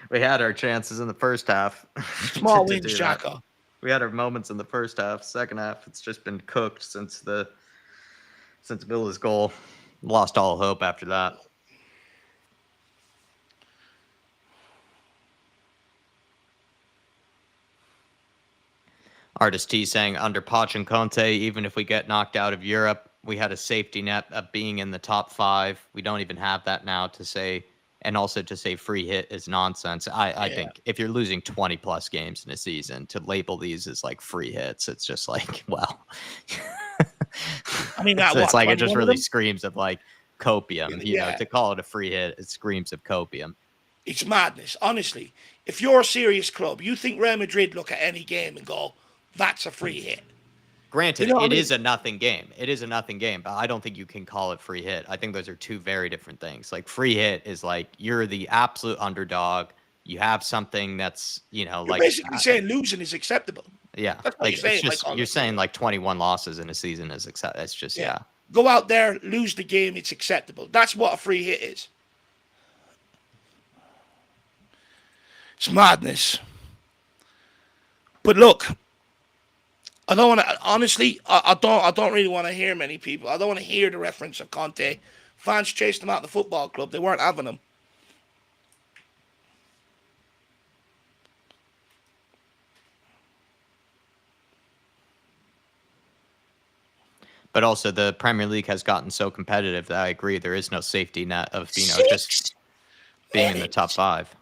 S2: we had our chances in the first half.
S1: Small wins, Jacko.
S2: We had our moments in the first half. Second half, it's just been cooked since Villa's goal. Lost all hope after that. Artist T saying, under Poch and Conte, even if we get knocked out of Europe, we had a safety net of being in the top 5. We don't even have that now to say, and also to say free hit is nonsense. I think if you're losing 20 plus games in a season, to label these as like free hits, it's just like, well,
S1: I mean,
S2: it's like it just really screams of like copium. You know,
S1: Yeah.
S2: to call it a free hit, it screams of copium.
S1: It's madness, honestly. If you're a serious club, you think Real Madrid look at any game and go, that's a free hit.
S2: Granted,
S1: You know what I
S2: it
S1: mean?
S2: is a nothing game. It is a nothing game, but I don't think you can call it free hit. I think those are two very different things. Like free hit is like you're the absolute underdog. You have something that's, you know,
S1: You're
S2: like
S1: basically saying losing is acceptable.
S2: yeah,
S1: That's what
S2: like
S1: you're saying,
S2: it's just
S1: like,
S2: you're saying like 21 losses in a season is acceptable. It's just yeah.
S1: Go out there, lose the game, it's acceptable. That's what a free hit is. It's madness. But look, I don't want to. Honestly, I don't really want to hear many people. I don't want to hear the reference of Conte. Fans chased him out of the football club. They weren't having him.
S2: But also, the Premier League has gotten so competitive that I agree there is no safety net of, just
S1: 6
S2: being in the top
S1: minutes.
S2: 5.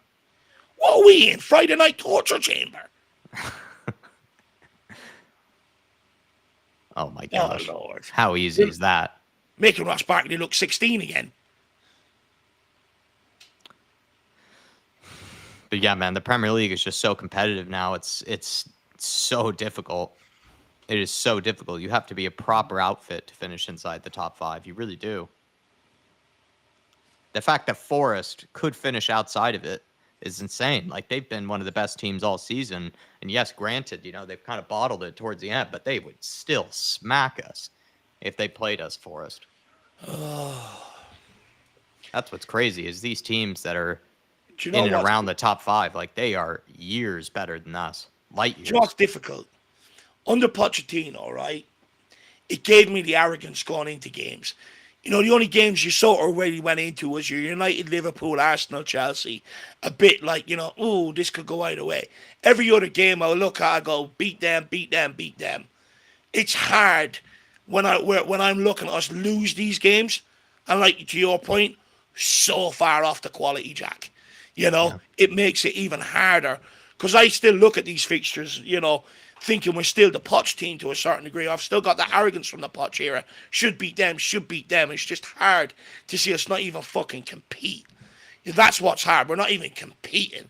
S1: What are we in? Friday night torture chamber?
S2: Oh my
S1: Oh,
S2: gosh.
S1: Lord.
S2: How easy is that?
S1: Making Ross Barkley look 16 again.
S2: But yeah, man, the Premier League is just so competitive now. It's so difficult. It is so difficult. You have to be a proper outfit to finish inside the top 5. You really do. The fact that Forest could finish outside of it is insane. Like, they've been one of the best teams all season. And yes, granted, they've kind of bottled it towards the end, but they would still smack us if they played us, Forest. That's what's crazy, is these teams that are in and around the top 5, like, they are years better than us. Light years.
S1: Do you know what's difficult? Under Pochettino, right? It gave me the arrogance going into games. The only games you sort of really went into was your United, Liverpool, Arsenal, Chelsea. A bit like, oh, this could go either way. Every other game I look at, I go, beat them, beat them, beat them. It's hard when I'm looking at us lose these games. And like, to your point, so far off the quality, Jack.
S2: Yeah.
S1: It makes it even harder. Because I still look at these fixtures, thinking we're still the Poch team to a certain degree. I've still got the arrogance from the Poch era. Should beat them, should beat them. It's just hard to see us not even fucking compete. That's what's hard. We're not even competing.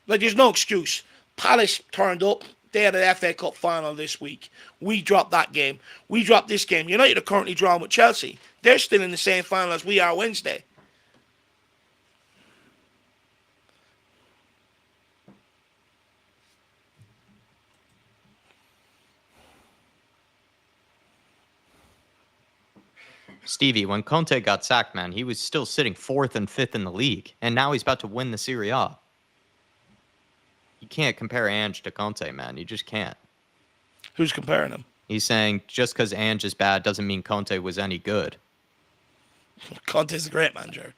S1: Like, there's no excuse. Palace turned up. They had an FA Cup final this week. We dropped that game. We dropped this game. United are currently drawn with Chelsea. They're still in the same final as we are Wednesday.
S2: Stevie, when Conte got sacked, man, he was still sitting 4th and 5th in the league, and now he's about to win the Serie A. You can't compare Ange to Conte, man. You just can't.
S1: Who's comparing him?
S2: He's saying just because Ange is bad doesn't mean Conte was any good.
S1: Conte's a great manager.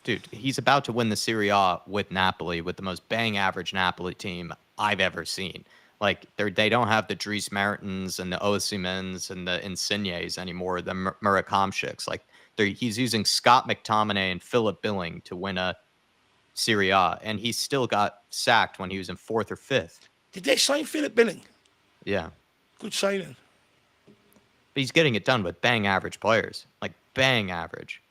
S2: Dude, he's about to win the Serie A with Napoli, with the most bang average Napoli team I've ever seen. Like, they don't have the Dries Mertens and the Osimhens and the Insignes anymore, the Murakamshiks. Like, he's using Scott McTominay and Philip Billing to win a Serie A, and he still got sacked when he was in 4th or 5th.
S1: Did they sign Philip Billing?
S2: Yeah.
S1: Good signing.
S2: But he's getting it done with bang average players. Like, bang average.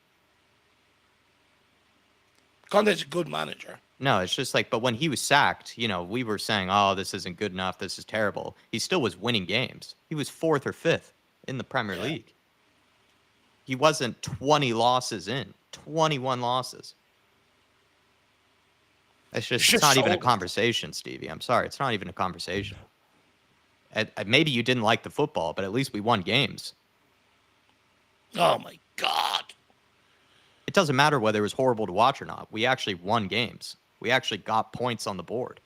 S1: Conte's a good manager.
S2: No, it's just like, but when he was sacked, we were saying, oh, this isn't good enough. This is terrible. He still was winning games. He was 4th or 5th in the Premier League. He wasn't 20 losses in, 21 losses. It's not even a conversation, Stevie. I'm sorry. It's not even a conversation. Maybe you didn't like the football, but at least we won games.
S1: Oh, my God.
S2: It doesn't matter whether it was horrible to watch or not. We actually won games. We actually got points on the board.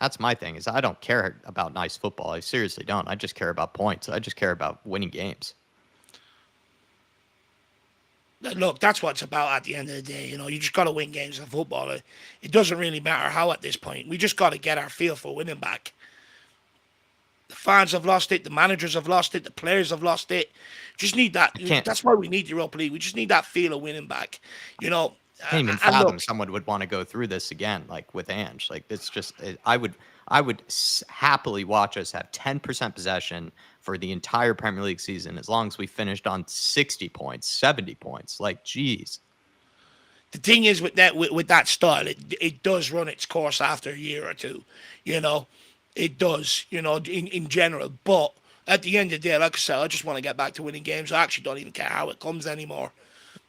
S2: That's my thing, is I don't care about nice football. I seriously don't. I just care about points. I just care about winning games.
S1: Look, that's what it's about at the end of the day. You just got to win games in football. It doesn't really matter how at this point. We just got to get our feel for winning back. The fans have lost it. The managers have lost it. The players have lost it. Just need that. That's why we need the Europa League. We just need that feel of winning back. I
S2: can't even fathom someone would want to go through this again, like with Ange. Like, it's just, I would happily watch us have 10% possession for the entire Premier League season, as long as we finished on 60 points, 70 points. Like, geez.
S1: The thing is with that style, it does run its course after a year or two. It does, in general. But at the end of the day, like I said, I just want to get back to winning games. I actually don't even care how it comes anymore.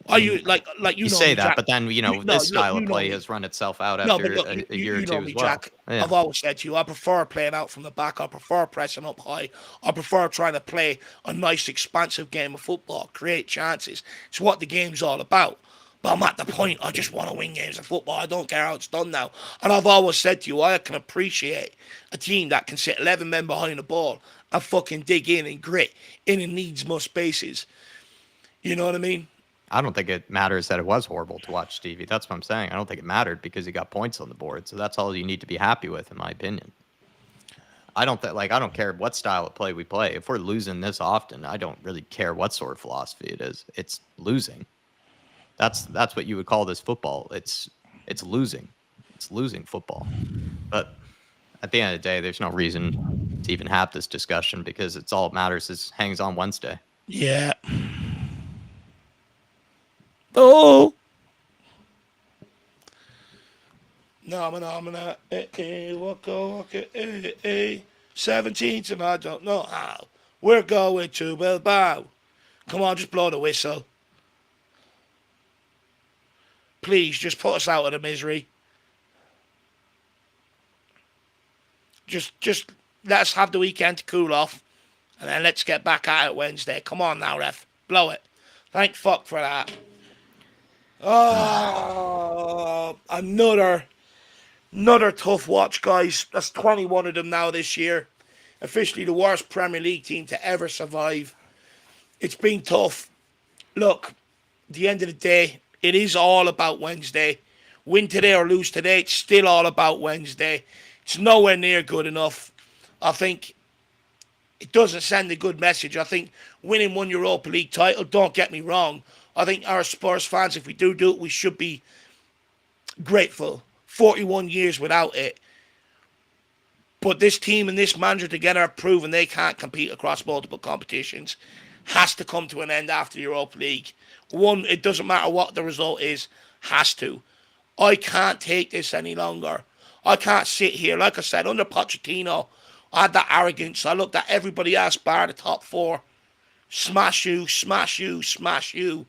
S1: Are you like you know
S2: say
S1: me,
S2: that,
S1: Jack,
S2: but then this style of play has run itself out after a year or two as well.
S1: Jack, I've always said to you, I prefer playing out from the back. I prefer pressing up high. I prefer trying to play a nice, expansive game of football, create chances. It's what the game's all about. But I'm at the point, I just want to win games of football. I don't care how it's done now. And I've always said to you, I can appreciate a team that can sit 11 men behind the ball and fucking dig in and grit in and needs more spaces. You know what I mean?
S2: I don't think it matters that it was horrible to watch Stevie. That's what I'm saying. I don't think it mattered because he got points on the board. So that's all you need to be happy with, in my opinion. I don't care what style of play we play. If we're losing this often, I don't really care what sort of philosophy it is. It's losing. That's what you would call this football. It's losing. It's losing football. But at the end of the day, there's no reason to even have this discussion because it's all that matters is hangs on Wednesday.
S1: Yeah. Oh. Nomina, waka, 17th, and I don't know how. We're going to Bilbao. Come on, just blow the whistle. Please, just put us out of the misery. Just let us have the weekend to cool off, and then let's get back at it Wednesday. Come on now, ref. Blow it. Thank fuck for that. Oh, another tough watch, guys. That's 21 of them now this year. Officially the worst Premier League team to ever survive. It's been tough. Look, at the end of the day, it is all about Wednesday. Win today or lose today, it's still all about Wednesday. It's nowhere near good enough. I think it doesn't send a good message. I think winning one Europa League title, don't get me wrong, I think our Spurs fans, if we do it, we should be grateful. 41 years without it. But this team and this manager together have proven they can't compete across multiple competitions. Has to come to an end after the Europa League. One, it doesn't matter what the result is, has to. I can't take this any longer. I can't sit here. Like I said, under Pochettino, I had that arrogance. I looked at everybody else bar the top four. Smash you, smash you, smash you.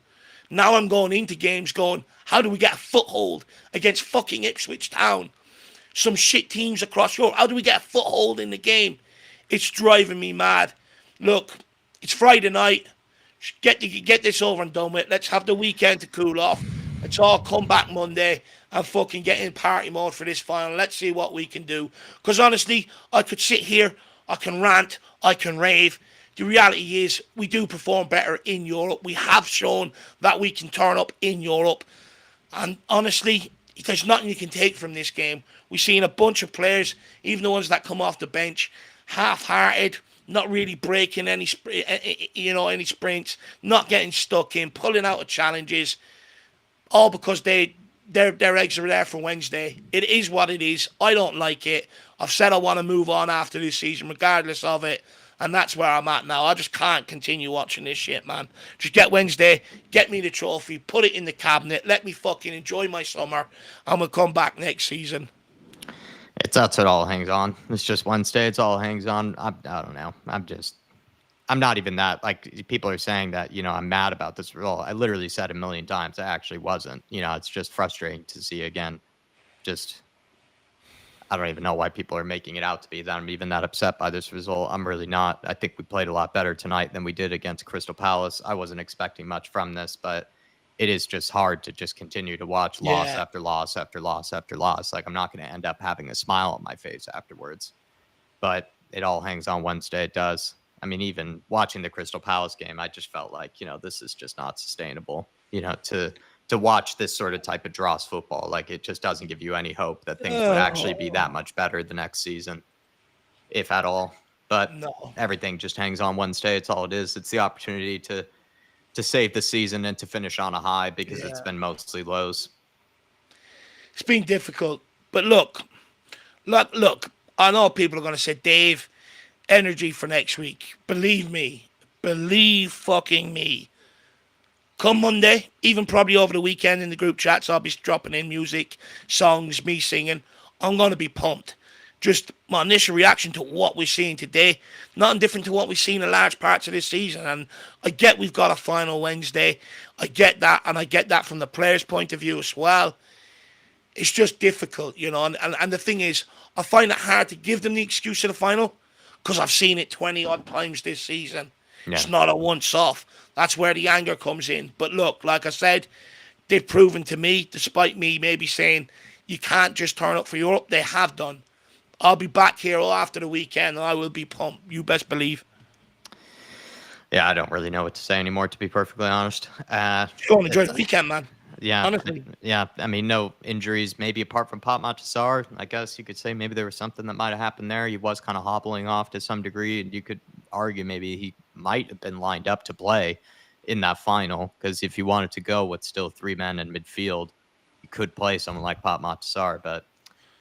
S1: Now I'm going into games going, how do we get a foothold against fucking Ipswich Town? Some shit teams across Europe. How do we get a foothold in the game? It's driving me mad. Look, it's Friday night. Get this over and done with. Let's have the weekend to cool off. Let's all come back Monday and fucking get in party mode for this final. Let's see what we can do. Because honestly, I could sit here, I can rant, I can rave. The reality is we do perform better in Europe. We have shown that we can turn up in Europe. And honestly, there's nothing you can take from this game. We've seen a bunch of players, even the ones that come off the bench, half-hearted, not really breaking any sprints, not getting stuck in, pulling out of challenges, all because their eggs are there for Wednesday. It is what it is. I don't like it. I've said I want to move on after this season, regardless of it. And that's where I'm at now. I just can't continue watching this shit, man. Just get Wednesday, get me the trophy, put it in the cabinet, let me fucking enjoy my summer, and we'll come back next season.
S2: That's what all hangs on. It's just Wednesday. It's all hangs on. I don't know. I'm not even that. Like, people are saying that, I'm mad about this result. I literally said a million times I actually wasn't. It's just frustrating to see again. I don't even know why people are making it out to be that I'm even that upset by this result. I'm really not. I think we played a lot better tonight than we did against Crystal Palace. I wasn't expecting much from this, but it is just hard to just continue to watch loss after loss after loss after loss. Like, I'm not going to end up having a smile on my face afterwards. But it all hangs on Wednesday. It does. I mean, even watching the Crystal Palace game, I just felt like, this is just not sustainable, to watch this sort of type of dross football. Like, it just doesn't give you any hope that things would actually be that much better the next season, if at all. But everything just hangs on Wednesday. It's all it is. It's the opportunity to save the season and to finish on a high because it's been mostly lows.
S1: It's been difficult. But look, I know people are going to say, Dave, energy for next week. Believe me. Believe fucking me. Come Monday, even probably over the weekend in the group chats, I'll be dropping in music, songs, me singing. I'm going to be pumped. Just my initial reaction to what we're seeing today, nothing different to what we've seen in large parts of this season. And I get we've got a final Wednesday. I get that, and I get that from the players' point of view as well. It's just difficult, and the thing is, I find it hard to give them the excuse of the final because I've seen it 20-odd times this season. Yeah. It's not a once-off. That's where the anger comes in. But look, like I said, they've proven to me, despite me maybe saying you can't just turn up for Europe, they have done. I'll be back here all after the weekend, and I will be pumped. You best believe.
S2: Yeah, I don't really know what to say anymore, to be perfectly honest.
S1: Just go and enjoy the weekend, man.
S2: Yeah,
S1: Honestly.
S2: yeah. I mean, no injuries, maybe apart from Pop Montasar. I guess you could say maybe there was something that might have happened there. He was kind of hobbling off to some degree, and you could argue maybe he might have been lined up to play in that final because if you wanted to go with still three men in midfield, you could play someone like Pop Montasar, but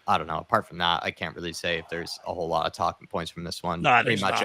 S2: I don't know. Apart from that, I can't really say if there's a whole lot of talking points from this one.
S1: No, there's not.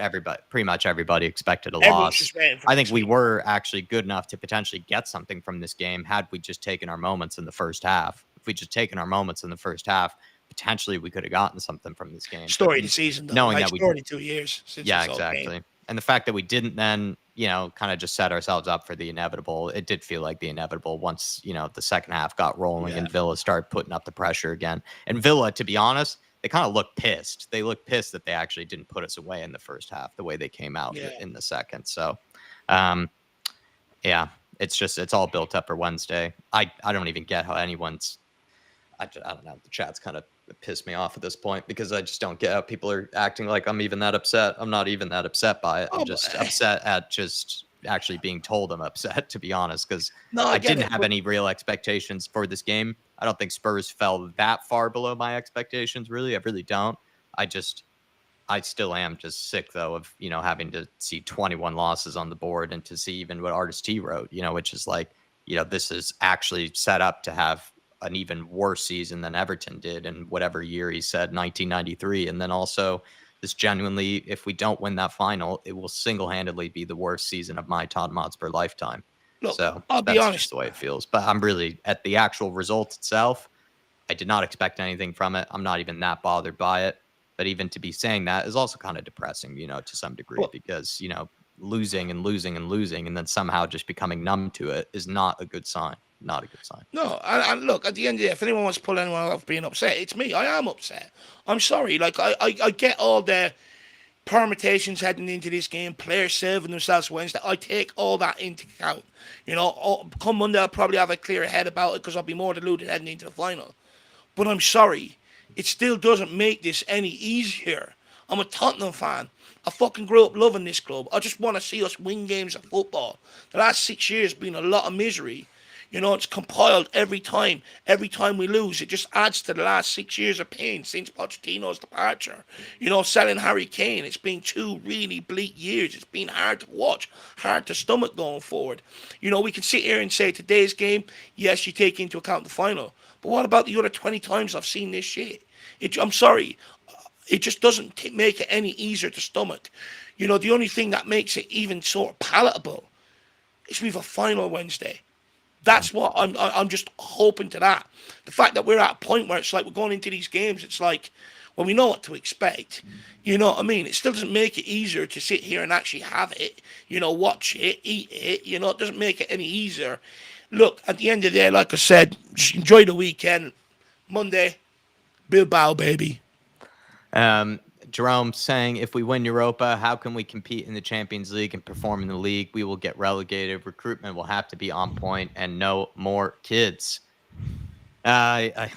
S2: Pretty much everybody expected a
S1: Everyone's
S2: loss.
S1: just waiting for
S2: I
S1: next
S2: think we
S1: week.
S2: were actually good enough to potentially get something from this game had we just taken our moments in the first half. If we just taken our moments in the first half, potentially we could have gotten something from this game. But
S1: Story of the season, though.
S2: knowing
S1: Like,
S2: that
S1: it's
S2: we
S1: already 2 years since
S2: yeah,
S1: this all came.
S2: exactly. And the fact that we didn't then, kind of just set ourselves up for the inevitable. It did feel like the inevitable once, the second half got rolling
S1: Yeah.
S2: and Villa started putting up the pressure again. And Villa, to be honest, they kind of looked pissed. They looked pissed that they actually didn't put us away in the first half the way they came out
S1: Yeah.
S2: in the second. So, yeah, it's all built up for Wednesday. I don't even get how anyone's I don't know. The chat's kind of pissed me off at this point because I just don't get how people are acting like I'm even that upset. I'm not even that upset by it. I'm just upset at just actually being told I'm upset, to be honest, because
S1: No,
S2: I
S1: get
S2: didn't
S1: it,
S2: have
S1: but-
S2: any real expectations for this game. I don't think Spurs fell that far below my expectations, really. I really don't. I still am just sick, though, of, having to see 21 losses on the board and to see even what Artist T wrote, which is like, this is actually set up to have an even worse season than Everton did in whatever year he said, 1993. And then also, this genuinely, if we don't win that final, it will single-handedly be the worst season of my Tottenham Hotspur lifetime.
S1: Look,
S2: So
S1: I'll be
S2: that's
S1: honest.
S2: just the way it feels. But I'm really, at the actual result itself, I did not expect anything from it. I'm not even that bothered by it. But even to be saying that is also kind of depressing, to some degree, because, losing and losing and losing and then somehow just becoming numb to it is not a good sign. Not a good sign.
S1: No, and look, at the end of the day, if anyone wants to pull anyone off being upset, it's me. I am upset. I'm sorry. Like, I get all the permutations heading into this game, players saving themselves Wednesday. I take all that into account. Come Monday, I'll probably have a clearer head about it because I'll be more deluded heading into the final. But I'm sorry. It still doesn't make this any easier. I'm a Tottenham fan. I fucking grew up loving this club. I just want to see us win games of football. The last 6 years been a lot of misery. It's compiled every time. Every time we lose, it just adds to the last 6 years of pain since Pochettino's departure. Selling Harry Kane, it's been 2 really bleak years. It's been hard to watch, hard to stomach going forward. We can sit here and say today's game, yes, you take into account the final. But what about the other 20 times I've seen this shit? I'm sorry. It just doesn't make it any easier to stomach. The only thing that makes it even sort of palatable is we have a final Wednesday. That's what I'm just hoping to that. The fact that we're at a point where it's like we're going into these games, it's like, well, we know what to expect. You know what I mean? It still doesn't make it easier to sit here and actually have it, watch it, eat it. It doesn't make it any easier. Look, at the end of the day, like I said, just enjoy the weekend. Monday, Bilbao, baby.
S2: Jerome saying, if we win Europa, how can we compete in the Champions League and perform in the league? We will get relegated. Recruitment will have to be on point and no more kids. I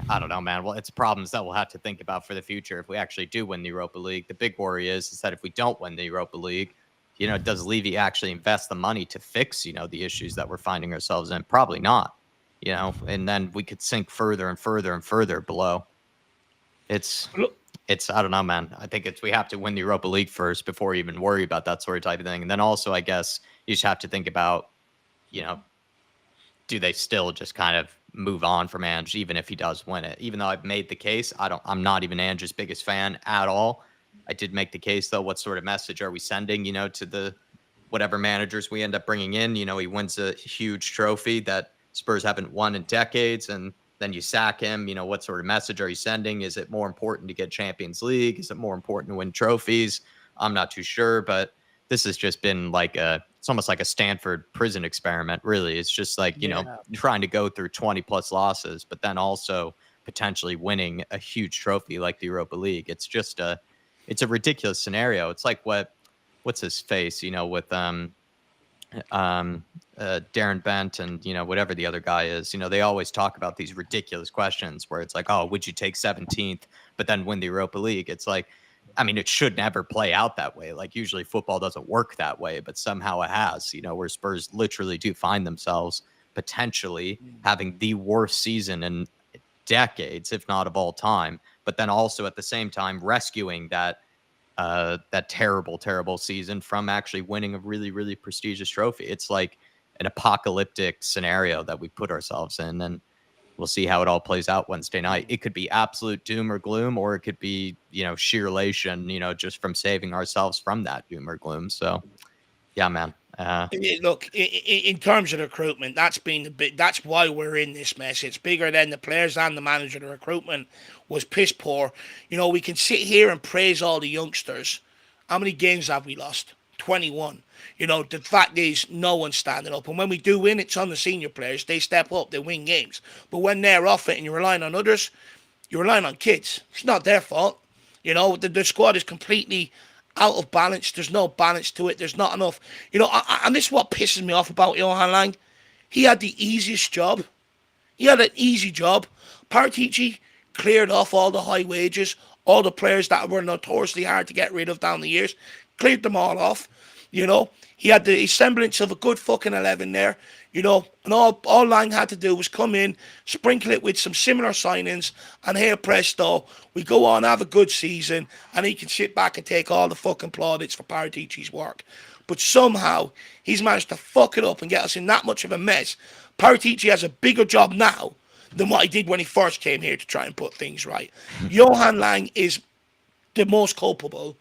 S2: don't know, man. Well, it's problems that we'll have to think about for the future if we actually do win the Europa League. The big worry is that if we don't win the Europa League, does Levy actually invest the money to fix, the issues that we're finding ourselves in? Probably not, and then we could sink further and further and further below. It's I don't know, man. I think we have to win the Europa League first before we even worry about that sort of type of thing. And then also, I guess you just have to think about, do they still just kind of move on from Ange even if he does win it? Even though I've made the case, I'm not even Ange's biggest fan at all. I did make the case though. What sort of message are we sending, to the whatever managers we end up bringing in? He wins a huge trophy that Spurs haven't won in decades, and then you sack him. What sort of message are you sending? Is it more important to get Champions League? Is it more important to win trophies? I'm not too sure, but this has just been like it's almost like a Stanford prison experiment, really. It's just like, trying to go through 20 plus losses, but then also potentially winning a huge trophy like the Europa League. It's just it's a ridiculous scenario. It's like what's his face, with Darren Bent and whatever the other guy is, they always talk about these ridiculous questions where it's like, oh, would you take 17th but then win the Europa League? It's like, I mean, it should never play out that way. Like, usually football doesn't work that way, but somehow it has, where Spurs literally do find themselves potentially having the worst season in decades, if not of all time, but then also at the same time rescuing that terrible, terrible season from actually winning a really, really prestigious trophy. It's like an apocalyptic scenario that we put ourselves in, and we'll see how it all plays out Wednesday night. It could be absolute doom or gloom, or it could be, sheer elation, just from saving ourselves from that doom or gloom. So, yeah, man.
S1: Look, in terms of recruitment, that's been the bit. That's why we're in this mess. It's bigger than the players and the manager. The recruitment was piss poor. We can sit here and praise all the youngsters. How many games have we lost? 21. The fact is, no one's standing up. And when we do win, it's on the senior players. They step up, they win games. But when they're off it and you're relying on others, you're relying on kids. It's not their fault. The squad is completely out of balance. There's no balance to it. There's not enough. And this is what pisses me off about Johan Lang. He had the easiest job. He had an easy job. Paratici cleared off all the high wages, all the players that were notoriously hard to get rid of down the years, cleared them all off. He had the semblance of a good fucking 11 there. And all Lang had to do was come in, sprinkle it with some similar signings, and here presto, we go on, have a good season, and he can sit back and take all the fucking plaudits for Paratici's work. But somehow, he's managed to fuck it up and get us in that much of a mess. Paratici has a bigger job now than what he did when he first came here to try and put things right. Johan Lang is the most culpable.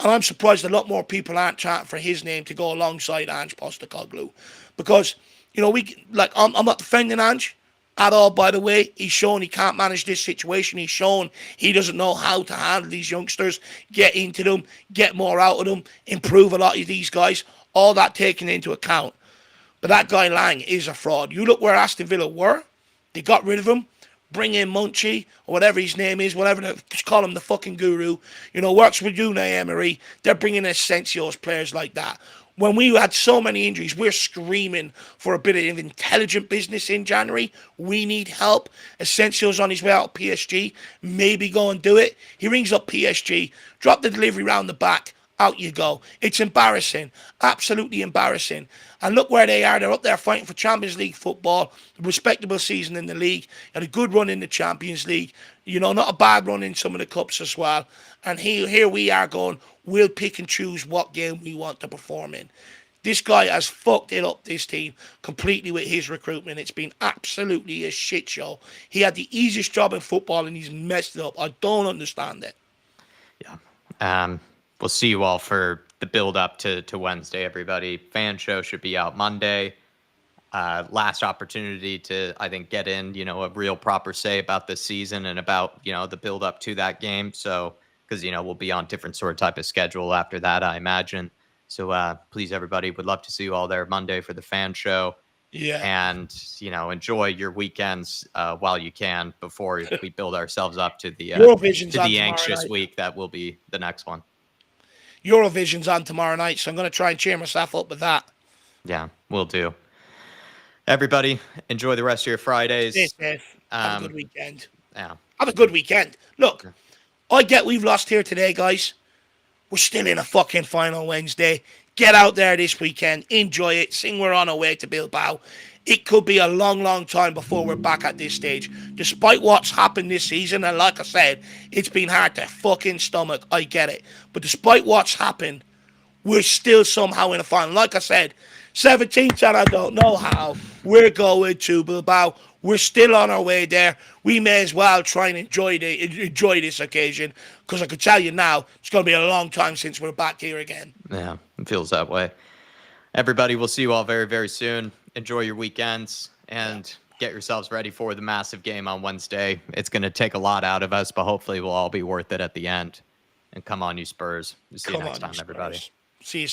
S1: And I'm surprised a lot more people aren't chanting for his name to go alongside Ange Postecoglou. Because, I'm not defending Ange at all, by the way. He's shown he can't manage this situation. He's shown he doesn't know how to handle these youngsters, get into them, get more out of them, improve a lot of these guys. All that taken into account. But that guy Lang is a fraud. You look where Aston Villa were. They got rid of him. Bring in Munchie, or whatever his name is, just call him the fucking guru. Works with Unai Emery. They're bringing Asensio's players like that. When we had so many injuries, we're screaming for a bit of intelligent business in January. We need help. Asensio's on his way out of PSG. Maybe go and do it. He rings up PSG, drop the delivery round the back. Out you go. It's embarrassing. Absolutely embarrassing. And look where they are. They're up there fighting for Champions League football. A respectable season in the league. And a good run in the Champions League. Not a bad run in some of the cups as well. And here we are going, we'll pick and choose what game we want to perform in. This guy has fucked it up, this team, completely with his recruitment. It's been absolutely a shit show. He had the easiest job in football and he's messed it up. I don't understand it.
S2: Yeah. We'll see you all for the build up to Wednesday, everybody. Fan show should be out Monday. Last opportunity to, I think, get in, a real proper say about this season and about, the build up to that game. So, because, we'll be on different sort of type of schedule after that, I imagine. So please, everybody, would love to see you all there Monday for the fan show.
S1: Yeah.
S2: And, enjoy your weekends while you can before we build ourselves up to the anxious week that will be the next one.
S1: Eurovision's on tomorrow night, so I'm going to try and cheer myself up with that.
S2: Yeah, we'll do. Everybody, enjoy the rest of your Fridays.
S1: Stay safe. Have a good weekend.
S2: Yeah.
S1: Have a good weekend. Look, I get we've lost here today, guys. We're still in a fucking final Wednesday. Get out there this weekend. Enjoy it. Sing we're on our way to Bilbao. It could be a long, long time before we're back at this stage. Despite what's happened this season, and like I said, it's been hard to fucking stomach. I get it. But despite what's happened, we're still somehow in a final. Like I said, 17th, and I don't know how, we're going to Bilbao. We're still on our way there. We may as well try and enjoy this occasion, because I can tell you now, it's going to be a long time since we're back here again.
S2: Yeah, it feels that way. Everybody, we'll see you all very, very soon. Enjoy your weekends and get yourselves ready for the massive game on Wednesday. It's going to take a lot out of us, but hopefully we'll all be worth it at the end. And come on, you Spurs. We'll see you next time, everybody.
S1: See you.